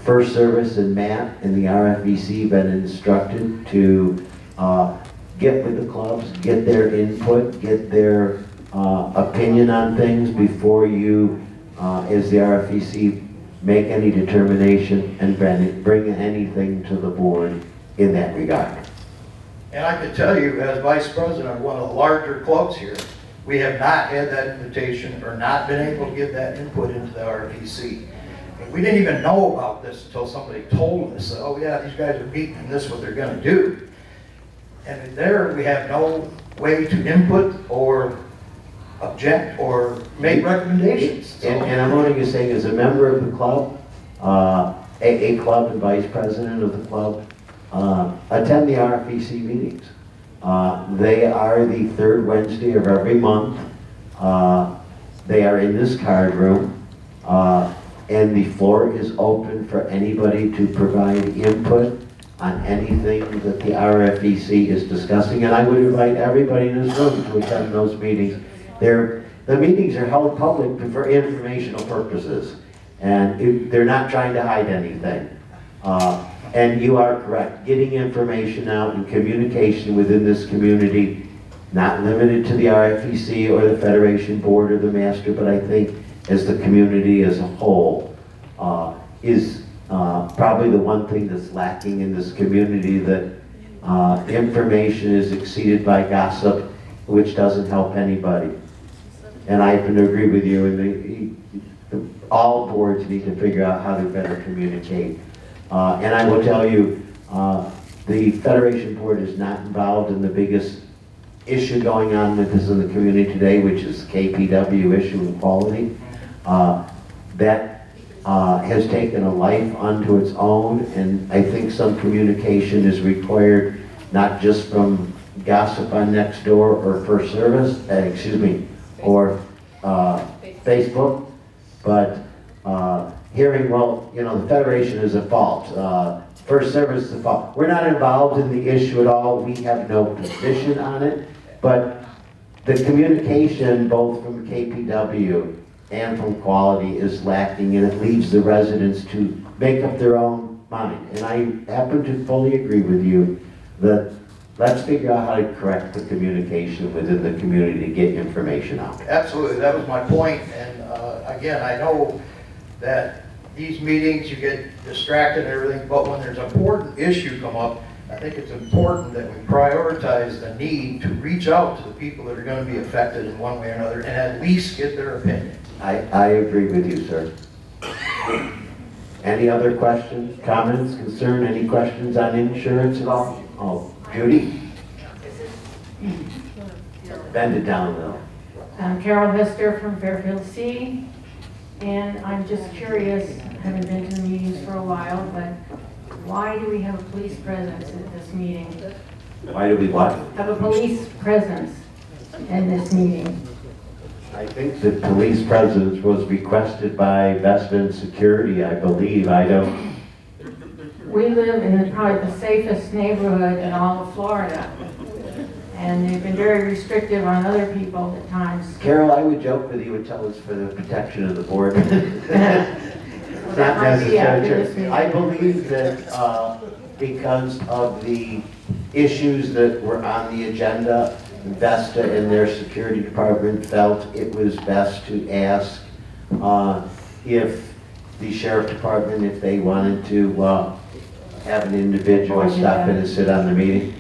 First Service and Matt and the RFEC have been instructed to get with the clubs, get their input, get their opinion on things before you, as the RFEC, make any determination and bring anything to the board in that regard. And I can tell you, as vice president of one of the larger clubs here, we have not had that invitation or not been able to get that input into the RFEC. And we didn't even know about this until somebody told us, oh yeah, these guys are meeting and this is what they're gonna do. And there we have no way to input or object or make recommendations. So. And I'm only saying, as a member of the club, a club and vice president of the club, attend the RFEC meetings. They are the third Wednesday of every month. They are in this card room, and the floor is open for anybody to provide input on anything that the RFEC is discussing. And I would invite everybody in this room to attend those meetings. The meetings are held public for informational purposes, and they're not trying to hide anything. And you are correct, getting information out and communication within this community, not limited to the RFEC or the Federation Board or the Master, but I think as the community as a whole, is probably the one thing that's lacking in this community, that information is exceeded by gossip, which doesn't help anybody. And I happen to agree with you, and all boards need to figure out how to better communicate. And I will tell you, the Federation Board is not involved in the biggest issue going on with this in the community today, which is KPW issue and quality. That has taken a life unto its own, and I think some communication is required, not just from Gossip on Nextdoor or First Service, or Facebook, but hearing, well, you know, the Federation is at fault, First Service is at fault. We're not involved in the issue at all. We have no position on it, but the communication both from KPW and from quality is lacking, and it leaves the residents to make up their own mind. And I happen to fully agree with you that let's figure out how to correct the communication within the community to get information out. Absolutely, that was my point. And again, I know that these meetings, you get distracted and everything, but when there's an important issue come up, I think it's important that we prioritize the need to reach out to the people that are going to be affected in one way or another and at least get their opinion. I agree with you, sir. Any other questions, comments, concern, any questions on insurance at all? Oh, Judy? Bend it down a little. I'm Carol Hester from Fairfield C, and I'm just curious, haven't been to the meetings for a while, but why do we have a police presence at this meeting? Why do we what? Have a police presence in this meeting. I think the police presence was requested by Vesta Security, I believe. I don't. We live in probably the safest neighborhood in all of Florida. And they've been very restrictive on other people at times. Carol, I would joke with you and tell us for the protection of the board. It's not might be after this necessary. meeting. I believe that because of the issues that were on the agenda, Vesta and their security department felt it was best to ask if the sheriff department, if they wanted to have an individual stop in and sit on the meeting.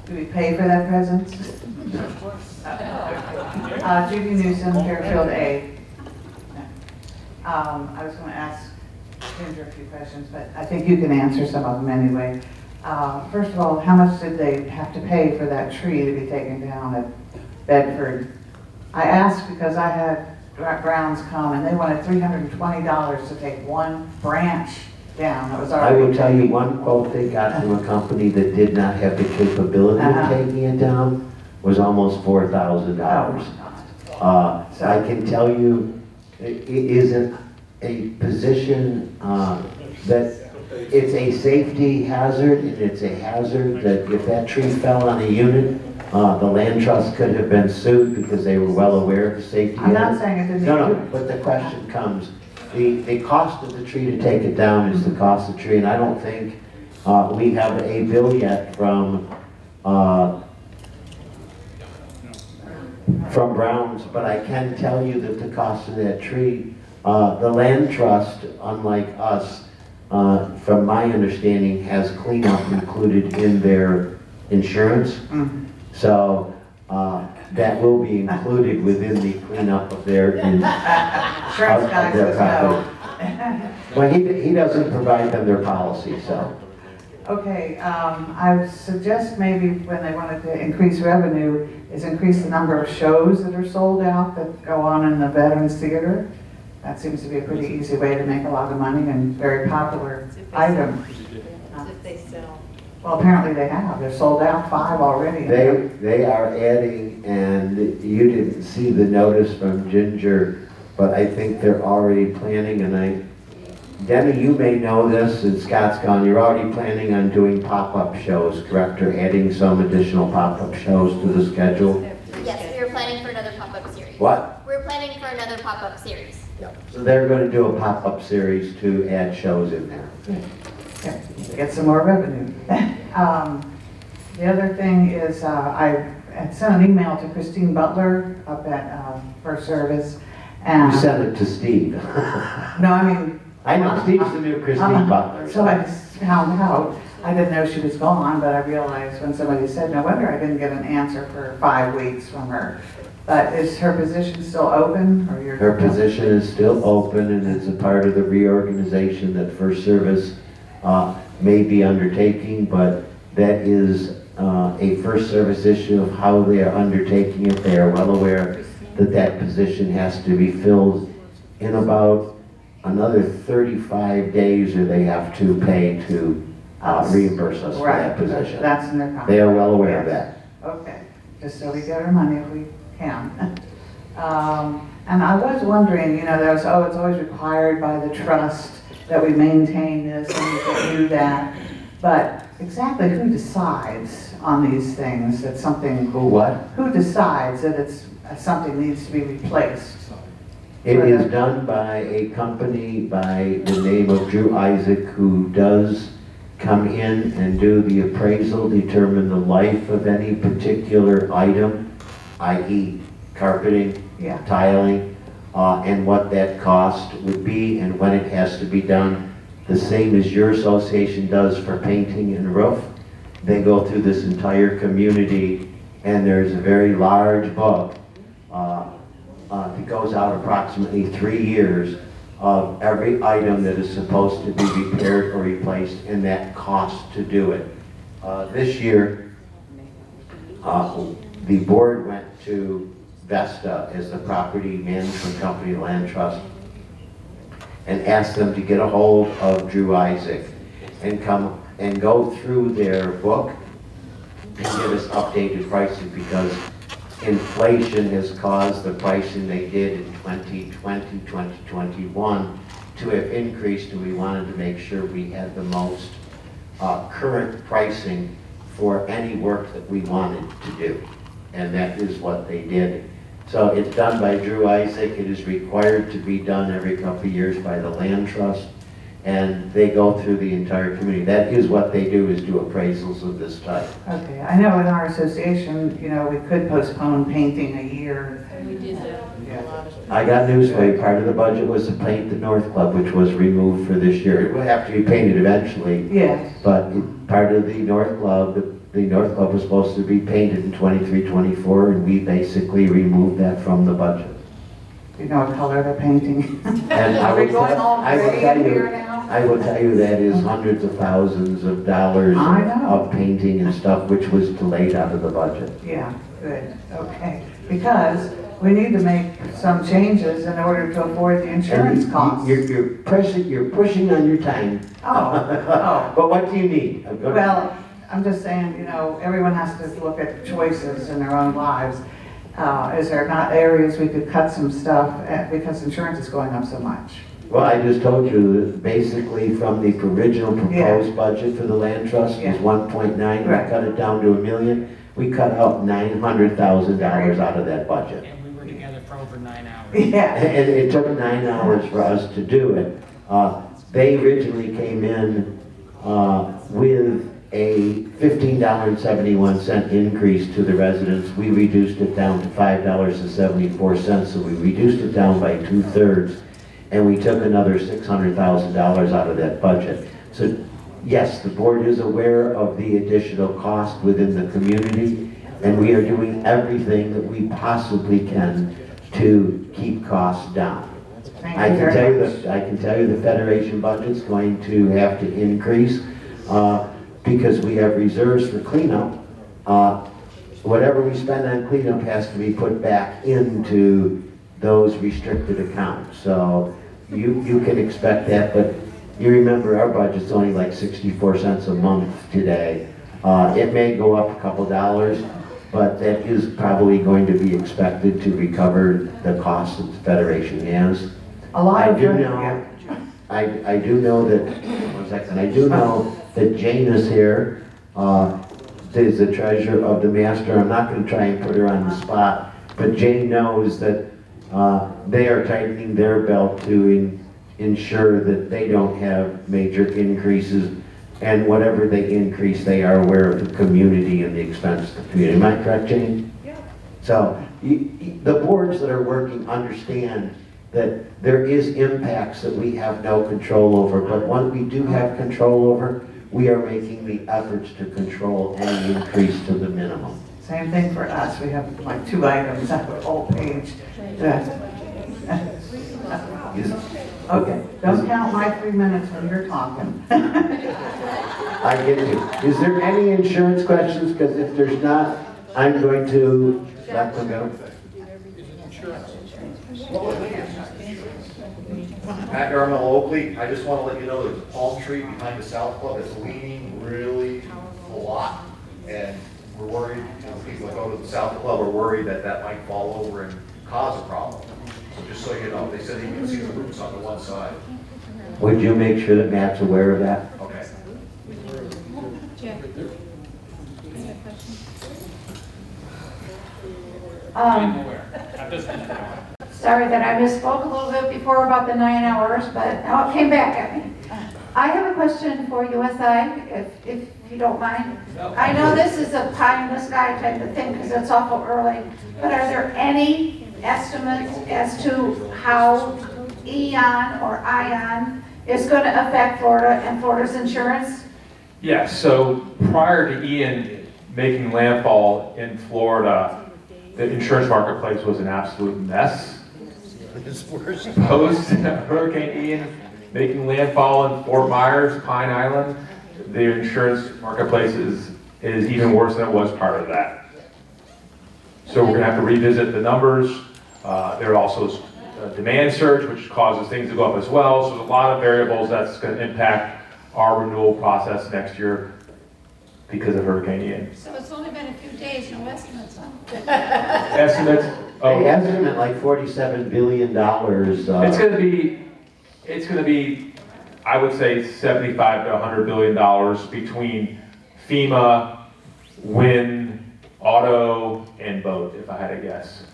Do we pay for that presence? Judy Newsom, Fairfield A. I was going to ask Ginger a few questions, but I think you can answer some of them anyway. First of all, how much did they have to pay for that tree to be taken down at Bedford? I asked because I had Browns come and they wanted $320 to take one branch down that was I already. will tell you one quote they got from a company that did not have the capability of taking it down was almost $4,000. I can tell you, it isn't a position that it's a safety hazard, and it's a hazard that if that tree fell on a unit, the land trust could have been sued because they were well aware of the safety. I'm not saying it didn't. No, but the question comes, the cost of the tree to take it down is the cost of the tree, and I don't think we have a bill yet from Browns, but I can tell you that the cost of that tree, the land trust, unlike us, from my understanding, has cleanup included in their insurance. So that will be included within the cleanup of their, Insurance guy says no. Well, he doesn't provide them their policy, so. Okay, I would suggest maybe when they wanted to increase revenue, is increase the number of shows that are sold out that go on in the Veterans Theater. That seems to be a pretty easy way to make a lot of money and very popular item. If they sell. Well, apparently they have. They're sold out 5 already. They are adding, and you didn't see the notice from Ginger, but I think they're already planning, and Denny, you may know this, and Scott's gone, you're already planning on doing pop-up shows, correct? Or adding some additional pop-up shows to the schedule? Yes, we were planning for another pop-up series. What? We're planning for another pop-up series. So they're going to do a pop-up series to add shows in there. Get some more revenue. The other thing is I had sent an email to Christine Butler up at First Service. And You sent it to Steve. No, I mean. I know, Steve's the new Christine Butler. So I found out. I didn't know she was gone, but I realized when somebody said, no wonder I didn't get an answer for 5 weeks from her. But is her position still open, or your? Her position is still open, and it's a part of the reorganization that First Service may be undertaking, but that is a First Service issue of how they are undertaking it. They are well aware that that position has to be filled in about another 35 days, or they have to pay to reimburse us for that position. That's in their contract. They are well aware of that. Okay, just so we get our money if we can. And I was wondering, you know, there was, it's always required by the trust that we maintain this and we can do that. But exactly who decides on these things that something? Who what? Who decides that something needs to be replaced? It is done by a company by the name of Drew Isaac, who does come in and do the appraisal, determine the life of any particular item, i.e. carpeting, tiling, and what that cost would be and when it has to be done. The same as your association does for painting and roof. They go through this entire community, and there's a very large book that goes out approximately 3 years of every item that is supposed to be repaired or replaced and that cost to do it. This year, the board went to Vesta as the property management company, Land Trust, and asked them to get a hold of Drew Isaac and come and go through their book and give us updated pricing, because inflation has caused the pricing they did in 2020, 2021 to have increased, and we wanted to make sure we had the most current pricing for any work that we wanted to do. And that is what they did. So it's done by Drew Isaac. It is required to be done every couple of years by the Land Trust. And they go through the entire community. That is what they do, is do appraisals of this type. Okay, I know in our association, you know, we could postpone painting a year. We did that. I got news for you. Part of the budget was to paint the North Club, which was removed for this year. It will have to be painted eventually. Yes. But part of the North Club, the North Club was supposed to be painted in 23, 24, and we basically removed that from the budget. You know what color they're painting? And Are we going all gray here now? I will tell you that is hundreds of thousands of dollars I know. of painting and stuff, which was delayed out of the budget. Yeah, good, okay. Because we need to make some changes in order to avoid the insurance costs. You're pushing on your time. Oh. But what do you need? Well, I'm just saying, you know, everyone has to look at choices in their own lives. Is there not areas we could cut some stuff because insurance is going up so much? Well, I just told you that basically from the original proposed budget for the Land Trust was 1.9. Right. We cut it down to $1 million. We cut out $900,000 out of that budget. And we were together for over 9 hours. Yeah. And it took 9 hours for us to do it. They originally came in with a $15.71 increase to the residents. We reduced it down to $5.74, so we reduced it down by 2/3, and we took another $600,000 out of that budget. So yes, the board is aware of the additional cost within the community, and we are doing everything that we possibly can to keep costs down. I can tell you the Federation budget's going to have to increase because we have reserves for cleanup. Whatever we spend on cleanup has to be put back into those restricted accounts. So you can expect that, but you remember our budget's only like 64 cents a month today. It may go up a couple dollars, but that is probably going to be expected to recover the cost that the Federation has. I do know that, one second, I do know that Jane is here, is the treasurer of the master. I'm not going to try and put her on the spot, but Jane knows that they are tightening their belt to ensure that they don't have major increases, and whatever they increase, they are aware of the community and the expense of the community. Am I correct, Jane? Yeah. So the boards that are working understand that there is impacts that we have no control over, but what we do have control over, we are making the efforts to control any increase to the minimum. Same thing for us. We have like 2 items on the whole page. Okay, don't count my 3 minutes when you're talking. I get you. Is there any insurance questions? Because if there's not, I'm going to let them go. Matt Garmel Oakley, I just want to let you know there's a palm tree behind the South Club that's leaning really a lot. And we're worried, you know, people that go to the South Club are worried that that might fall over and cause a problem. So just so you know, they said you can see the roots on the one side. Would you make sure that Matt's aware of that? Okay. Sorry that I misspoke a little bit before about the 9 hours, but now it came back at me. I have a question for USI, if you don't mind. I know this is a pie in the sky type of thing because it's awful early, but are there any estimates as to how EON or ION is going to affect Florida and Florida's insurance? Yes, so prior to Ian making landfall in Florida, the insurance marketplace was an absolute mess. Post Hurricane Ian making landfall in Fort Myers, Pine Island, the insurance marketplace is even worse than it was prior to that. So we're gonna have to revisit the numbers. There also is a demand surge, which causes things to go up as well. So there's a lot of variables that's gonna impact our renewal process next year because of Hurricane Ian. So it's only been a few days, no estimates on it. Estimates? They estimate like $47 billion. It's gonna be, I would say, $75 to $100 billion between FEMA, wind, auto, and boat, if I had to guess.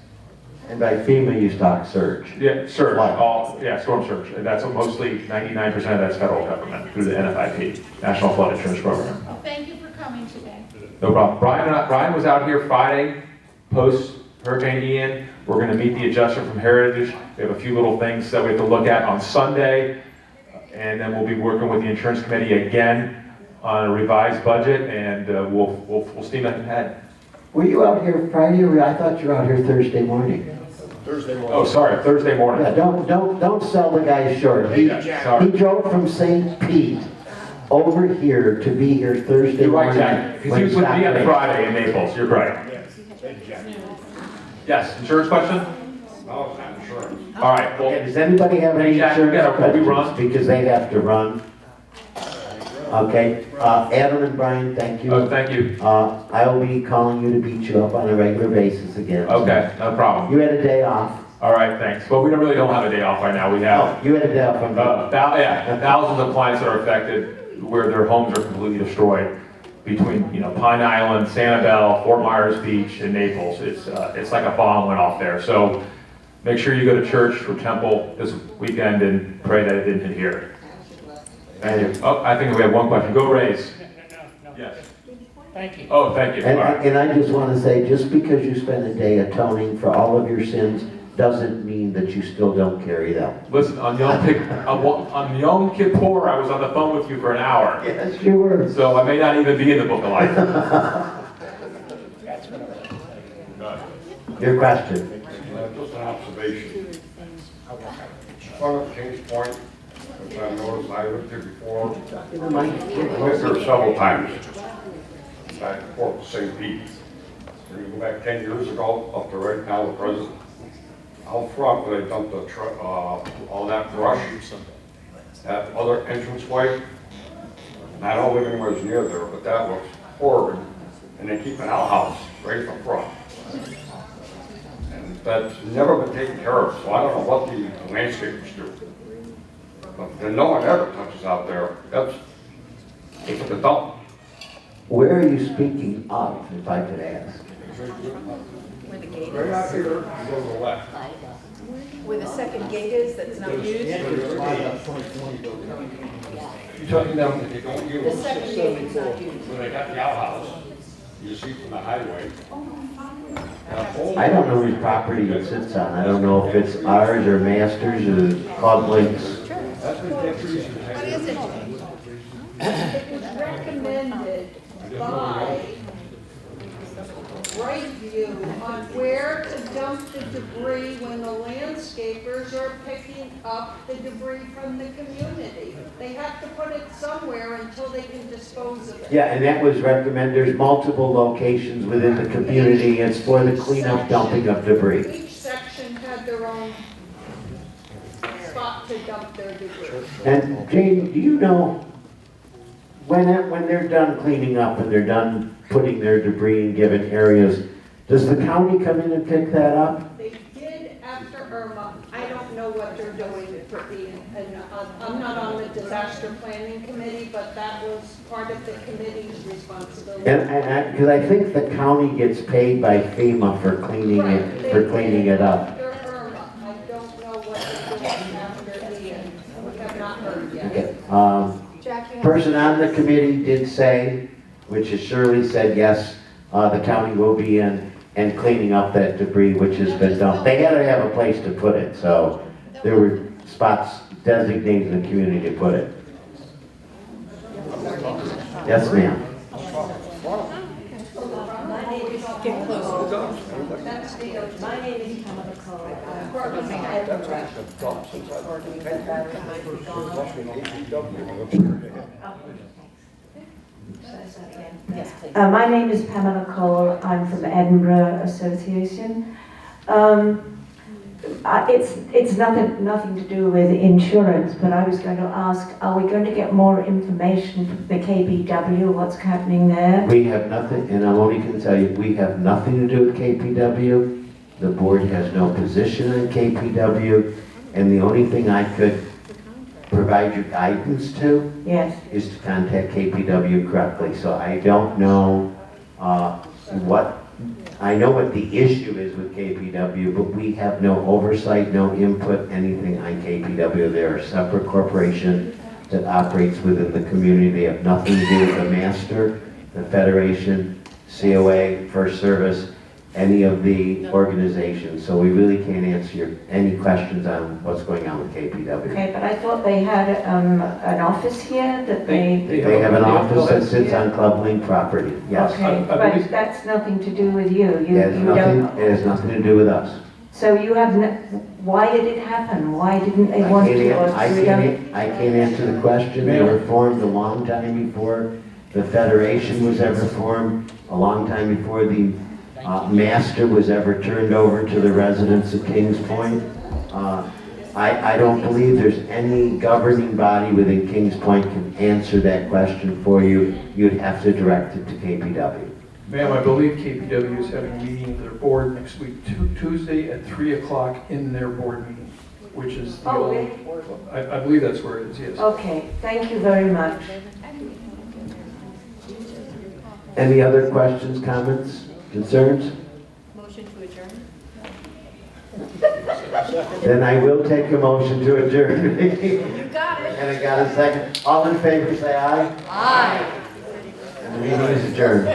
And by FEMA, you talk surge. Yeah, surge, Flood. storm surge. And that's mostly 99% of that's federal government through the NFIP, National Flood Insurance Program. Well, thank you for coming today. No problem. Brian was out here Friday, post Hurricane Ian. We're gonna meet the adjuster from Heritage. We have a few little things that we have to look at on Sunday. And then we'll be working with the insurance committee again on a revised budget, and we'll steam ahead. Were you out here Friday, or I thought you were out here Thursday morning? Thursday morning. Oh, sorry, Thursday morning. Yeah, don't sell the guy short. He drove from St. Pete over here to be here Thursday You're right, morning. Jack, because he was with me on Friday in Naples, you're right. Yes, insurance question? No, it's not insurance. All right, well, Okay, does anybody have any Jack, you insurance gotta- we questions? run. Because they have to run. Okay, Adam and Brian, thank you. Oh, thank you. I will be calling you to beat you up on a regular basis again. Okay, no problem. You had a day off. All right, thanks. Well, we really don't have a day off right now. We have, You had a day off on me. thousands of clients that are affected where their homes are completely destroyed between, Pine Island, Sanibel, Fort Myers Beach, and Naples. It's like a bomb went off there. So make sure you go to church or temple this weekend and pray that it didn't hit here. Thank you. Oh, I think we have one question. Go Rays. Yes. Thank you. Oh, thank you. All right. And I just want to say, just because you spend a day atoning for all of your sins doesn't mean that you still don't carry them. Listen, on Yom Kippur, I was on the phone with you for an hour. Yes, you were. So I may not even be in the book of life. Your question. Just an observation. One of Kings Point, which I noticed, I lived here before. I lived here several times. Back and forth to St. Pete. When you go back 10 years ago, up to right now, the present. Out front, where they dumped all that brush, that other entranceway. And I don't live anywhere near there, but that looks horrid. And they keep an outhouse right up front. And that's never been taken care of, so I don't know what the landscapers do. But no one ever touches out there. It's like a dump. Where are you speaking of, if I could ask? Where the gate Right out is. here, you go to the left. Where the second gate is that's not used. You're talking about they don't use. The second gate is not used. When they got the outhouse, you see from the highway. I don't know whose property it sits on. I don't know if it's ours or Masters or Claude Blake's. What is it? It was recommended by Brightview on where to dump the debris when the landscapers are picking up the debris from the community. They have to put it somewhere until they can dispose of it. Yeah, and that was recommended. There's multiple locations within the community. It's for the cleanup, dumping of debris. Each section had their own spot to dump their debris. And Jane, do you know when they're done cleaning up and they're done putting their debris in given areas, does the county come in and pick that up? They did after Irma. I don't know what they're doing for being, I'm not on the disaster planning committee, but that was part of the committee's responsibility. And because I think the county gets paid by FEMA for cleaning it up. After Irma, I don't know what they're doing after Ian. We have not heard yet. Okay. Person on the committee did say, which is Shirley said, yes, the county will be in and cleaning up that debris which has been dumped. They had to have a place to put it, so there were spots designated in the community to put it. Yes, ma'am. Get closer. My name is Pamela Cole. Yes, please. My name is Pamela Cole. I'm from Edinburgh Association. It's nothing to do with insurance, but I was going to ask, are we going to get more information from the KBW, what's happening there? We have nothing, and I'm only going to tell you, we have nothing to do with KPW. The board has no position on KPW, and the only thing I could provide you guidance to Yes. is to contact KPW correctly. So I don't know I know what the issue is with KPW, but we have no oversight, no input, anything on KPW. They're a separate corporation that operates within the community. They have nothing to do with the master, the federation, COA, First Service, any of the organizations. So we really can't answer any questions on what's going on with KPW. Okay, but I thought they had an office here that they... They have an office that sits on Club Link property, yes. Okay, but that's nothing to do with you. It has nothing to do with us. So you have, why did it happen? Why didn't they want to? I can't answer the question. They were formed a long time before the Federation was ever formed, a long time before the master was ever turned over to the residents of Kings Point. I don't believe there's any governing body within Kings Point can answer that question for you. You'd have to direct it to KPW. Ma'am, I believe KPW is having a meeting of their board next week, Tuesday at 3 o'clock in their board meeting, which is the old... really? I believe that's where it is, yes. Okay, thank you very much. Any other questions, comments, concerns? Motion to adjourn? Then I will take a motion to adjourn. You got it. And I got a second. All in favor, say aye. Aye. And the meeting is adjourned.